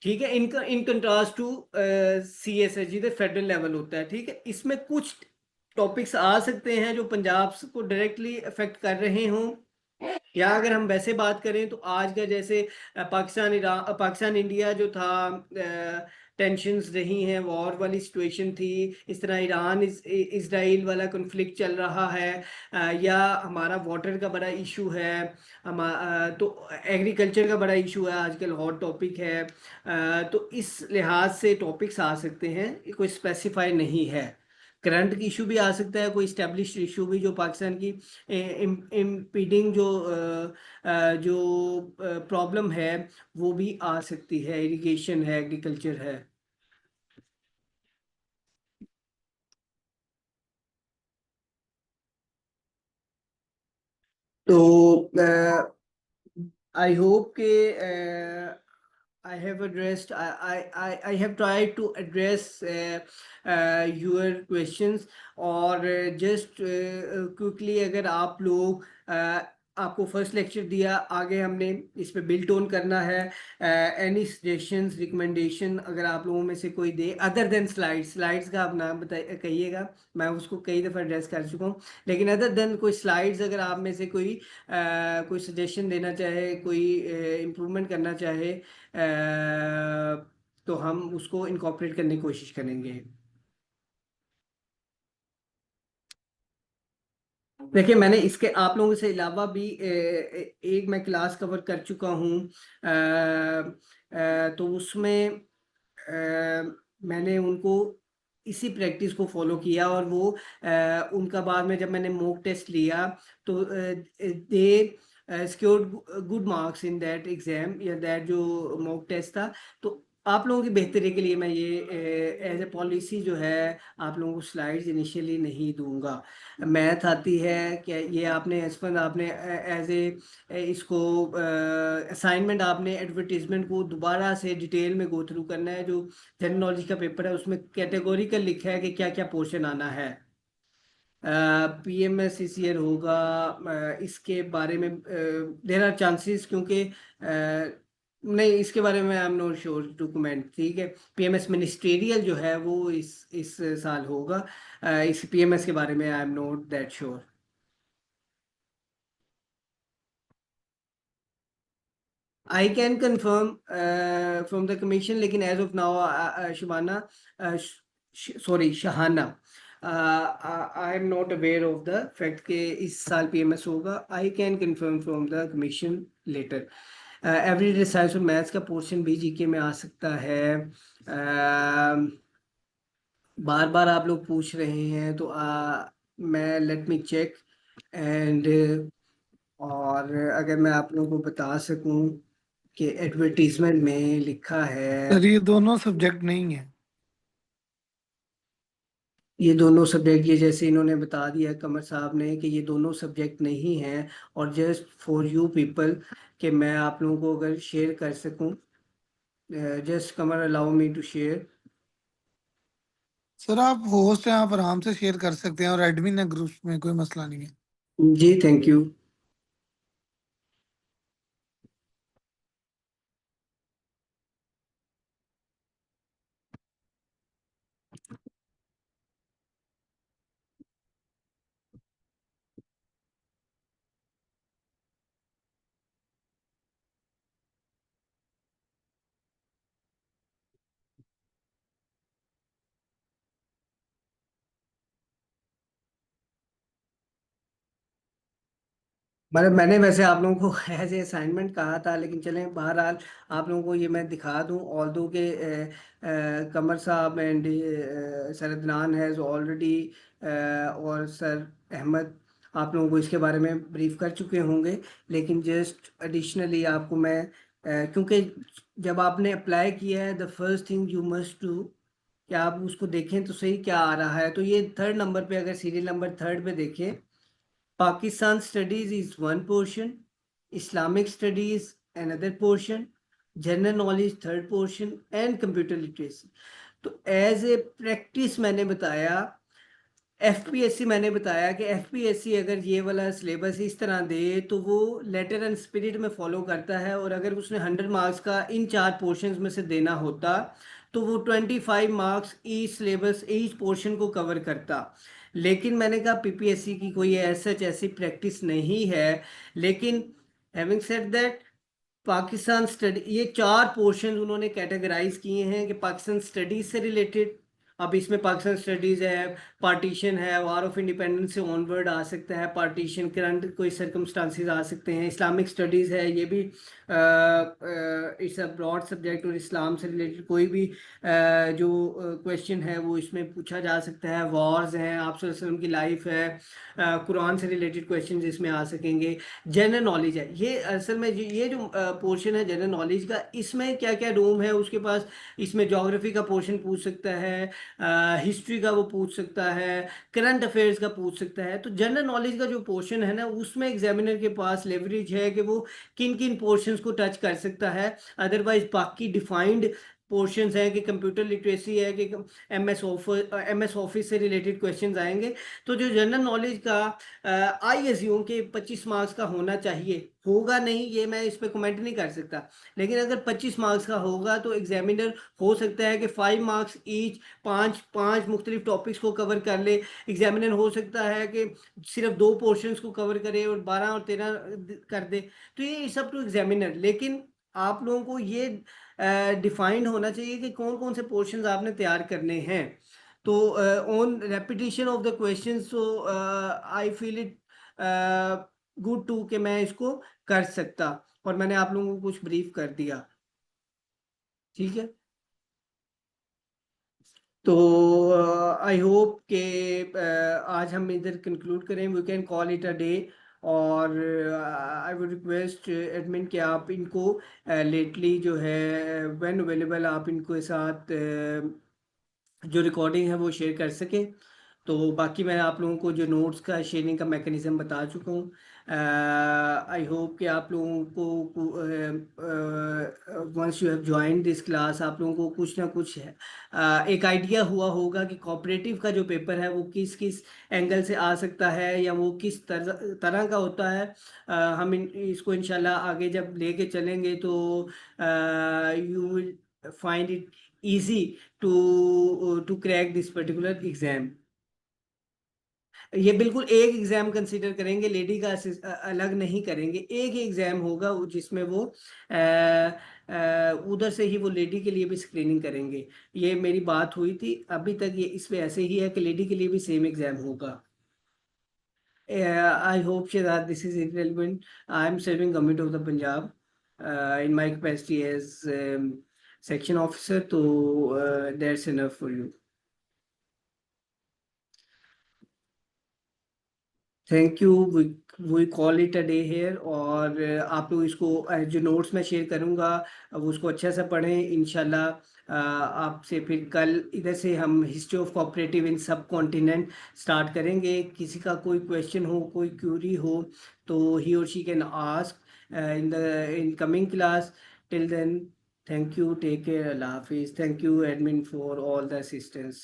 ठीक है, इनका इन कंट्रास्ट टू सीएसएस जी फेडरल लेवल होता है। ठीक है, इसमें कुछ टॉपिक्स आ सकते हैं जो पंजाब को डायरेक्टली अफेक्ट कर रहे हों। या अगर हम वैसे बात करें तो आज का जैसे पाकिस्तान इंडिया जो था, टेंशन्स रही हैं, वॉर वाली सिचुएशन थी, इस तरह ईरान इसराइल वाला कॉन्फ्लिक्ट चल रहा है, या हमारा वाटर का बड़ा इशू है, तो एग्रीकल्चर का बड़ा इशू है, आजकल हॉट टॉपिक है। तो इस लिहाज से टॉपिक्स आ सकते हैं, कोई स्पेसिफाई नहीं है। करंट इशू भी आ सकता है, कोई स्टैब्लिश्ड इशू भी, जो पाकिस्तान की इम्पीडिंग जो प्रॉब्लम है वो भी आ सकती है, इरिगेशन है, एग्रीकल्चर है। तो आई होप के I have addressed, I have tried to address your questions। और जस्ट क्विकली, अगर आप लोग आपको फर्स्ट लेक्चर दिया, आगे हमने इस पे बिल्ट ऑन करना है। एनी सजेशंस, रिकमेंडेशन अगर आप लोगों में से कोई दे, अदर देन स्लाइड्स का आप नाम बताइए, कहिएगा। मैं उसको कई दफ़ा एड्रेस कर चुका हूँ, लेकिन अदर देन कोई स्लाइड्स अगर आप में से कोई सजेशन देना चाहे, कोई इम्प्रूवमेंट करना चाहे, तो हम उसको इनकॉर्पोरेट करने की कोशिश करेंगे। देखिए, मैंने इसके आप लोगों से अलावा भी एक मैं क्लास कवर कर चुका हूँ। तो उसमें मैंने उनको इसी प्रैक्टिस को फॉलो किया, और वो उनका बाद में जब मैंने मॉक टेस्ट लिया, तो they scored good marks in that exam, या दैट जो मॉक टेस्ट था। तो आप लोगों की बेहतरी के लिए मैं ये एज ए पॉलिसी जो है आप लोगों को स्लाइड्स इनिशियली नहीं दूंगा। मैथ आती है क्या, ये आपने एज पर आपने एज ए इसको असाइनमेंट, आपने एडवर्टीजमेंट को दोबारा से डिटेल में गो थ्रू करना है। जो जनरल नॉलेज का पेपर है उसमें कैटेगोरिकल लिखा है कि क्या क्या पोर्शन आना है। पीएमएस इस ईयर होगा, इसके बारे में देर आर चांसेस, क्योंकि नहीं, इसके बारे में I am not sure to comment. ठीक है, पीएमएस मिनिस्ट्रियल जो है वो इस साल होगा। इस पीएमएस के बारे में I am not that sure. I can confirm from the commission, लेकिन as of now, Shubhana, sorry, Shahana, I am not aware of the fact कि इस साल पीएमएस होगा। I can confirm from the commission later। Everyday science और maths का portion भी GK में आ सकता है। बार बार आप लोग पूछ रहे हैं, तो मैं लेट मी चेक एंड, और अगर मैं आप लोगों को बता सकूं कि एडवर्टीजमेंट में लिखा है, सर ये दोनों सब्जेक्ट नहीं है। ये दोनों सब्जेक्ट, ये जैसे इन्होंने बता दिया कमर साहब ने कि ये दोनों सब्जेक्ट नहीं हैं, और जस्ट फॉर यू पीपल कि मैं आप लोगों को अगर शेयर कर सकूं, जस्ट कमर allow me to share. Sir आप होस्ट हैं, आप आराम से शेयर कर सकते हैं और एडमिन है ग्रुप में, कोई मसला नहीं है। जी थैंक यू। मतलब मैंने वैसे आप लोगों को एज ए असाइनमेंट कहा था, लेकिन चलें बहरहाल आप लोगों को ये मैं दिखा दूं, ऑल दो के कमर साहब and sir Adnan has already, और सर अहमद आप लोगों को इसके बारे में ब्रीफ कर चुके होंगे, लेकिन जस्ट एडिशनली आपको मैं क्योंकि जब आपने अप्लाई किया है, the first thing you must do कि आप उसको देखें तो सही क्या आ रहा है। तो ये थर्ड नंबर पे, अगर सीरियल नंबर थर्ड पे देखें, Pakistan studies is one portion, Islamic studies another portion, general knowledge third portion and computer literacy। तो एज ए प्रैक्टिस मैंने बताया, एफपीएससी मैंने बताया कि एफपीएससी अगर ये वाला सिलेबस इस तरह दे तो वो लेटर एंड स्पिरिट में फॉलो करता है, और अगर उसने 100 मार्क्स का इन 4 पोर्शंस में से देना होता तो वो 25 marks each syllabus each portion को कवर करता। लेकिन मैंने कहा पीपीएससी की कोई ऐसी प्रैक्टिस नहीं है, लेकिन having said that, Pakistan study, ये 4 पोर्शन उन्होंने कैटेगराइज किए हैं कि पाकिस्तान स्टडीज से रिलेटेड। अब इसमें पाकिस्तान स्टडीज है, पार्टीशन है, वार ऑफ इंडिपेंडेंस से ऑनवर्ड आ सकता है, पार्टीशन करंट कोई सर्कमस्टांसिस आ सकते हैं, इस्लामिक स्टडीज है, ये भी इट्स अ ब्रॉड सब्जेक्ट, और इस्लाम से रिलेटेड कोई भी जो क्वेश्चन है वो इसमें पूछा जा सकता है, वॉर्स हैं, आप सल्लल्लाहु अलैहि वसल्लम की लाइफ है, कुरान से रिलेटेड क्वेश्चन इसमें आ सकेंगे। जनरल नॉलेज है ये, असल में ये जो पोर्शन है जनरल नॉलेज का, इसमें क्या क्या डोम है उसके पास, इसमें ज्योग्राफी का पोर्शन पूछ सकता है, हिस्ट्री का वो पूछ सकता है, करंट अफेयर्स का पूछ सकता है। तो जनरल नॉलेज का जो पोर्शन है ना, उसमें एग्जामिनर के पास लेवरेज है कि वो किन किन पोर्शंस को टच कर सकता है। अदरवाइज बाकी डिफाइंड पोर्शंस हैं कि कंप्यूटर लिटरेसी है, कि एमएस ऑफिस से रिलेटेड क्वेश्चंस आएंगे। तो जो जनरल नॉलेज का आई एज्यूम के 25 मार्क्स का होना चाहिए, होगा नहीं ये मैं इस पे कमेंट नहीं कर सकता, लेकिन अगर 25 मार्क्स का होगा तो एग्जामिनर हो सकता है कि 5 मार्क्स ईच, पांच पांच मुख्तलिफ टॉपिक्स को कवर कर ले। एग्जामिनर हो सकता है कि सिर्फ 2 पोर्शंस को कवर करे और 12 और 13 कर दे। तो ये सब टू एग्जामिनर, लेकिन आप लोगों को ये डिफाइंड होना चाहिए कि कौन कौन से पोर्शंस आपने तैयार करने हैं। तो on repetition of the question, so I feel it good to कि मैं इसको कर सकता, और मैंने आप लोगों को कुछ ब्रीफ कर दिया, ठीक है। तो आई होप के आज हम इधर कंक्लूड करें, we can call it a day. और आई वुड रिक्वेस्ट एडमिन कि आप इनको लेटली जो है व्हेन अवेलेबल आप इनको साथ जो रिकॉर्डिंग है वो शेयर कर सकें। तो बाकी मैं आप लोगों को जो नोट्स का शेयरिंग का मैकेनिज्म बता चुका हूँ। आई होप कि आप लोगों को once you have join this class आप लोगों को कुछ ना कुछ है एक आइडिया हुआ होगा कि कोऑपरेटिव का जो पेपर है वो किस किस एंगल से आ सकता है, या वो किस तरह का होता है। हम इसको इंशाल्लाह आगे जब लेके चलेंगे तो you will find it easy to crack this particular exam। ये बिल्कुल एक एग्जाम कंसीडर करेंगे, लेडी का अलग नहीं करेंगे, एक ही एग्जाम होगा जिसमें वो उधर से ही वो लेडी के लिए भी स्क्रीनिंग करेंगे। ये मेरी बात हुई थी अभी तक, ये इसमें ऐसे ही है कि लेडी के लिए भी सेम एग्जाम होगा। I hope that this is irrelevant. I am serving government of the Punjab in my capacity as section officer, so that's enough for you. Thank you, we call it a day here. और आप लोग इसको जो notes मैं share करूँगा अब उसको अच्छा से पढ़ें इंशाल्लाह। आपसे फिर कल इधर से हम हिस्ट्री ऑफ कोऑपरेटिव इन सब कॉन्टिनेंट स्टार्ट करेंगे। किसी का कोई क्वेश्चन हो, कोई क्यूरी हो, तो ही और she can ask in coming class. Till then, thank you, take care, Allah हाफिज़। Thank you admin for all the assistance.